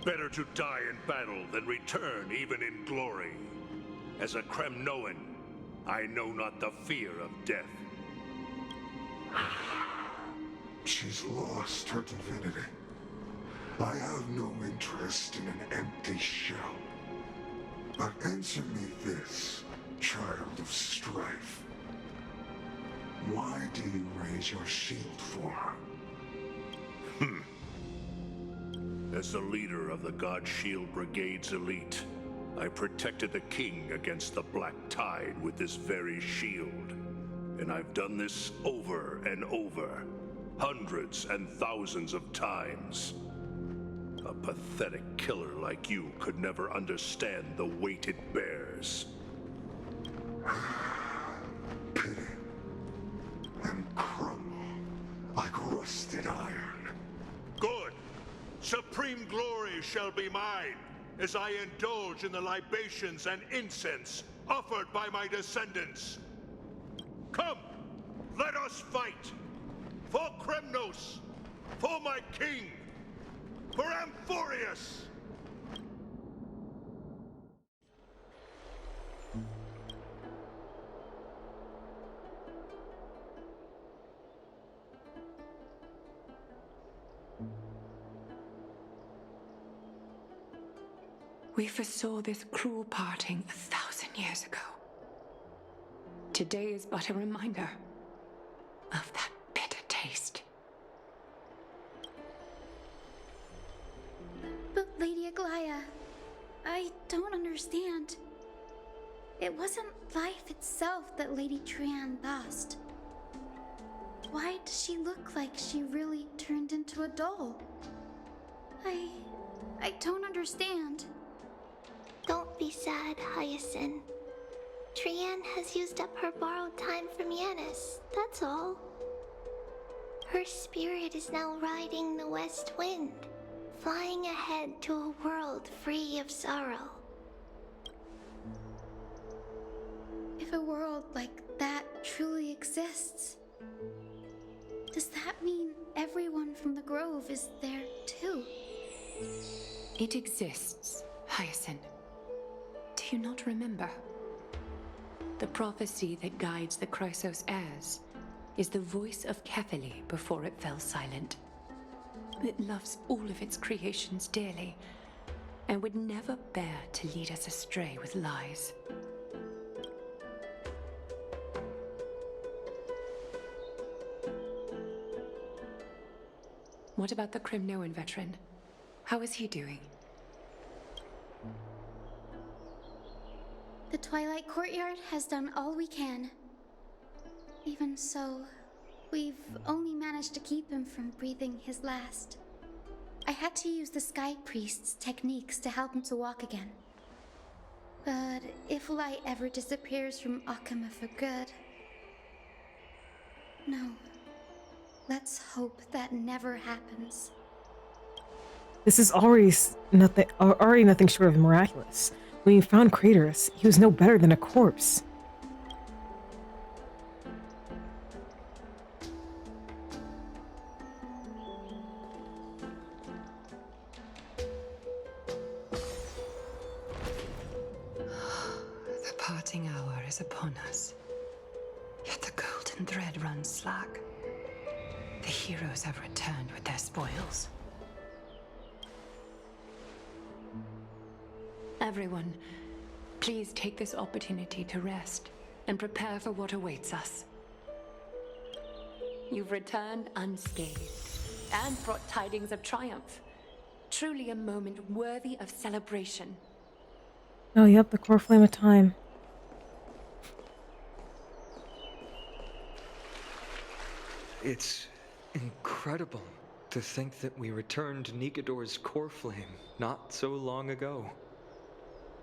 Better to die in battle than return even in glory. As a Kremnoan, I know not the fear of death. She's lost her divinity. I have no interest in an empty shell. But answer me this, child of strife. Why do you raise your shield for her? As the leader of the God Shield Brigade's elite, I protected the king against the Black Tide with this very shield. And I've done this over and over, hundreds and thousands of times. A pathetic killer like you could never understand the weight it bears. Pity and crumble like rusted iron. Good! Supreme glory shall be mine, as I indulge in the libations and incense offered by my descendants. Come, let us fight! For Kremnos! For my king! For Amphorius! We foresaw this cruel parting 1,000 years ago. Today is but a reminder of that bitter taste. But Lady Algaea, I don't understand. It wasn't life itself that Lady Trian lost. Why does she look like she really turned into a doll? I don't understand. Don't be sad, Hyacinth. Trian has used up her borrowed time from Yanis, that's all. Her spirit is now riding the west wind, flying ahead to a world free of sorrow. If a world like that truly exists, does that mean everyone from the Grove is there too? It exists, Hyacinth. Do you not remember? The prophecy that guides the Chrysos heirs is the voice of Kefili before it fell silent. It loves all of its creations dearly, and would never bear to lead us astray with lies. What about the Kremnoan veteran? How is he doing? The Twilight Courtyard has done all we can. Even so, we've only managed to keep him from breathing his last. I had to use the Sky Priest's techniques to help him to walk again. But if light ever disappears from Akama for good... No. Let's hope that never happens. This is already nothing short of miraculous. When you found Kratos, he was no better than a corpse. The parting hour is upon us. Yet the golden thread runs slack. The heroes have returned with their spoils. Everyone, please take this opportunity to rest and prepare for what awaits us. You've returned unscathed and brought tidings of triumph. Truly a moment worthy of celebration. Oh, yep, the core flame of time. It's incredible to think that we returned Nikador's core flame not so long ago.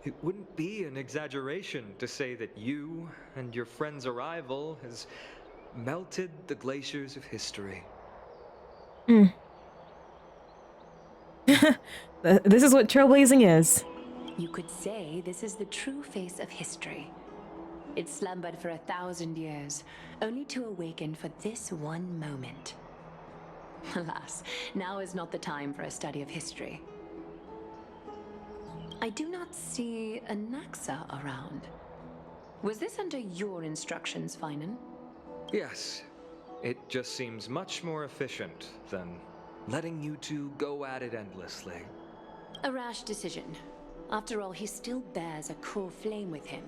It wouldn't be an exaggeration to say that you and your friend's arrival has melted the glaciers of history. This is what trailblazing is. You could say this is the true face of history. It slumbered for 1,000 years, only to awaken for this one moment. Alas, now is not the time for a study of history. I do not see Anaxa around. Was this under your instructions, Finan? Yes. It just seems much more efficient than letting you two go at it endlessly. A rash decision. After all, he still bears a core flame with him.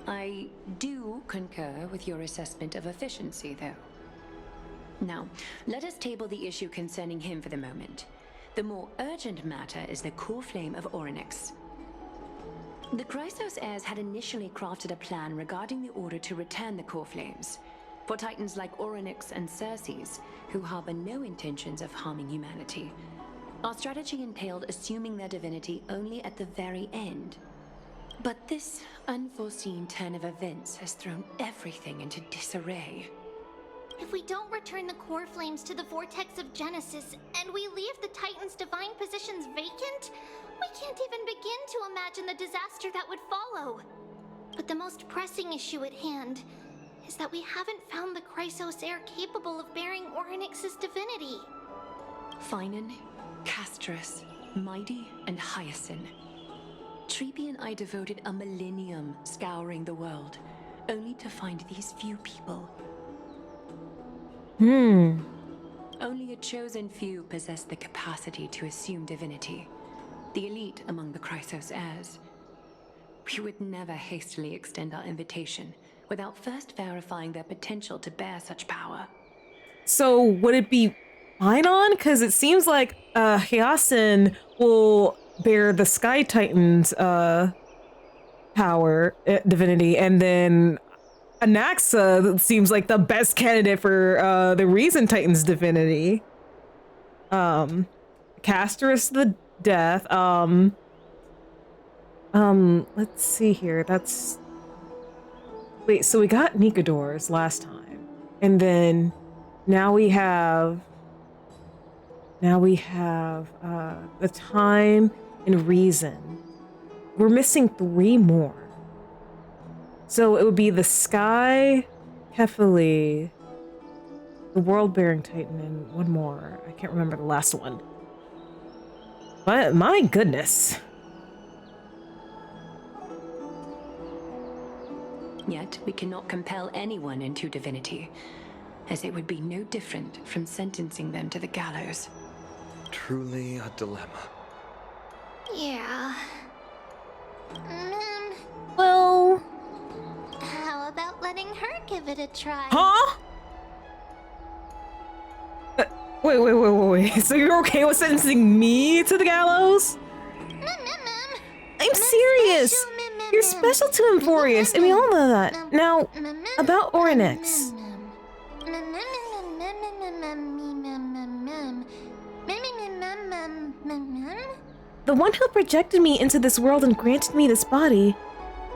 I do concur with your assessment of efficiency, though. Now, let us table the issue concerning him for the moment. The more urgent matter is the core flame of Orynyx. The Chrysos heirs had initially crafted a plan regarding the order to return the core flames for titans like Orynyx and Circes, who harbor no intentions of harming humanity. Our strategy entailed assuming their divinity only at the very end. But this unforeseen turn of events has thrown everything into disarray. If we don't return the core flames to the vortex of Genesis, and we leave the Titan's divine positions vacant, we can't even begin to imagine the disaster that would follow. But the most pressing issue at hand is that we haven't found the Chrysos heir capable of bearing Orynyx's divinity. Finan, Castrus, Mighty, and Hyacinth. Treepy and I devoted a millennium scouring the world, only to find these few people. Only a chosen few possess the capacity to assume divinity. The elite among the Chrysos heirs. We would never hastily extend our invitation without first verifying their potential to bear such power. So would it be Finan? Because it seems like Hyacinth will bear the Sky Titan's power, divinity, and then Anaxa seems like the best candidate for the Reason Titan's divinity. Castrus the Death. Let's see here. Wait, so we got Nikadors last time, and then now we have the Time and Reason. We're missing 3 more. So it would be the Sky, Kefili, the World-Bearing Titan, and one more. I can't remember the last one. But my goodness. Yet we cannot compel anyone into divinity, as it would be no different from sentencing them to the gallows. Truly a dilemma. Yeah. Well... How about letting her give it a try? Huh? Wait. So you're okay with sentencing me to the gallows? I'm serious! You're special to Amphorius, and we all know that. Now, about Orynyx. The one who projected me into this world and granted me this body.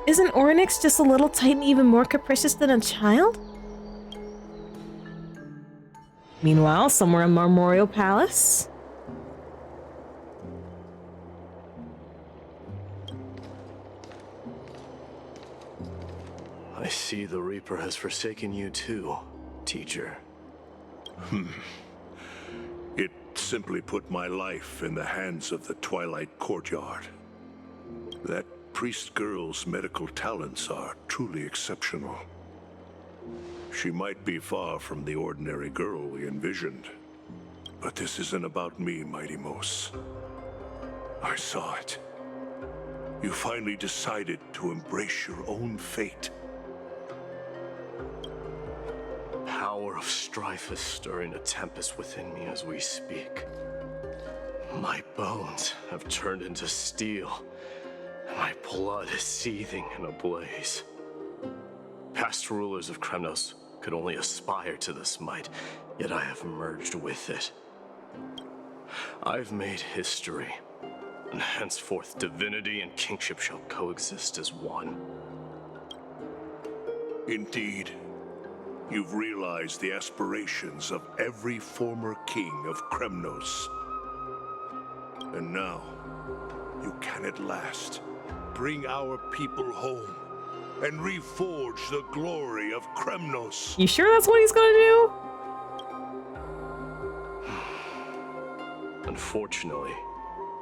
Isn't Orynyx just a little titan even more capricious than a child? Meanwhile, somewhere in Memorial Palace. I see the Reaper has forsaken you too, teacher. It simply put my life in the hands of the Twilight Courtyard. That priest girl's medical talents are truly exceptional. She might be far from the ordinary girl we envisioned. But this isn't about me, Mighty Mos. I saw it. You finally decided to embrace your own fate. Power of strife is stirring a tempest within me as we speak. My bones have turned into steel, and my blood is seething in a blaze. Past rulers of Kremnos could only aspire to this might, yet I have merged with it. I've made history, and henceforth divinity and kingship shall coexist as one. Indeed. You've realized the aspirations of every former king of Kremnos. And now, you can at last bring our people home and reforge the glory of Kremnos. You sure that's what he's gonna do? Unfortunately,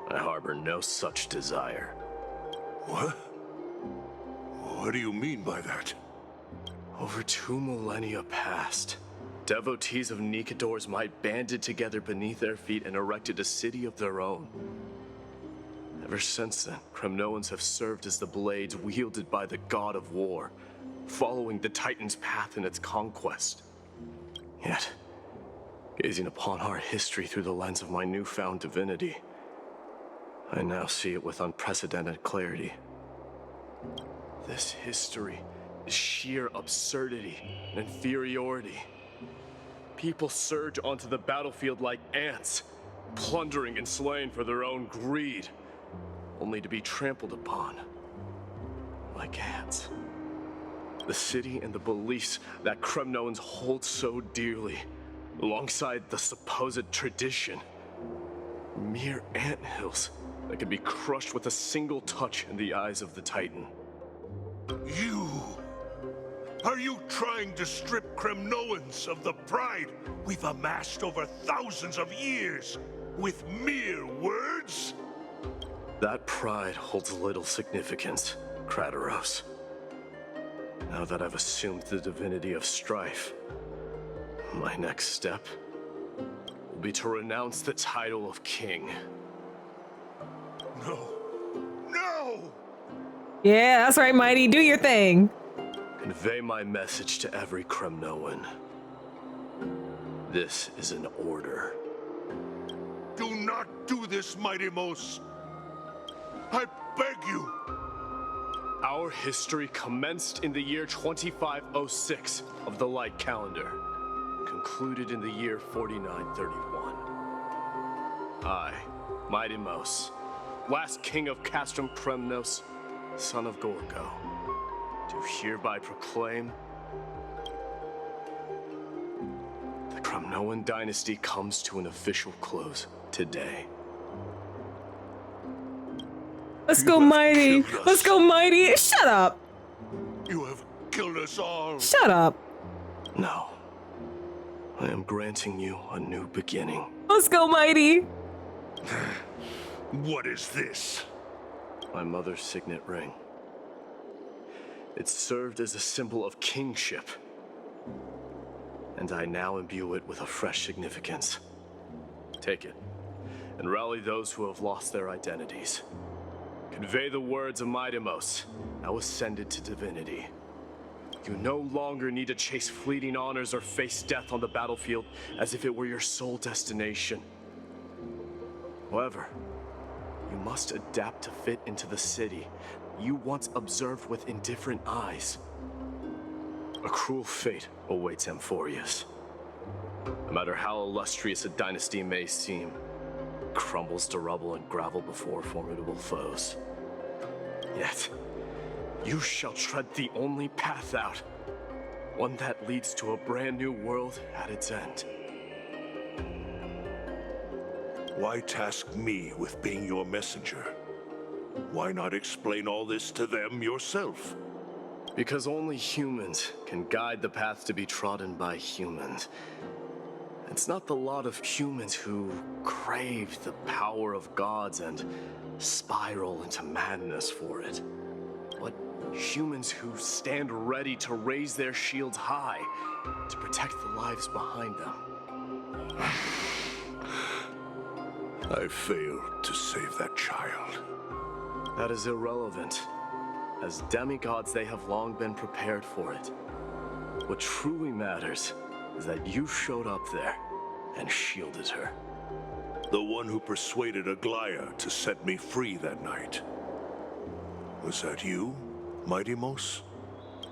I harbor no such desire. What? What do you mean by that? Over 2 millennia past, devotees of Nikador's might banded together beneath their feet and erected a city of their own. Ever since then, Kremnoans have served as the blades wielded by the god of war, following the Titan's path in its conquest. Yet, gazing upon our history through the lens of my newfound divinity, I now see it with unprecedented clarity. This history is sheer absurdity and inferiority. People surge onto the battlefield like ants, plundering and slaying for their own greed, only to be trampled upon like ants. The city and the beliefs that Kremnoans hold so dearly, alongside the supposed tradition, mere anthills that can be crushed with a single touch in the eyes of the Titan. You! Are you trying to strip Kremnoans of the pride we've amassed over thousands of years with mere words? That pride holds little significance, Krateros. Now that I've assumed the divinity of strife, my next step will be to renounce the title of king. No. No! Yeah, that's right, Mighty. Do your thing. Convey my message to every Kremnoan. This is an order. Do not do this, Mighty-Mos. I beg you. Our history commenced in the year 2506 of the Light Calendar, concluded in the year 4931. I, Mighty-Mos, last king of Castrum Kremnos, son of Gorgo, do hereby proclaim the Kremnoan dynasty comes to an official close today. Let's go, Mighty. Let's go, Mighty. Shut up. You have killed us all. Shut up. No. I am granting you a new beginning. Let's go, Mighty. What is this? My mother's signet ring. It served as a symbol of kingship, and I now imbue it with a fresh significance. Take it, and rally those who have lost their identities. Convey the words of Mighty-Mos, now ascended to divinity. You no longer need to chase fleeting honors or face death on the battlefield as if it were your sole destination. However, you must adapt to fit into the city you once observed with indifferent eyes. A cruel fate awaits Amphorius. No matter how illustrious a dynasty may seem, it crumbles to rubble and gravel before formidable foes. Yet, you shall tread the only path out, one that leads to a brand new world at its end. Why task me with being your messenger? Why not explain all this to them yourself? Because only humans can guide the path to be trodden by humans. It's not the lot of humans who crave the power of gods and spiral into madness for it, but humans who stand ready to raise their shields high to protect the lives behind them. I failed to save that child. That is irrelevant. As demigods, they have long been prepared for it. What truly matters is that you showed up there and shielded her. The one who persuaded Algaea to set me free that night. Was that you, Mighty-Mos?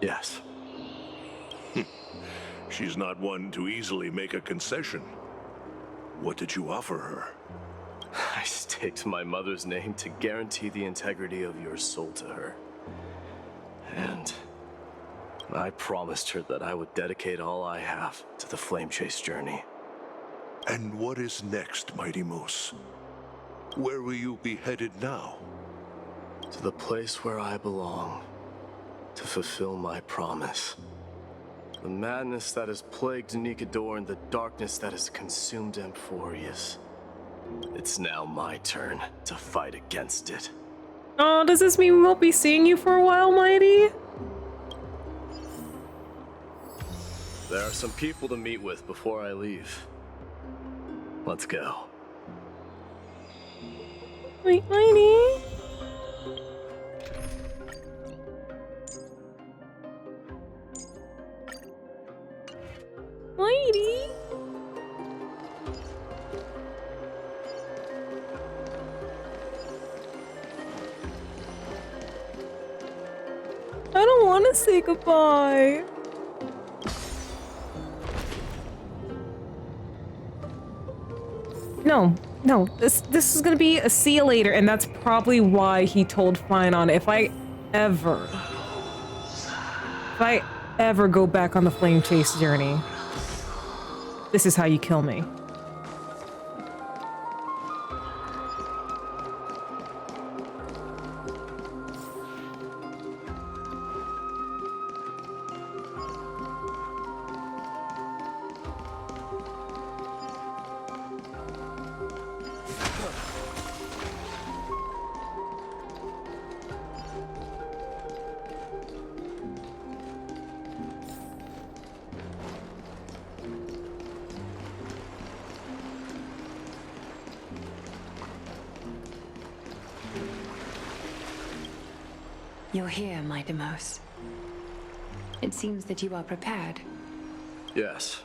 Yes. She's not one to easily make a concession. What did you offer her? I staked my mother's name to guarantee the integrity of your soul to her. And I promised her that I would dedicate all I have to the Flame Chase journey. And what is next, Mighty-Mos? Where will you be headed now? To the place where I belong, to fulfill my promise. The madness that has plagued Nikador and the darkness that has consumed Amphorius. It's now my turn to fight against it. Oh, does this mean we won't be seeing you for a while, Mighty? There are some people to meet with before I leave. Let's go. Wait, Mighty? Mighty? I don't want to say goodbye. No, no, this is gonna be a see you later, and that's probably why he told Finon if I ever go back on the flame chase journey, this is how you kill me. You're here, my Demos. It seems that you are prepared. Yes.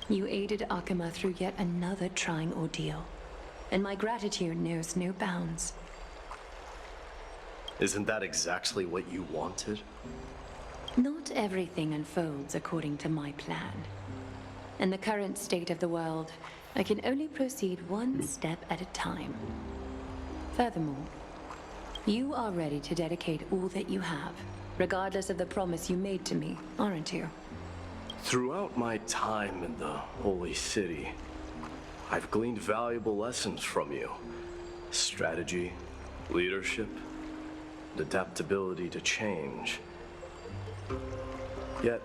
You aided Akima through yet another trying ordeal, and my gratitude knows no bounds. Isn't that exactly what you wanted? Not everything unfolds according to my plan. In the current state of the world, I can only proceed one step at a time. Furthermore, you are ready to dedicate all that you have, regardless of the promise you made to me, aren't you? Throughout my time in the Holy City, I've gleaned valuable lessons from you. Strategy, leadership, and adaptability to change. Yet,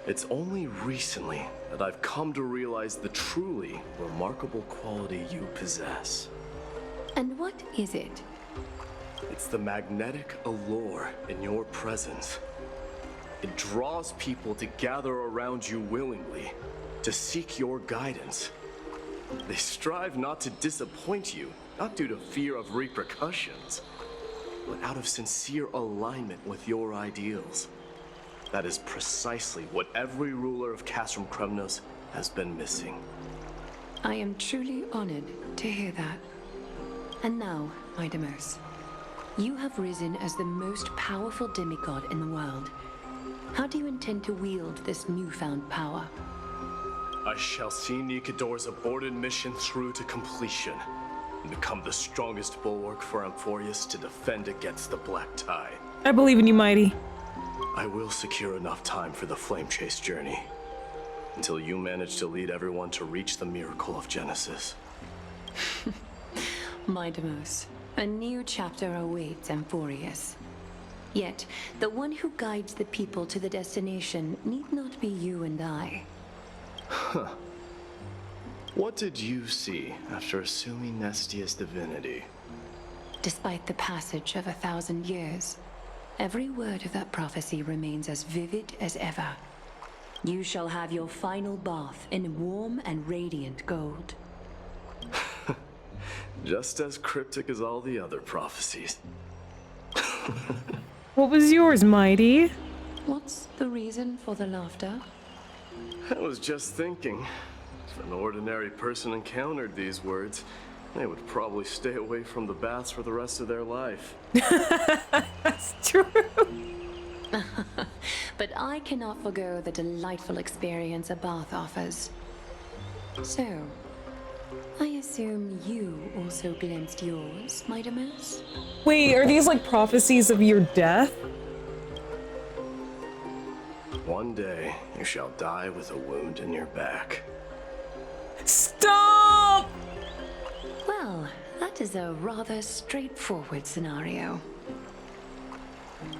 it's only recently that I've come to realize the truly remarkable quality you possess. And what is it? It's the magnetic allure in your presence. It draws people to gather around you willingly, to seek your guidance. They strive not to disappoint you, not due to fear of repercussions, but out of sincere alignment with your ideals. That is precisely what every ruler of Castrum Kremnos has been missing. I am truly honored to hear that. And now, my Demos, you have risen as the most powerful demigod in the world. How do you intend to wield this newfound power? I shall see Nikador's aborted mission through to completion, and become the strongest bulwark for Amphorius to defend against the Black Tide. I believe in you, Mighty. I will secure enough time for the flame chase journey, until you manage to lead everyone to reach the miracle of Genesis. My Demos, a new chapter awaits Amphorius. Yet, the one who guides the people to the destination need not be you and I. Huh. What did you see after assuming Nestia's divinity? Despite the passage of 1,000 years, every word of that prophecy remains as vivid as ever. You shall have your final bath in warm and radiant gold. Just as cryptic as all the other prophecies. What was yours, Mighty? What's the reason for the laughter? I was just thinking, if an ordinary person encountered these words, they would probably stay away from the baths for the rest of their life. That's true. But I cannot forgo the delightful experience a bath offers. So, I assume you also glimpsed yours, my Demos? Wait, are these like prophecies of your death? One day, you shall die with a wound in your back. Stop! Well, that is a rather straightforward scenario.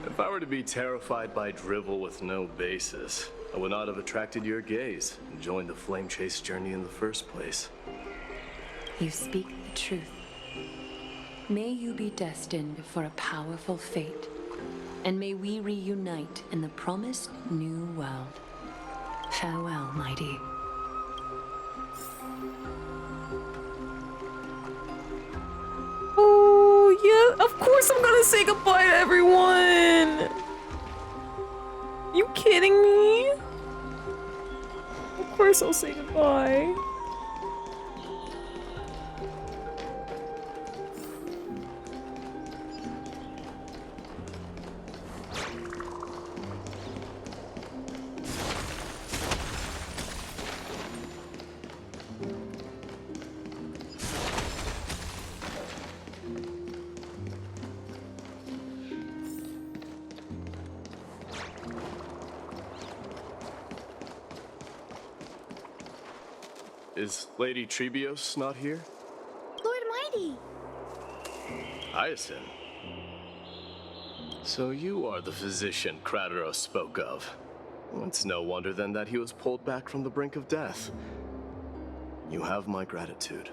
If I were to be terrified by drivel with no basis, I would not have attracted your gaze and joined the flame chase journey in the first place. You speak the truth. May you be destined for a powerful fate, and may we reunite in the promised new world. Farewell, mighty. Oh, yeah, of course I'm gonna say goodbye to everyone! You kidding me? Of course I'll say goodbye. is Lady Trebios not here? Lord Mighty! Hyacinth. So you are the physician Krateros spoke of. It's no wonder then that he was pulled back from the brink of death. You have my gratitude.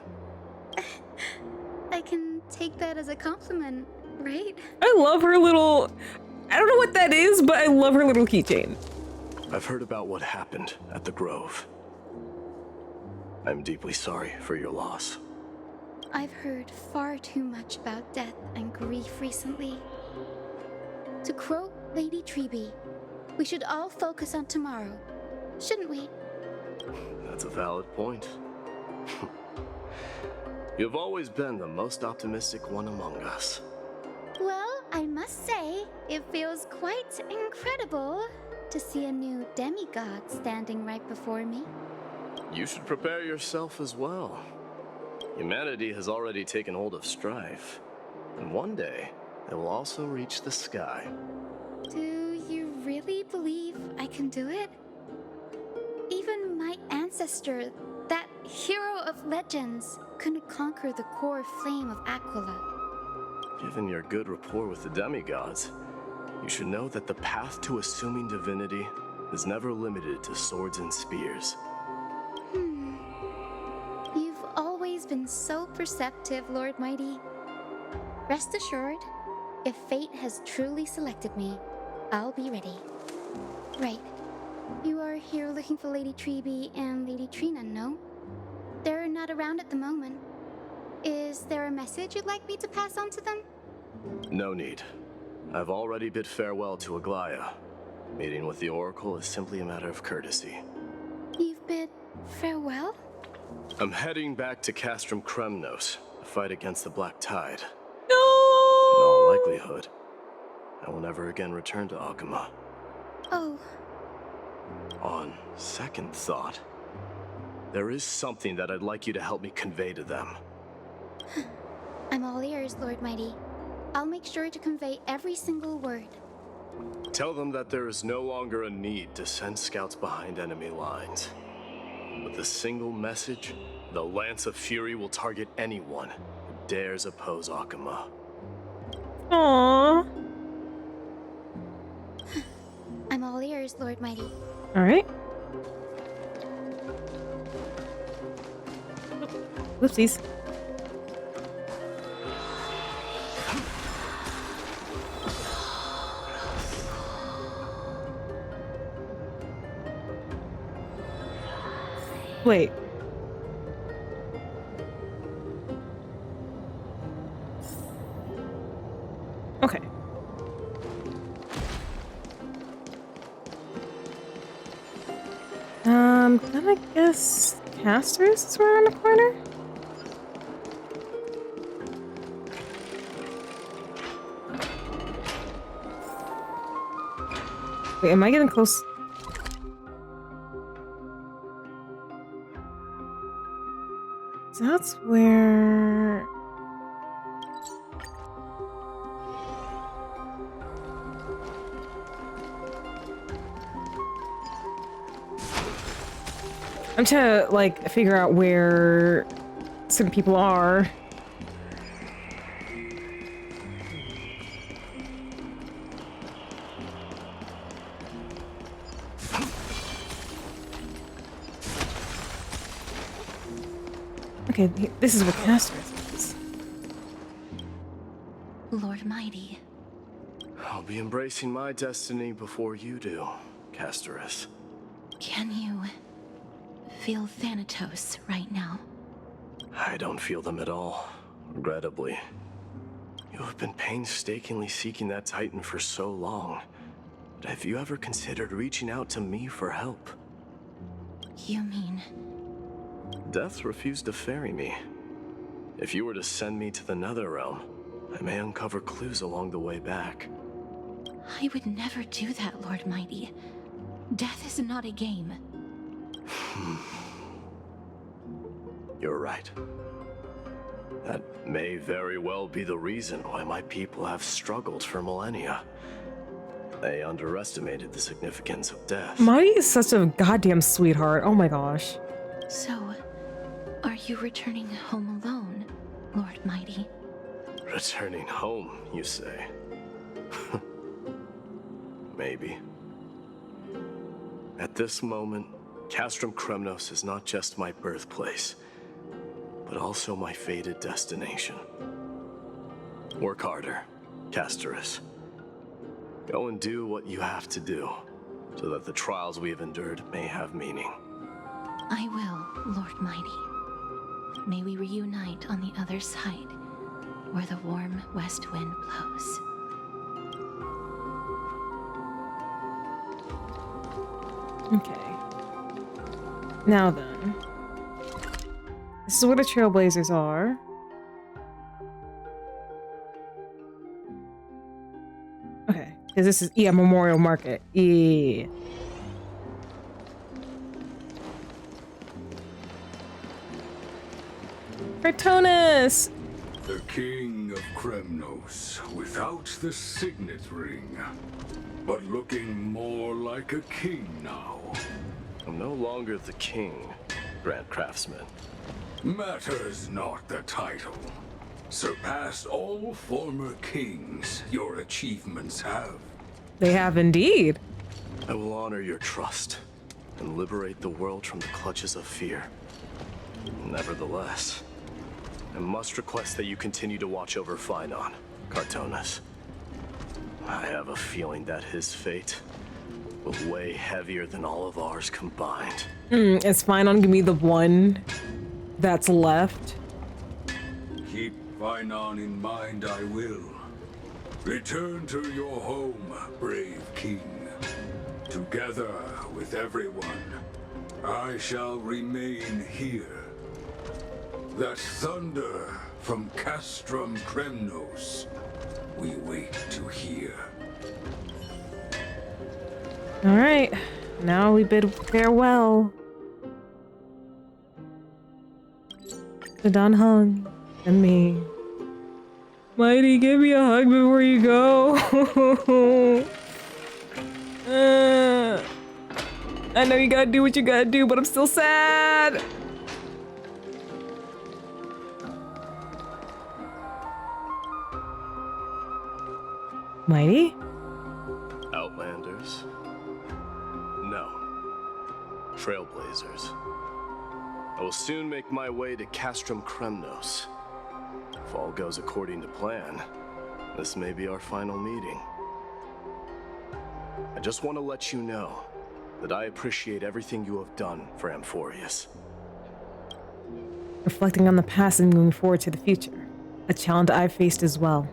I can take that as a compliment, right? I love her little... I don't know what that is, but I love her little keychain. I've heard about what happened at the Grove. I'm deeply sorry for your loss. I've heard far too much about death and grief recently. To quote Lady Treby, we should all focus on tomorrow, shouldn't we? That's a valid point. You've always been the most optimistic one among us. Well, I must say, it feels quite incredible to see a new demigod standing right before me. You should prepare yourself as well. Humanity has already taken hold of strife, and one day it will also reach the sky. Do you really believe I can do it? Even my ancestor, that hero of legends, couldn't conquer the core flame of Aquila. Given your good rapport with the demigods, you should know that the path to assuming divinity is never limited to swords and spears. You've always been so perceptive, Lord Mighty. Rest assured, if fate has truly selected me, I'll be ready. Right. You are here looking for Lady Treby and Lady Trina, no? They're not around at the moment. Is there a message you'd like me to pass on to them? No need. I've already bid farewell to Algaea. Meeting with the Oracle is simply a matter of courtesy. You've bid farewell? I'm heading back to Castrum Kremnos to fight against the Black Tide. No! In all likelihood, I will never again return to Algaea. Oh. On second thought, there is something that I'd like you to help me convey to them. I'm all ears, Lord Mighty. I'll make sure to convey every single word. Tell them that there is no longer a need to send scouts behind enemy lines. With a single message, the Lance of Fury will target anyone who dares oppose Akuma. Aww. I'm all ears, Lord Mighty. Alright. Whoopsies. Wait. Okay. Gonna guess Casters is right around the corner? Wait, am I getting close? That's where... I'm trying to, like, figure out where some people are. Okay, this is what Casters is. Lord Mighty. I'll be embracing my destiny before you do, Casterus. Can you feel Thanatos right now? I don't feel them at all, regrettably. You have been painstakingly seeking that Titan for so long. But have you ever considered reaching out to me for help? You mean... Death refused to ferry me. If you were to send me to the Netherrealm, I may uncover clues along the way back. I would never do that, Lord Mighty. Death is not a game. You're right. That may very well be the reason why my people have struggled for millennia. They underestimated the significance of death. Marty is such a goddamn sweetheart. Oh my gosh. So, Are you returning home alone, Lord Mighty? Returning home, you say? Maybe. At this moment, Castrum Kremnos is not just my birthplace, but also my fated destination. Work harder, Castorus. Go and do what you have to do, so that the trials we have endured may have meaning. I will, Lord Mighty. May we reunite on the other side, where the warm west wind blows. Okay. Now then. This is where the Trailblazers are. Okay. Because this is, yeah, Memorial Market. Yeah. Cartonus! The King of Kremnos, without the signet ring, but looking more like a king now. I'm no longer the king, Grand Craftsman. Matters not the title. Surpassed all former kings your achievements have. They have indeed. I will honor your trust and liberate the world from the clutches of fear. Nevertheless, I must request that you continue to watch over Phainon, Cartonus. I have a feeling that his fate will weigh heavier than all of ours combined. Is Phainon gonna be the one that's left? Keep Phainon in mind, I will. Return to your home, brave king. Together with everyone, I shall remain here. That thunder from Castrum Kremnos, we wait to hear. Alright, now we bid farewell to Dan Heng and me. Mighty, give me a hug before you go. I know you gotta do what you gotta do, but I'm still sad. Mighty? Outlanders? No. Trailblazers. I will soon make my way to Castrum Kremnos. If all goes according to plan, this may be our final meeting. I just want to let you know that I appreciate everything you have done for Amphorius. Reflecting on the past and moving forward to the future. A challenge I've faced as well.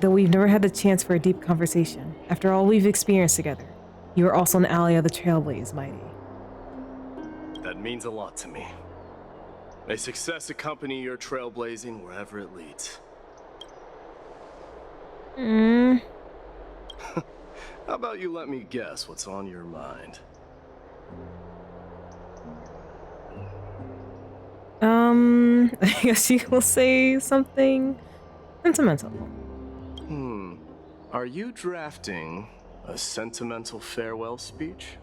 Though we've never had the chance for a deep conversation, after all we've experienced together, you are also an ally of the Trailblaze, Mighty. That means a lot to me. May success accompany your trailblazing wherever it leads. How about you let me guess what's on your mind? I guess you will say something sentimental. Are you drafting a sentimental farewell speech?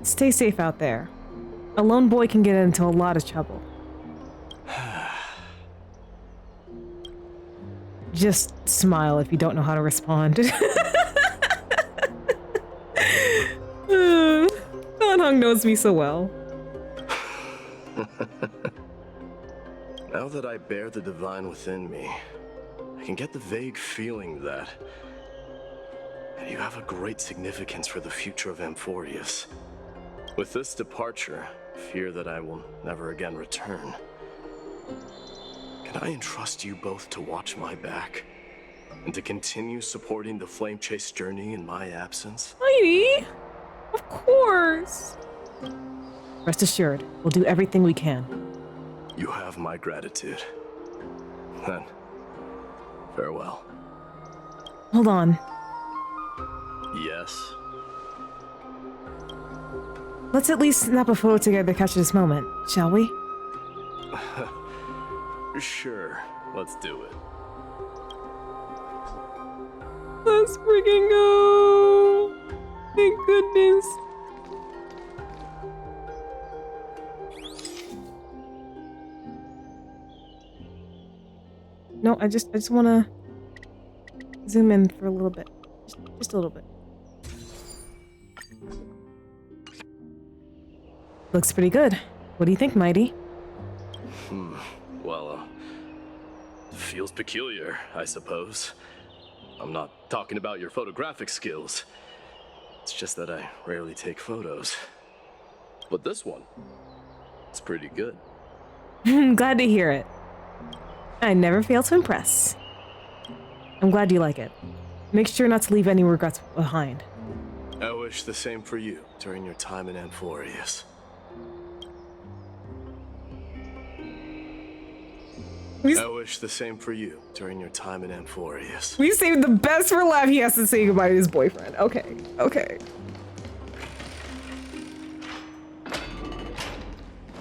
Stay safe out there. A lone boy can get into a lot of trouble. Just smile if you don't know how to respond. Dan Heng knows me so well. Now that I bear the divine within me, I can get the vague feeling that you have a great significance for the future of Amphorius. With this departure, I fear that I will never again return. Can I entrust you both to watch my back and to continue supporting the Flame Chase journey in my absence? Mighty! Of course! Rest assured, we'll do everything we can. You have my gratitude. Then, farewell. Hold on. Yes? Let's at least snap a photo together to catch this moment, shall we? Sure, let's do it. Let's freaking go! Thank goodness. know, I just want to zoom in for a little bit. Just a little bit. Looks pretty good. What do you think, Mighty? Well, feels peculiar, I suppose. I'm not talking about your photographic skills. It's just that I rarely take photos. But this one, it's pretty good. Glad to hear it. I never fail to impress. I'm glad you like it. Make sure not to leave any regrets behind. I wish the same for you during your time in Amphorius. I wish the same for you during your time in Amphorius. We saved the best for last. He has to say goodbye to his boyfriend. Okay, okay.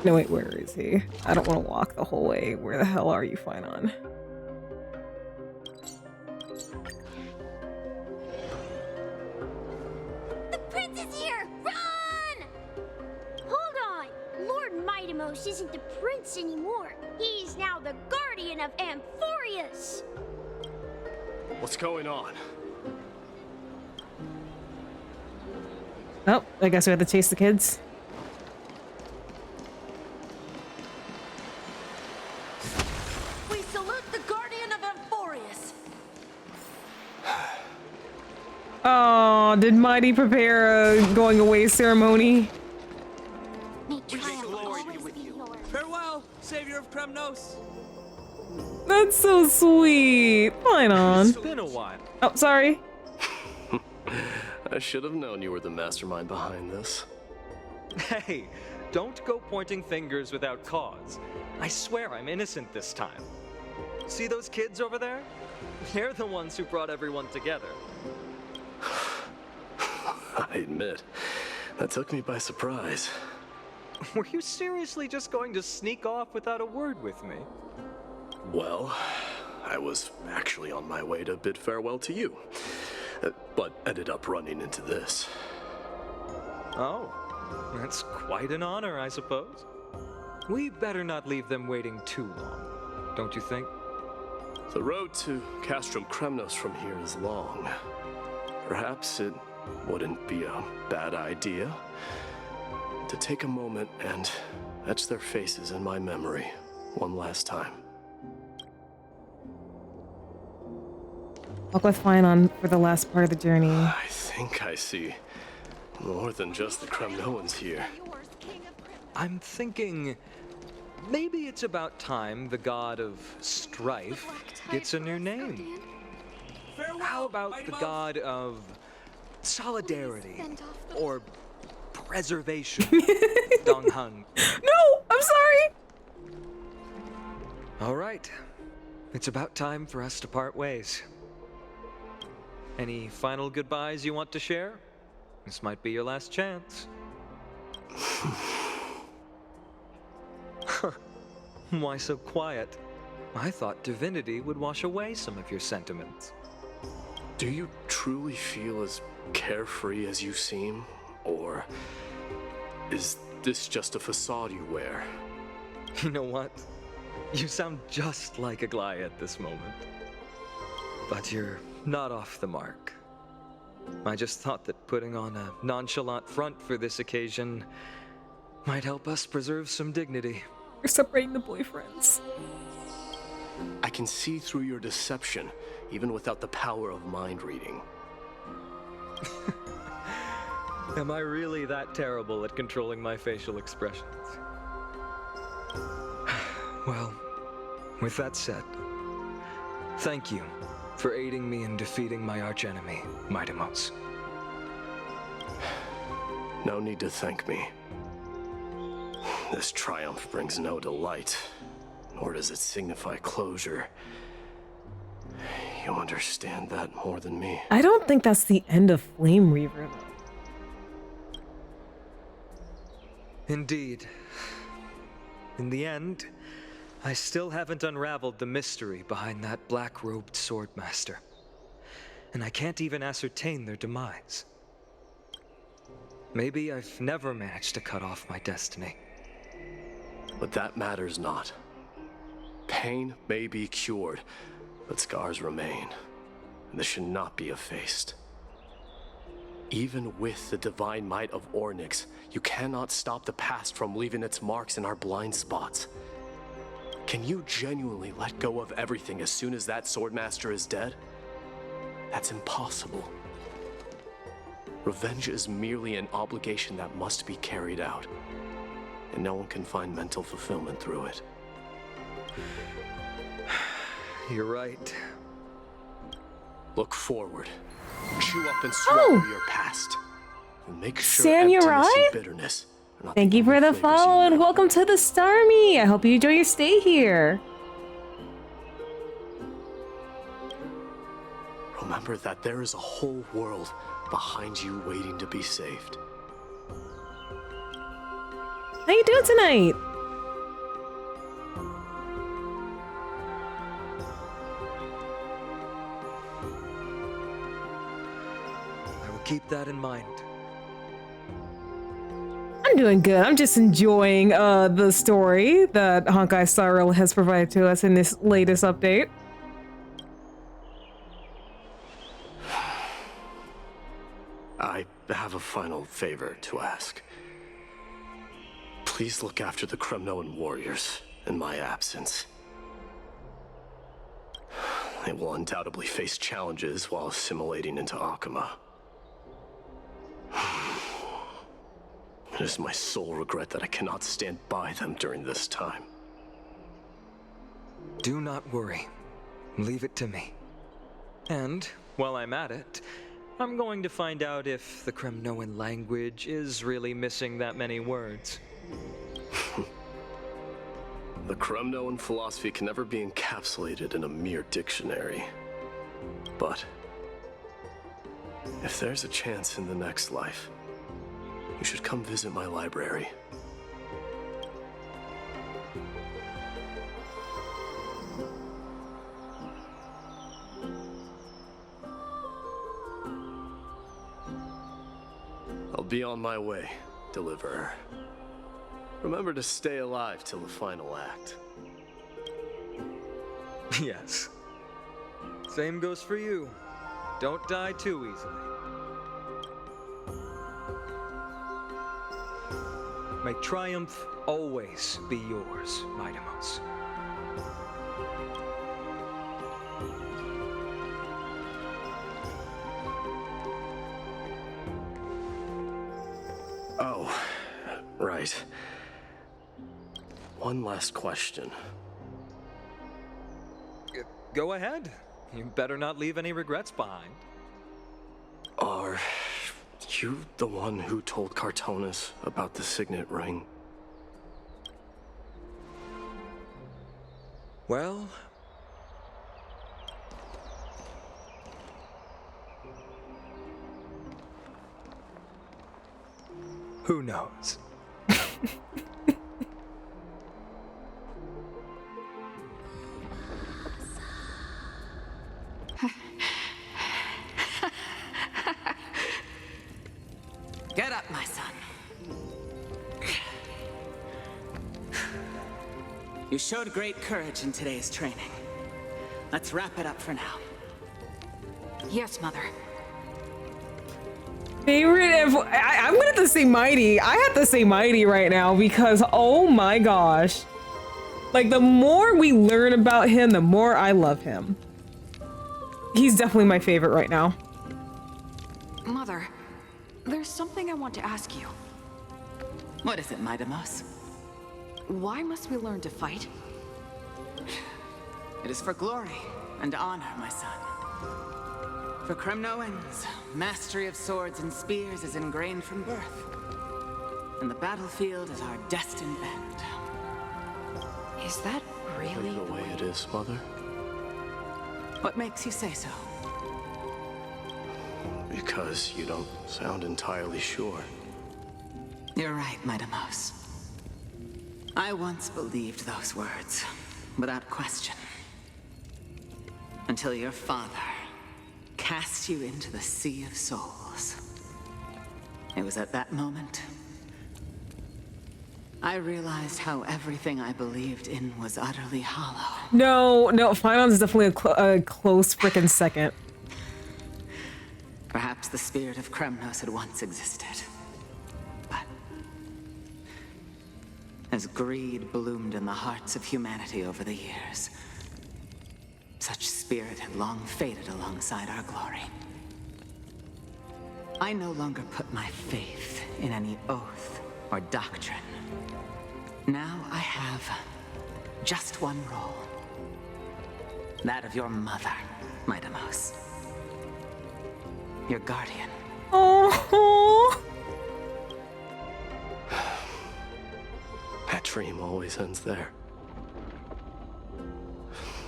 No, wait, where is he? I don't want to walk the whole way. Where the hell are you, Finon? The prince is here! Run! Hold on! Lord Mightimos isn't the prince anymore. He's now the guardian of Amphorius. What's going on? Oh, I guess we have to chase the kids. We salute the guardian of Amphorius. Oh, did Mighty prepare a going away ceremony? May triumph always be yours. Farewell, savior of Kremnos. That's so sweet. Fine on. It's been a while. Oh, sorry. I should have known you were the mastermind behind this. Hey, don't go pointing fingers without cause. I swear I'm innocent this time. See those kids over there? They're the ones who brought everyone together. I admit, that took me by surprise. Were you seriously just going to sneak off without a word with me? Well, I was actually on my way to bid farewell to you, but ended up running into this. Oh, that's quite an honor, I suppose. We better not leave them waiting too long, don't you think? The road to Castrum Kremnos from here is long. Perhaps it wouldn't be a bad idea to take a moment and etch their faces in my memory one last time. Walk with Finon for the last part of the journey. I think I see more than just the Kremnoans here. I'm thinking maybe it's about time the god of strife gets a new name. How about the god of solidarity or preservation? Dong Hung. No, I'm sorry. All right, it's about time for us to part ways. Any final goodbyes you want to share? This might be your last chance. Why so quiet? I thought divinity would wash away some of your sentiments. Do you truly feel as carefree as you seem? Or is this just a facade you wear? You know what? You sound just like Algaea at this moment. But you're not off the mark. I just thought that putting on a nonchalant front for this occasion might help us preserve some dignity. You're separating the boyfriends. I can see through your deception, even without the power of mind reading. Am I really that terrible at controlling my facial expressions? Well, with that said, thank you for aiding me in defeating my archenemy, Mightimos. No need to thank me. This triumph brings no delight, nor does it signify closure. You understand that more than me. I don't think that's the end of Flame Reaver, though. Indeed. In the end, I still haven't unraveled the mystery behind that black-robed swordmaster. And I can't even ascertain their demise. Maybe I've never managed to cut off my destiny. But that matters not. Pain may be cured, But scars remain, and this should not be effaced. Even with the divine might of Ornyx, you cannot stop the past from leaving its marks in our blind spots. Can you genuinely let go of everything as soon as that Swordmaster is dead? That's impossible. Revenge is merely an obligation that must be carried out, and no one can find mental fulfillment through it. You're right. Look forward. Chew up and swallow your past. And make sure Samurai? emptiness and bitterness are not Thank you for the follow and welcome to the Starmie. I hope you enjoy your stay here. Remember that there is a whole world behind you waiting to be saved. How you doing tonight? I will keep that in mind. I'm doing good. I'm just enjoying the story that Honkai Star Rail has provided to us in this latest update. I have a final favor to ask. Please look after the Kremnoan warriors in my absence. They will undoubtedly face challenges while assimilating into Akuma. It is my sole regret that I cannot stand by them during this time. Do not worry. Leave it to me. And, while I'm at it, I'm going to find out if the Kremnoan language is really missing that many words. The Kremnoan philosophy can never be encapsulated in a mere dictionary. But if there's a chance in the next life, you should come visit my library. I'll be on my way, Deliverer. Remember to stay alive till the final act. Yes. Same goes for you. Don't die too easily. May triumph always be yours, Midamos. Oh, right. One last question. Go ahead. You better not leave any regrets behind. Are you the one who told Cartonis about the signet ring? Well... who knows? Get up, my son. You showed great courage in today's training. Let's wrap it up for now. Yes, Mother. Favorite of I'm gonna have to say Mighty. I have to say Mighty right now because oh my gosh. Like the more we learn about him, the more I love him. He's definitely my favorite right now. Mother, there's something I want to ask you. What is it, Midamos? Why must we learn to fight? It is for glory and honor, my son. For Kremnoans, mastery of swords and spears is ingrained from birth. And the battlefield is our destined end. Is that really the way it is, Mother? What makes you say so? Because you don't sound entirely sure. You're right, Midamos. I once believed those words, without question. Until your father cast you into the Sea of Souls. It was at that moment I realized how everything I believed in was utterly hollow. No, Phynon is definitely a close frickin' second. Perhaps the spirit of Kremnos had once existed. But as greed bloomed in the hearts of humanity over the years, such spirit had long faded alongside our glory. I no longer put my faith in any oath or doctrine. Now I have just one role. That of your mother, Midamos. Your guardian. Oh. That dream always ends there.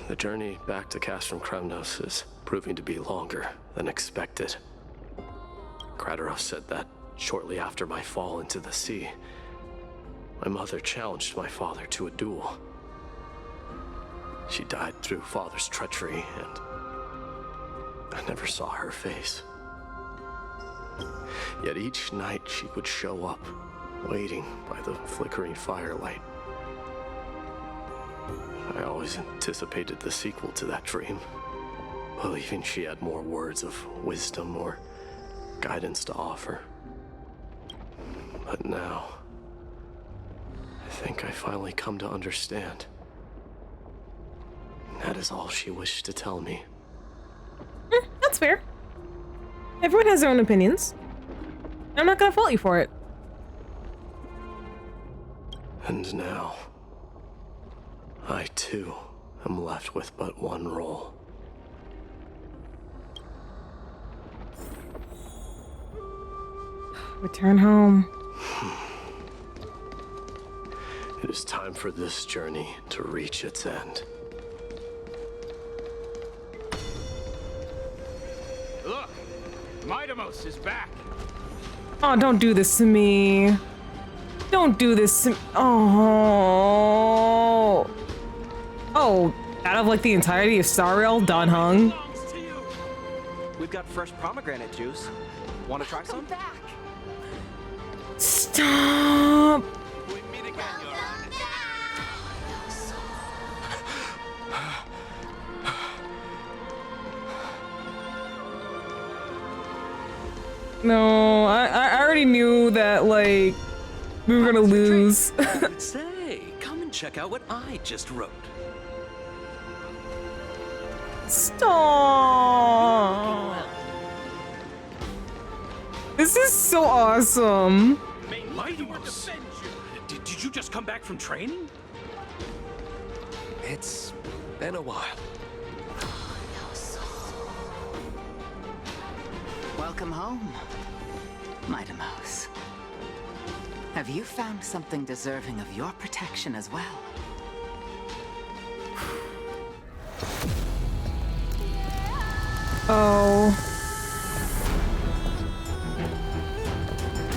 The journey back to Castrum Kremnos is proving to be longer than expected. Krateros said that shortly after my fall into the sea, my mother challenged my father to a duel. She died through father's treachery, and I never saw her face. Yet each night she would show up, waiting by the flickering firelight. I always anticipated the sequel to that dream, believing she had more words of wisdom or guidance to offer. But now, I think I finally come to understand. That is all she wished to tell me. That's fair. Everyone has their own opinions. I'm not gonna fault you for it. And now, I too am left with but one role. Return home. It is time for this journey to reach its end. Look! Midamos is back! Oh, don't do this to me. Don't do this to me. Oh. Oh, out of like the entirety of Sariel, Don Hung. We've got fresh pomegranate juice. Want to try some? Stop. No, I already knew that, like, we were gonna lose. Say, come and check out what I just wrote. Stop. This is so awesome. Midamos, did you just come back from training? It's been a while. Welcome home, Midamos. Have you found something deserving of your protection as well? Oh.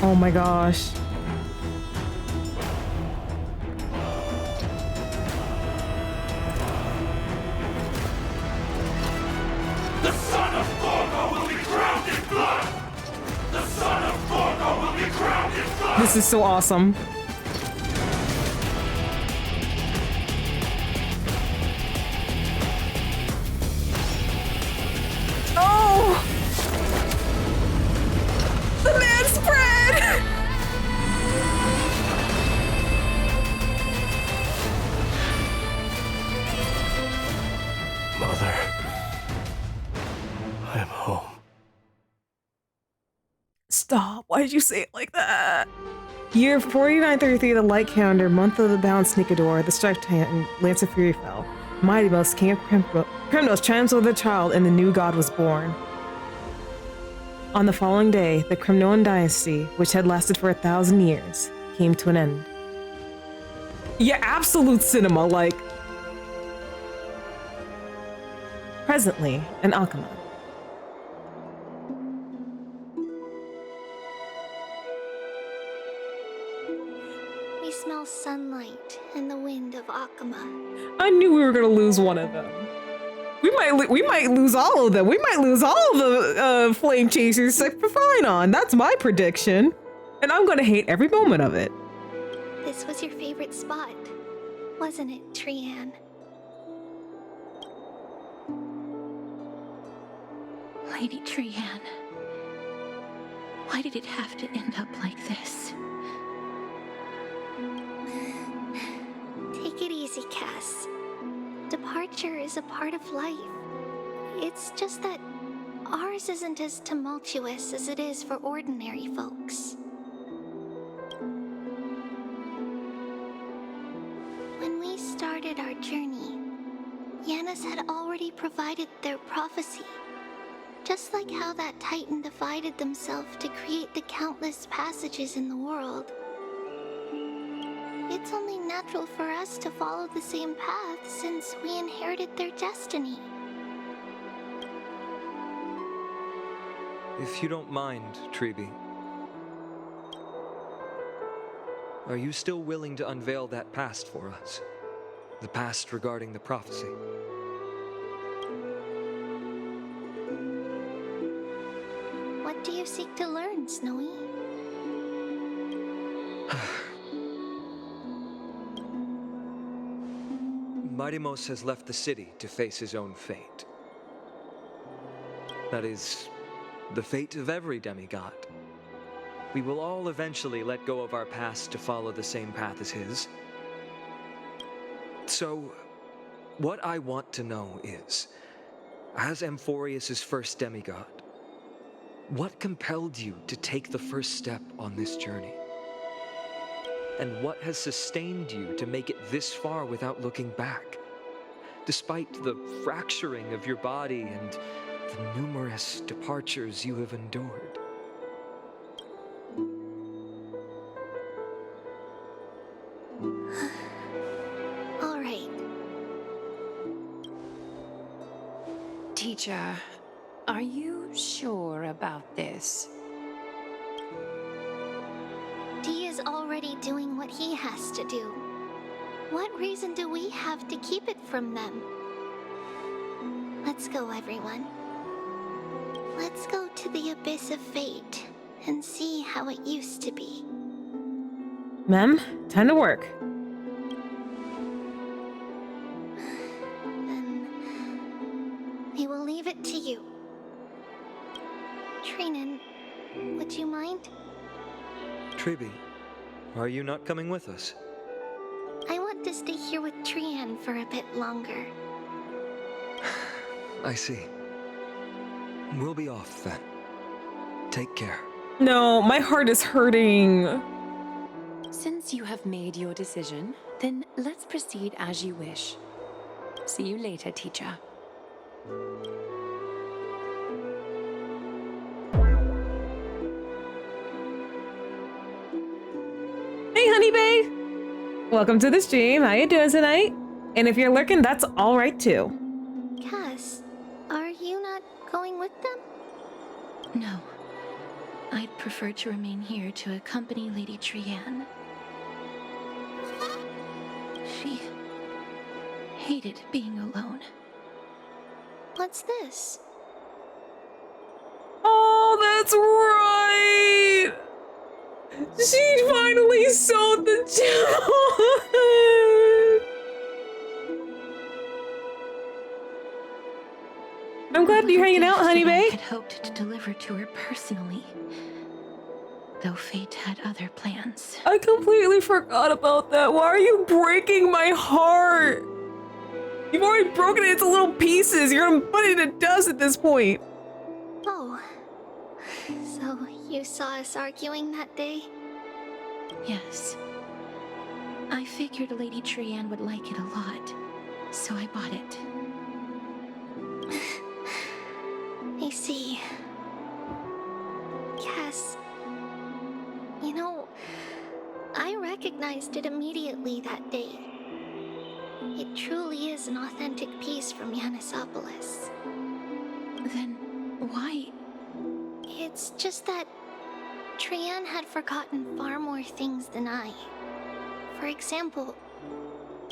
Oh my gosh. The son of Gorgo will be crowned in blood! The son of Gorgo will be crowned in blood! This is so awesome. Oh! The man spread! Mother, I am home. Stop. Why did you say it like that? Year 4933, the light calendar, month of the bound Sneakador, the strike titan, Lance of Fury fell. Midamos, king of Kremnos, triumphs over the child, and the new god was born. On the following day, the Kremnoan dynasty, which had lasted for 1,000 years, came to an end. Yeah, absolute cinema, like. Presently, an Akama. We smell sunlight and the wind of Akama. I knew we were gonna lose one of them. We might lose all of them. We might lose all of the flame chasers except for Phynon. That's my prediction, and I'm gonna hate every moment of it. This was your favorite spot, wasn't it, Trianne? Lady Trianne, why did it have to end up like this? Take it easy, Cass. Departure is a part of life. It's just that ours isn't as tumultuous as it is for ordinary folks. When we started our journey, Yanis had already provided their prophecy. Just like how that Titan divided themselves to create the countless passages in the world. It's only natural for us to follow the same path since we inherited their destiny. If you don't mind, Treeby, are you still willing to unveil that past for us? The past regarding the prophecy? What do you seek to learn, Snowy? Mightimos has left the city to face his own fate. That is, the fate of every demigod. We will all eventually let go of our past to follow the same path as his. So, what I want to know is, as Amphorius' first demigod, what compelled you to take the first step on this journey? And what has sustained you to make it this far without looking back? Despite the fracturing of your body and the numerous departures you have endured. All right. Teacher, are you sure about this? Dee is already doing what he has to do. What reason do we have to keep it from them? Let's go, everyone. Let's go to the abyss of fate and see how it used to be. Mem, time to work. Then we will leave it to you. Trinan, would you mind? Treeby, are you not coming with us? I want to stay here with Trianne for a bit longer. I see. We'll be off then. Take care. No, my heart is hurting. Since you have made your decision, then let's proceed as you wish. See you later, teacher. Hey, honey bae. Welcome to the stream. How you doing tonight? And if you're lurking, that's all right too. Cass, are you not going with them? No. I'd prefer to remain here to accompany Lady Trianne. She hated being alone. What's this? Oh, that's right. She finally sold the gem. I'm glad you're hanging out, honey bae. I had hoped to deliver to her personally, though fate had other plans. I completely forgot about that. Why are you breaking my heart? You've already broken it into little pieces. You're gonna put it to dust at this point. Oh. So you saw us arguing that day? Yes. I figured Lady Trianne would like it a lot, so I bought it. I see. Cass, you know, I recognized it immediately that day. It truly is an authentic piece from Yanisopolis. Then why? It's just that Trianne had forgotten far more things than I. For example,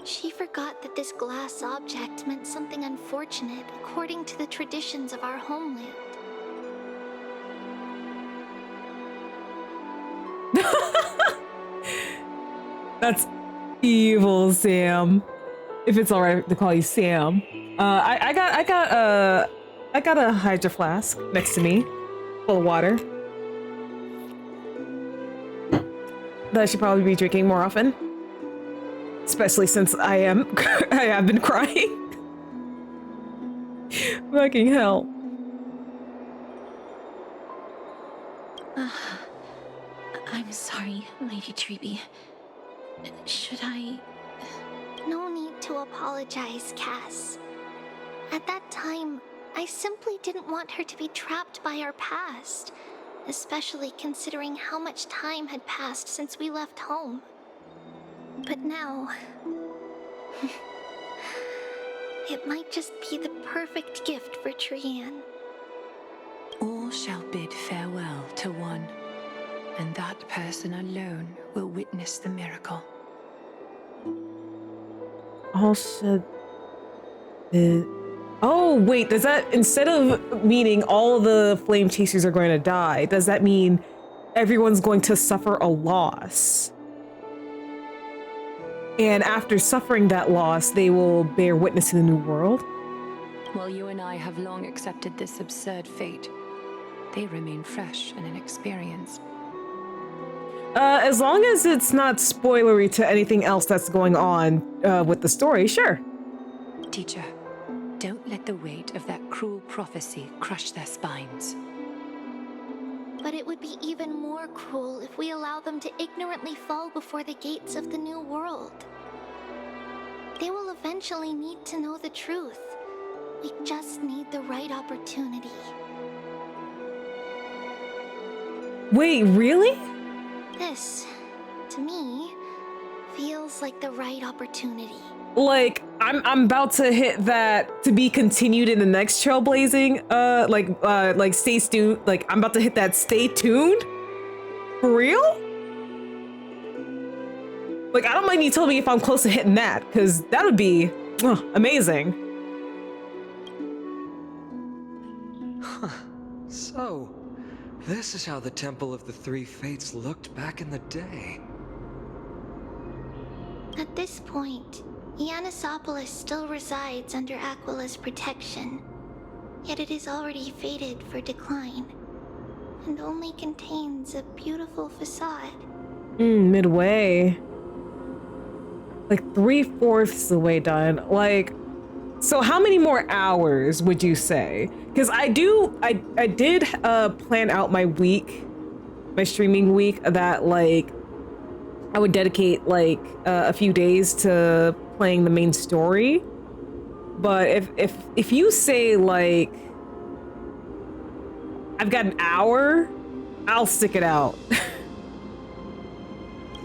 she forgot that this glass object meant something unfortunate according to the traditions of our homeland. That's evil, Sam. If it's alright to call you Sam. I got a Hydro flask next to me, full of water. That I should probably be drinking more often. Especially since I have been crying. Fucking hell. I'm sorry, Lady Treby. Should I... No need to apologize, Cass. At that time, I simply didn't want her to be trapped by our past, especially considering how much time had passed since we left home. But now... it might just be the perfect gift for Trianne. All shall bid farewell to one, and that person alone will witness the miracle. All should... Oh, wait, does that, instead of meaning all the flame chasers are going to die, does that mean everyone's going to suffer a loss? And after suffering that loss, they will bear witness to the new world? While you and I have long accepted this absurd fate, they remain fresh and inexperienced. As long as it's not spoilery to anything else that's going on with the story, sure. Teacher, don't let the weight of that cruel prophecy crush their spines. But it would be even more cruel if we allow them to ignorantly fall before the gates of the new world. They will eventually need to know the truth. We just need the right opportunity. Wait, really? This, to me, feels like the right opportunity. Like, I'm about to hit that to be continued in the next Trailblazing, like stay tuned, like I'm about to hit that stay tuned? For real? Like, I don't mind you telling me if I'm close to hitting that, because that would be amazing. Huh. So, this is how the Temple of the Three Fates looked back in the day. At this point, Ionissopolis still resides under Aquila's protection, yet it is already fated for decline, and only contains a beautiful facade. Midway. Like 3/4 the way done. Like, so how many more hours would you say? Because I did plan out my week, my streaming week, that like I would dedicate like a few days to playing the main story. But if you say like I've got an hour, I'll stick it out.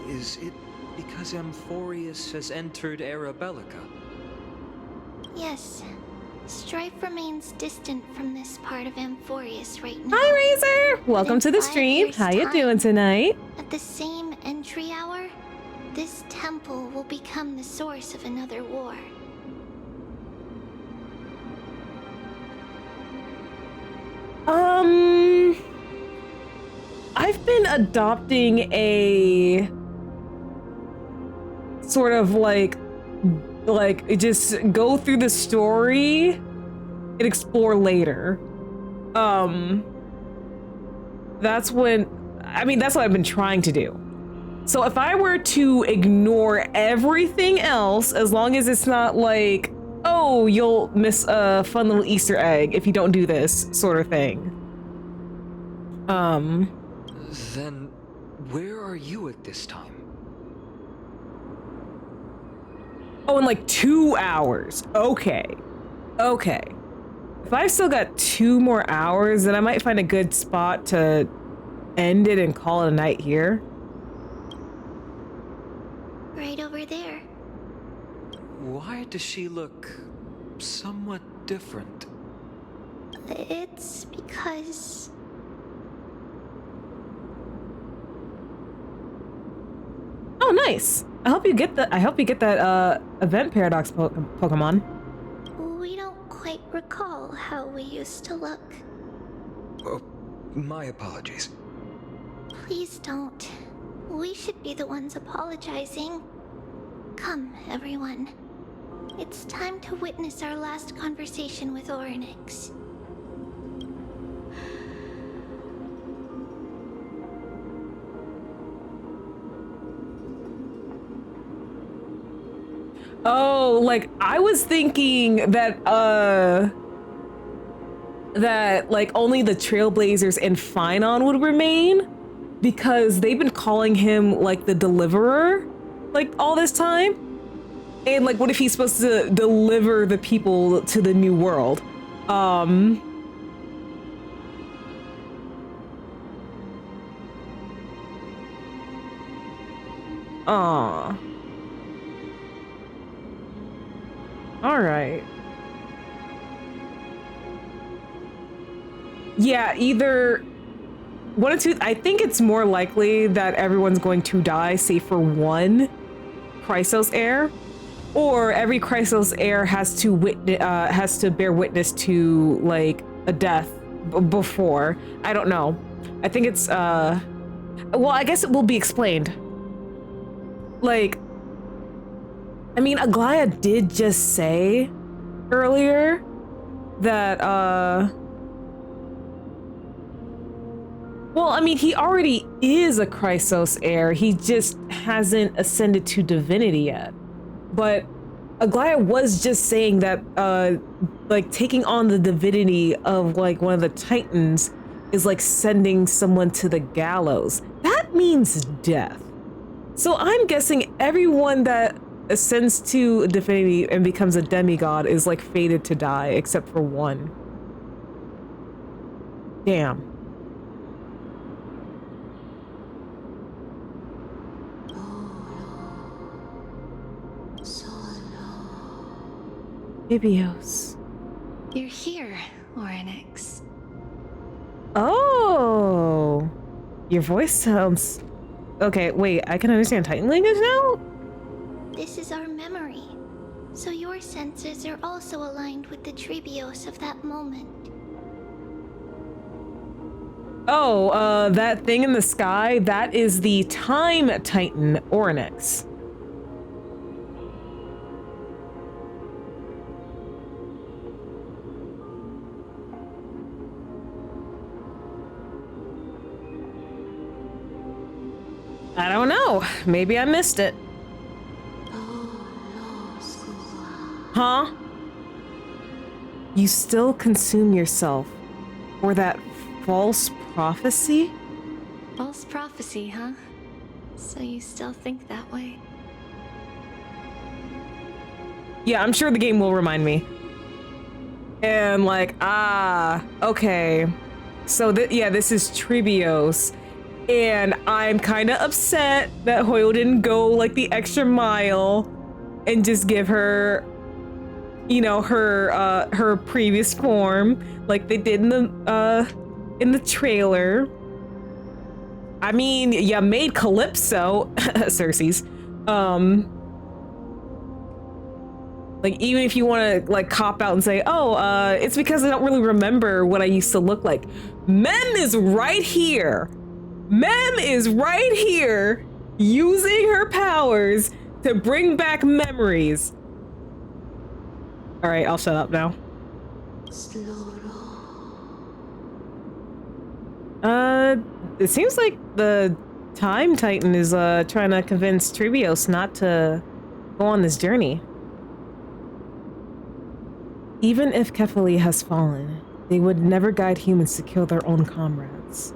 Is it because Amphorius has entered Era Bellica? Yes. Strife remains distant from this part of Amphorius right now. Hi, Razor! Welcome to the stream. How you doing tonight? At the same entry hour, this temple will become the source of another war. I've been adopting a sort of like just go through the story and explore later. That's what I've been trying to do. So if I were to ignore everything else, as long as it's not like, oh, you'll miss a fun little Easter egg if you don't do this sort of thing. Then where are you at this time? Oh, in like 2 hours. Okay. Okay. If I've still got 2 more hours, then I might find a good spot to end it and call it a night here. Right over there. Why does she look somewhat different? It's because... Oh, nice. I hope you get that event paradox Pokemon. We don't quite recall how we used to look. Oh, my apologies. Please don't. We should be the ones apologizing. Come, everyone. It's time to witness our last conversation with Orynyx. Oh, like I was thinking that like only the Trailblazers and Phynon would remain because they've been calling him like the deliverer like all this time. And like what if he's supposed to deliver the people to the new world? Aw. All right. Yeah, either one or two. I think it's more likely that everyone's going to die, save for one Chrysos heir, or every Chrysos heir has to bear witness to like a death before. I don't know. I think it's well, I guess it will be explained. Like, I mean, Algaea did just say earlier that, well, I mean, he already is a Chrysos heir. He just hasn't ascended to divinity yet. But Algaea was just saying that, like, taking on the divinity of, like, one of the Titans is like sending someone to the gallows. That means death. So I'm guessing everyone that ascends to divinity and becomes a demigod is like fated to die, except for one. Damn. Ibios. You're here, Orynyx. Oh, your voice sounds... Okay, wait, I can understand Titan language now? This is our memory, so your senses are also aligned with the Trebios of that moment. Oh, that thing in the sky, that is the Time Titan Orynyx. I don't know. Maybe I missed it. Huh? You still consume yourself for that false prophecy? False prophecy, huh? So you still think that way? Yeah, I'm sure the game will remind me. And like, okay. So yeah, this is Trebios. And I'm kind of upset that Hoyle didn't go like the extra mile and just give her, you know, her previous form like they did in the trailer. I mean, you made Calypso, Cersei's. Like even if you want to like cop out and say, oh, it's because I don't really remember what I used to look like. Mem is right here. Mem is right here using her powers to bring back memories. All right, I'll shut up now. It seems like the Time Titan is trying to convince Trebios not to go on this journey. Even if Kefali has fallen, they would never guide humans to kill their own comrades.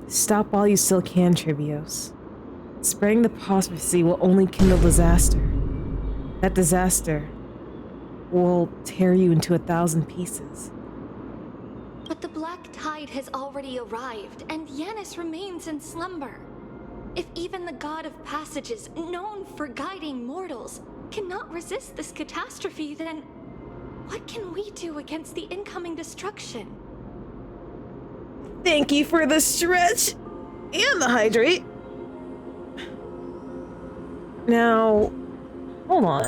Stop while you still can, Trebios. Spreading the prophecy will only kindle disaster. That disaster will tear you into 1,000 pieces. But the black tide has already arrived, and Yanis remains in slumber. If even the god of passages, known for guiding mortals, cannot resist this catastrophe, then what can we do against the incoming destruction? Thank you for the stretch and the hydrate. Now, hold on.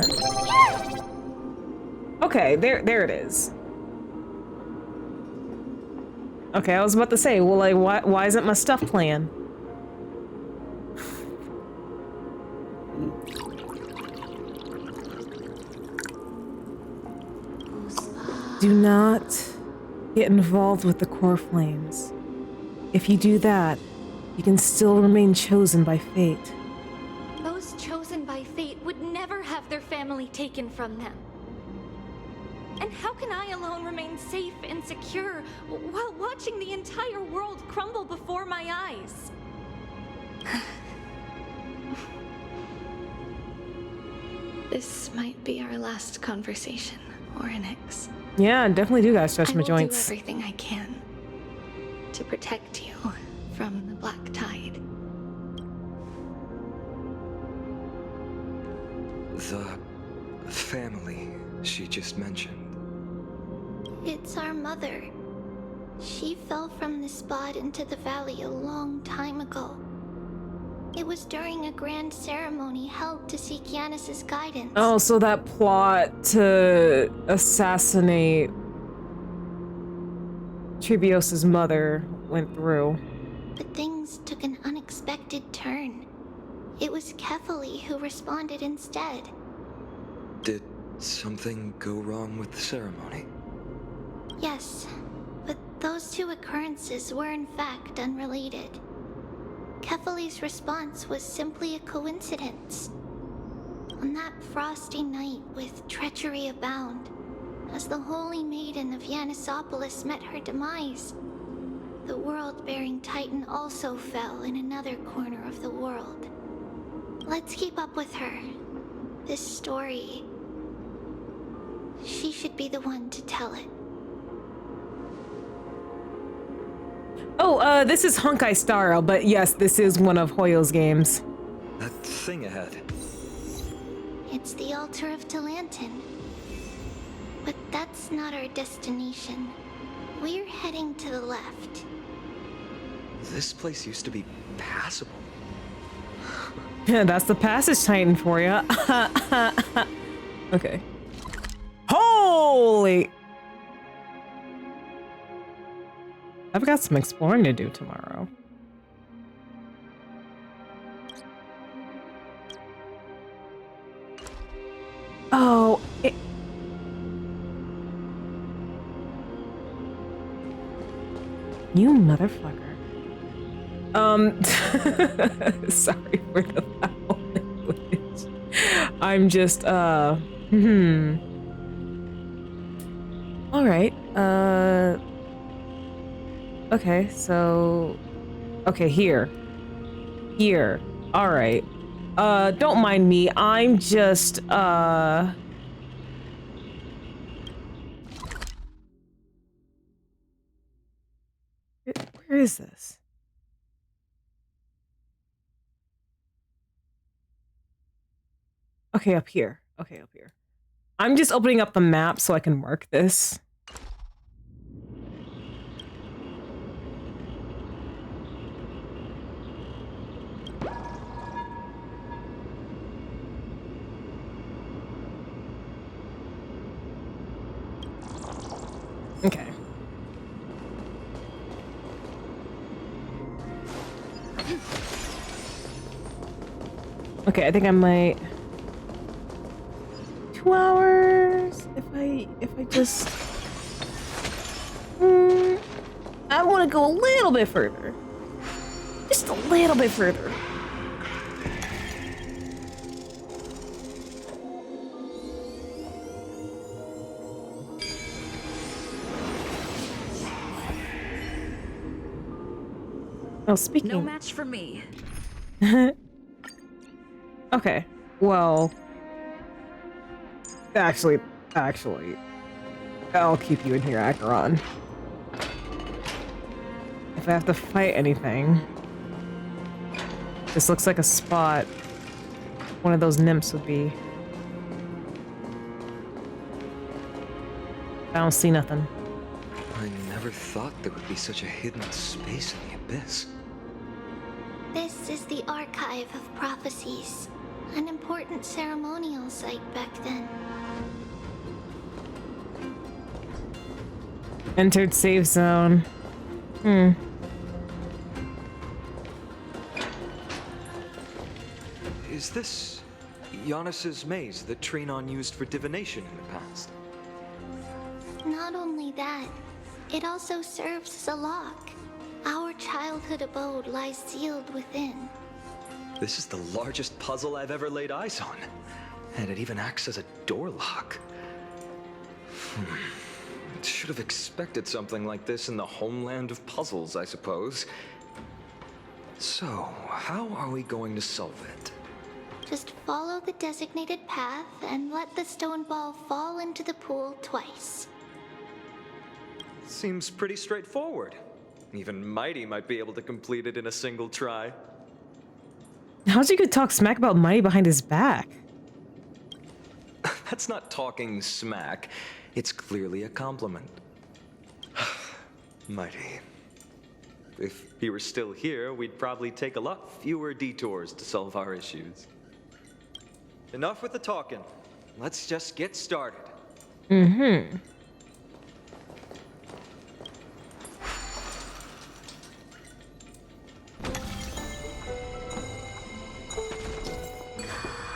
Okay, there it is. Okay, I was about to say, well, like, why isn't my stuff playing? Do not get involved with the core flames. If you do that, you can still remain chosen by fate. Those chosen by fate would never have their family taken from them. And how can I alone remain safe and secure while watching the entire world crumble before my eyes? This might be our last conversation, Anaxa. Yeah, definitely do guys stretch my joints. I will do everything I can to protect you from the Black Tide. The family she just mentioned. It's our mother. She fell from the spot into the valley a long time ago. It was during a grand ceremony held to seek Yanis's guidance. Oh, so that plot to assassinate Tribios's mother went through. But things took an unexpected turn. It was Kefali who responded instead. Did something go wrong with the ceremony? Yes, but those two occurrences were in fact unrelated. Kefali's response was simply a coincidence. On that frosty night with treachery abound, as the Holy Maiden of Yanisopolis met her demise, the world-bearing Titan also fell in another corner of the world. Let's keep up with her. This story, she should be the one to tell it. Oh, this is Honkai Star, but yes, this is one of Hoyo's games. That thing ahead. It's the altar of Talantin. But that's not our destination. We're heading to the left. This place used to be passable. Yeah, that's the passage Titan for ya. Okay. Holy! I've got some exploring to do tomorrow. Oh, you motherfucker. Sorry for the foul language. I'm just, Alright, okay, so... Okay, here. Here. Alright. Don't mind me, I'm just, Where is this? Okay, up here. Okay, up here. I'm just opening up the map so I can mark this. Okay. Okay, I think I might... 2 hours? If I just... I want to go a little bit further. Just a little bit further. Oh, speaking... No match for me. Okay, well... Actually, I'll keep you in here, Acheron. If I have to fight anything... This looks like a spot one of those nymphs would be. I don't see nothing. I never thought there would be such a hidden space in the abyss. This is the Archive of Prophecies, an important ceremonial site back then. Entered safe zone. Is this Yanis's maze that Trinon used for divination in the past? Not Not only that, it also serves as a lock. Our childhood abode lies sealed within. This is the largest puzzle I've ever laid eyes on. And it even acts as a door lock. Should have expected something like this in the homeland of puzzles, I suppose. So, how are we going to solve it? Just follow the designated path and let the stone ball fall into the pool twice. Seems pretty straightforward. Even Mighty might be able to complete it in a single try. How's he gonna talk smack about Mighty behind his back? That's not talking smack. It's clearly a compliment. Mighty. If he were still here, we'd probably take a lot fewer detours to solve our issues. Enough with the talking. Let's just get started. Mm-hmm.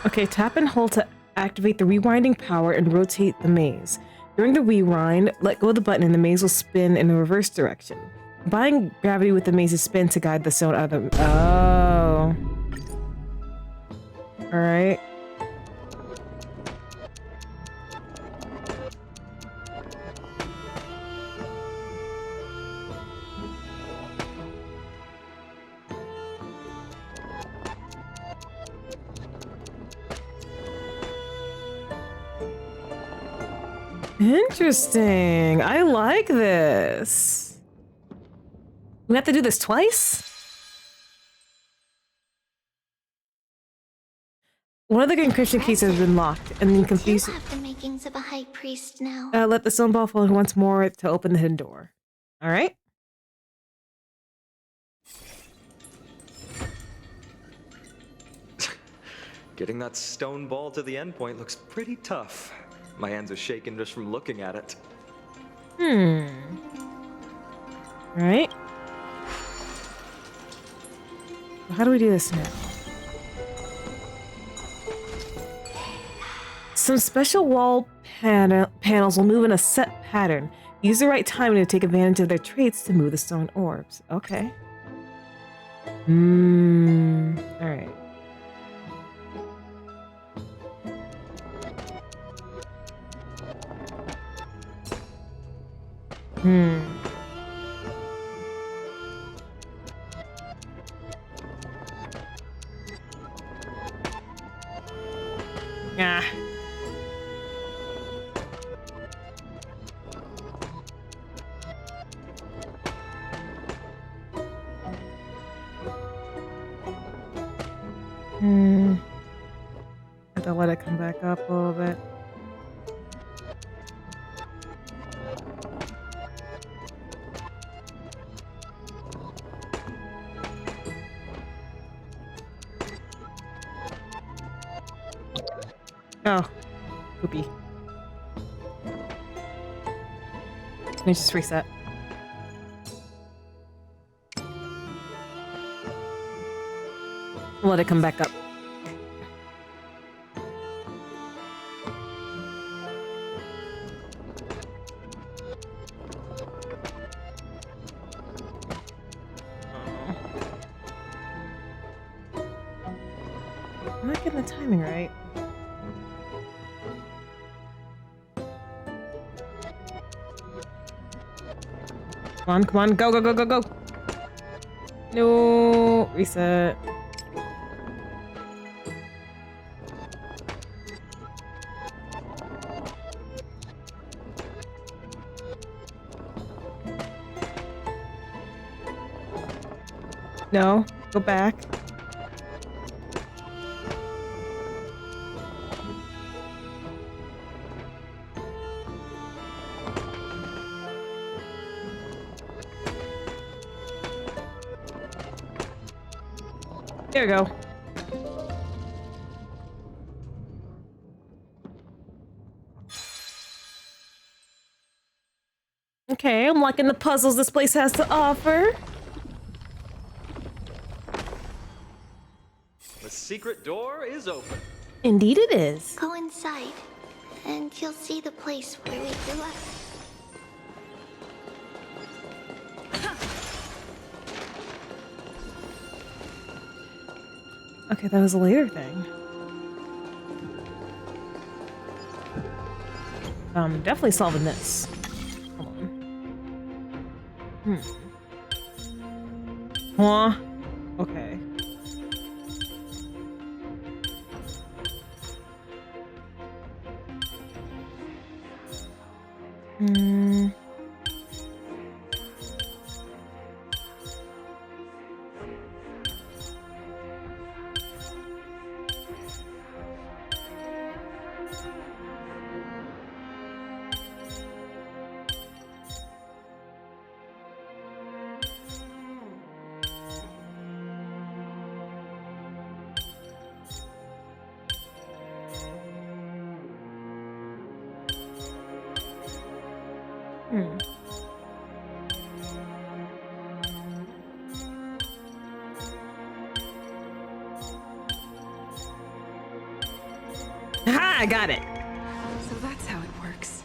Okay, tap and hold to activate the rewinding power and rotate the maze. During the rewind, let go of the button and the maze will spin in the reverse direction. Buying gravity with the maze's spin to guide the stone out of the... Oh. Alright. Interesting. I like this. We have to do this twice? One of the encryption keys has been locked, and then confused. You have the makings of a high priest now. Let the stone ball fall once more to open the hidden door. All right. Getting that stone ball to the endpoint looks pretty tough. My hands are shaking just from looking at it. All right. How do we do this now? Some special wall panels will move in a set pattern. Use the right timing to take advantage of their traits to move the stone orbs. Okay. All right. Ah. Have to let it come back up a little bit. Oh, poopy. Let me just reset. Let it come back up. I'm not getting the timing right. Come on, go, go, go, go, go. No, reset. No, go back. There we go. Okay, I'm liking the puzzles this place has to offer. The secret door is open. Indeed it is. Go inside, and you'll see the place where we grew up. Okay, that was a later thing. Definitely solving this. Come on. Huh? Okay. Ha! I got it. So that's how it works.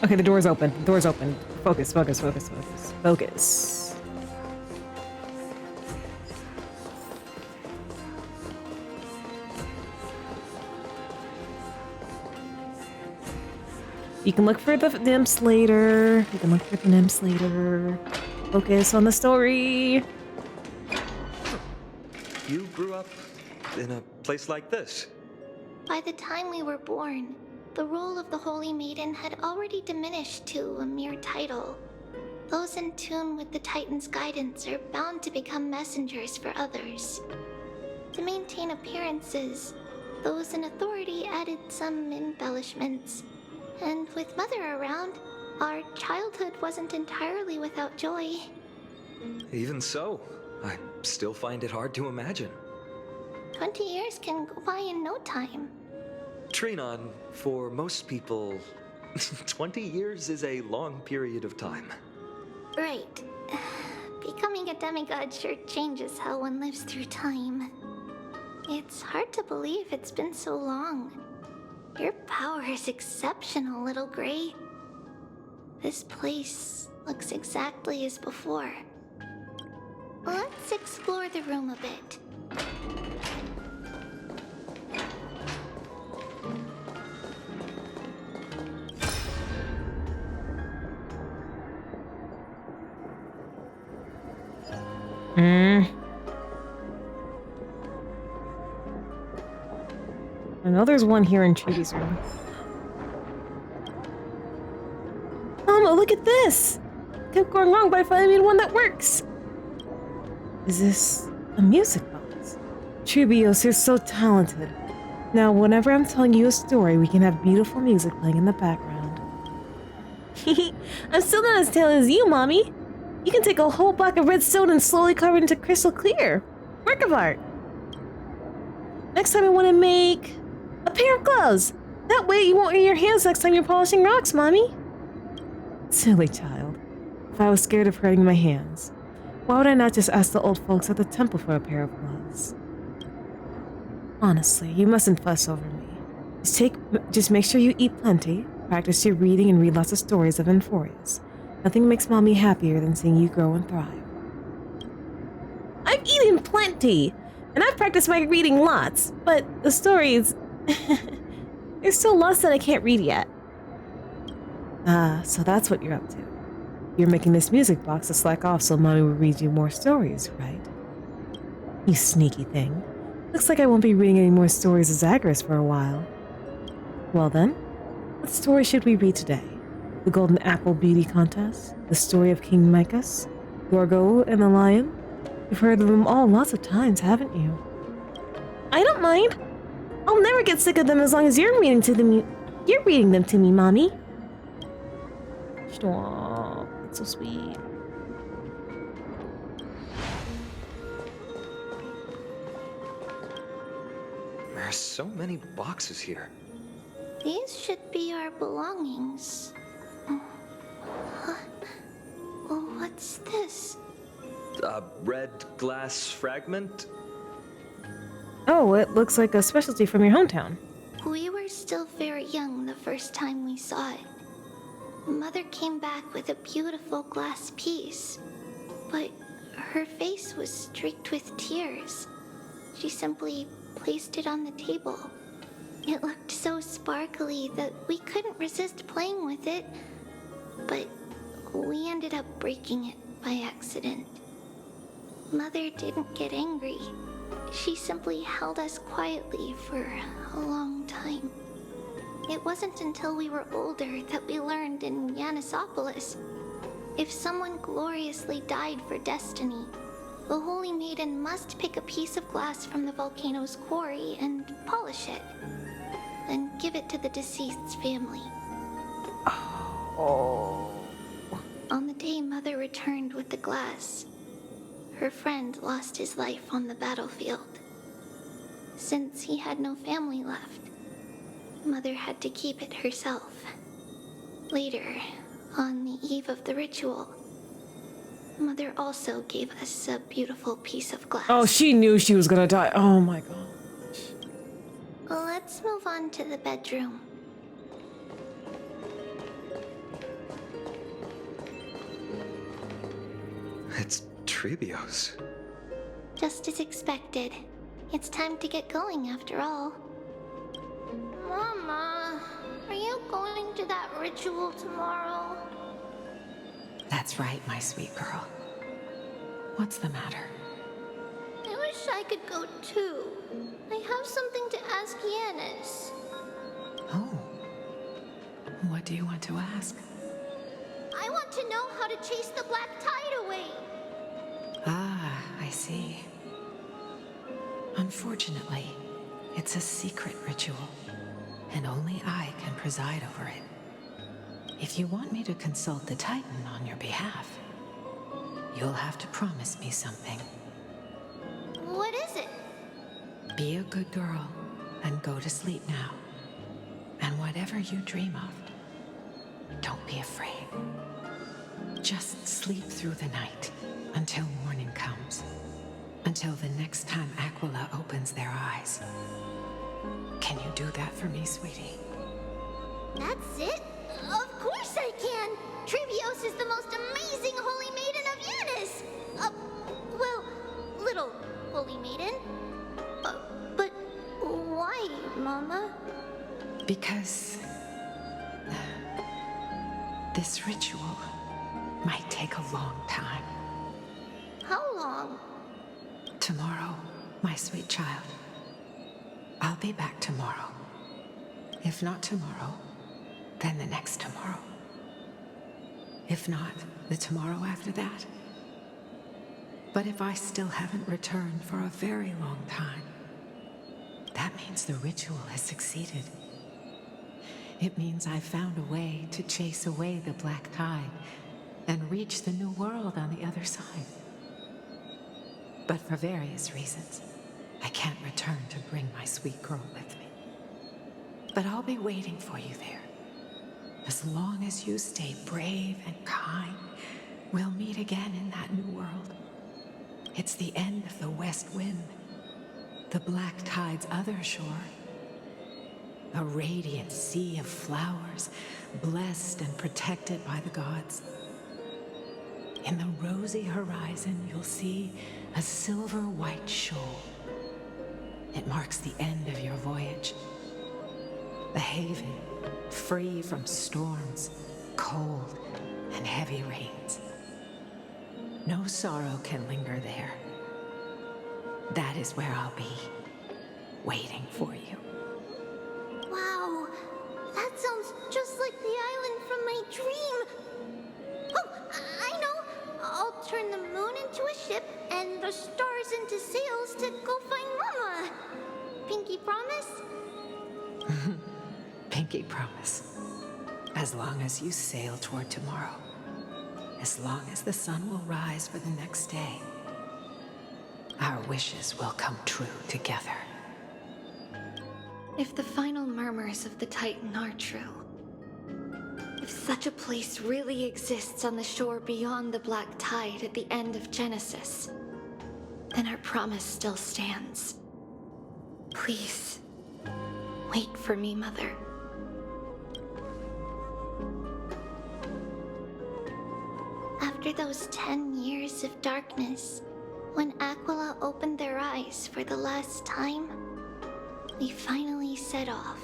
Okay, the door's open. The door's open. Focus, focus, focus, focus. Focus. You can look for the nymphs later. You can look for the nymphs later. Focus on the story. You grew up in a place like this. By the time we were born, the role of the Holy Maiden had already diminished to a mere title. Those in tune with the Titan's guidance are bound to become messengers for others. To maintain appearances, those in authority added some embellishments. And with Mother around, our childhood wasn't entirely without joy. Even so, I still find it hard to imagine. 20 years can go by in no time. Trinon, for most people, 20 years is a long period of time. Right. Becoming a demigod sure changes how one lives through time. It's hard to believe it's been so long. Your power is exceptional, Little Gray. This place looks exactly as before. Let's explore the room a bit. I know there's one here in Chibi's room. Mama, look at this! Kept going wrong, but I finally made one that works! Is this a music box? Trubios, you're so talented. Now, whenever I'm telling you a story, we can have beautiful music playing in the background. I'm still not as talented as you, Mommy! You can take a whole block of redstone and slowly carve it into crystal clear. Work of art! Next time I want to make a pair of gloves. That way you won't hurt your hands next time you're polishing rocks, Mommy. Silly child. If I was scared of hurting my hands, why would I not just ask the old folks at the temple for a pair of gloves? Honestly, you mustn't fuss over me. Just make sure you eat plenty, practice your reading, and read lots of stories of Amphorius. Nothing makes Mommy happier than seeing you grow and thrive. I've eaten plenty! And I've practiced my reading lots, but the stories... There's still lots that I can't read yet. So that's what you're up to. You're making this music box to slack off so Mommy will read you more stories, right? You sneaky thing. Looks like I won't be reading any more stories of Zagreus for a while. Well then, what story should we read today? The Golden Apple Beauty Contest? The story of King Micus? Gorgo and the Lion? You've heard of them all lots of times, haven't you? I don't mind. I'll never get sick of them as long as you're reading them to me, Mommy. Stop. It's so sweet. There are so many boxes here. These should be our belongings. What's this? A red glass fragment? Oh, it looks like a specialty from your hometown. We were still very young the first time we saw it. Mother came back with a beautiful glass piece, but her face was streaked with tears. She simply placed it on the table. It looked so sparkly that we couldn't resist playing with it, but we ended up breaking it by accident. Mother didn't get angry. She simply held us quietly for a long time. It wasn't until we were older that we learned in Yanisopolis, if someone gloriously died for destiny, the Holy Maiden must pick a piece of glass from the volcano's quarry and polish it, then give it to the deceased's family. Oh. On the day Mother returned with the glass, her friend lost his life on the battlefield. Since he had no family left, Mother had to keep it herself. Later, on the eve of the ritual, Mother also gave us a beautiful piece of glass. Oh, she knew she was gonna die. Oh my god. Let's move on to the bedroom. It's Trebios. Just as expected. It's time to get going after all. Mama, are you going to that ritual tomorrow? That's right, my sweet girl. What's the matter? I wish I could go too. I have something to ask Yanis. Oh. What do you want to ask? I want to know how to chase the black tide away. Ah, I see. Unfortunately, it's a secret ritual, and only I can preside over it. If you want me to consult the Titan on your behalf, you'll have to promise me something. What is it? Be a good girl and go to sleep now. And whatever you dream of, don't be afraid. Just sleep through the night until morning comes. Until the next time Aquila opens their eyes. Can you do that for me, sweetie? That's it? Of course I can! Trebios is the most amazing Holy Maiden of Yanis! Well, little Holy Maiden. But why, Mama? Because this ritual might take a long time. How long? Tomorrow, my sweet child. I'll be back tomorrow. If not tomorrow, then the next tomorrow. If not, the tomorrow after that. But if I still haven't returned for a very long time, that means the ritual has succeeded. It means I've found a way to chase away the black tide and reach the new world on the other side. But for various reasons, I can't return to bring my sweet girl with me. But I'll be waiting for you there. As long as you stay brave and kind, we'll meet again in that new world. It's the end of the west wind, the black tide's other shore. A radiant sea of flowers, blessed and protected by the gods. In the rosy horizon, you'll see a silver-white shoal. It marks the end of your voyage. The haven, free from storms, cold, and heavy rains. No sorrow can linger there. That is where I'll be, waiting for you. Wow, that sounds just like the island from my dream. Oh, I know. I'll turn the moon into a ship and the stars into sails to go find Mama. Pinky promise? Pinky promise. As long as you sail toward tomorrow. As long as the sun will rise for the next day. Our wishes will come true together. If the final murmurs of the Titan are true, if such a place really exists on the shore beyond the black tide at the end of Genesis, then our promise still stands. Please, Wait for me, Mother. After those 10 years of darkness, when Aquila opened their eyes for the last time, we finally set off.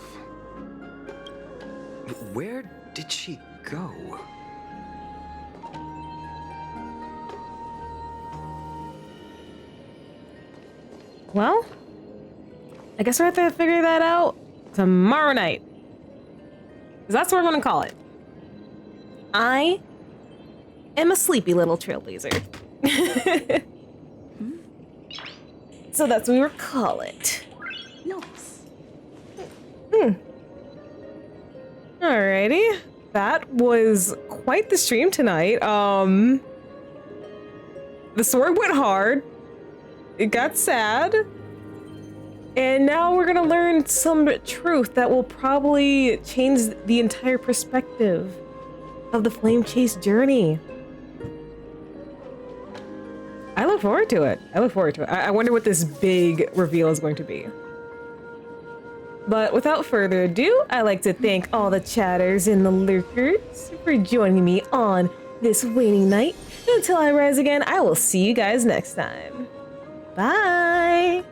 Where did she go? Well, I guess we have to figure that out tomorrow night. 'Cause that's what I'm gonna call it. I am a sleepy little trailblazer. So that's what we will call it. Nice. Alrighty. That was quite the stream tonight. The sword went hard. It got sad. And now we're gonna learn some truth that will probably change the entire perspective of the Flame Chase journey. I look forward to it. I wonder what this big reveal is going to be. But without further ado, I'd like to thank all the chatters and the lurkers for joining me on this waning night. Until I rise again, I will see you guys next time. Bye!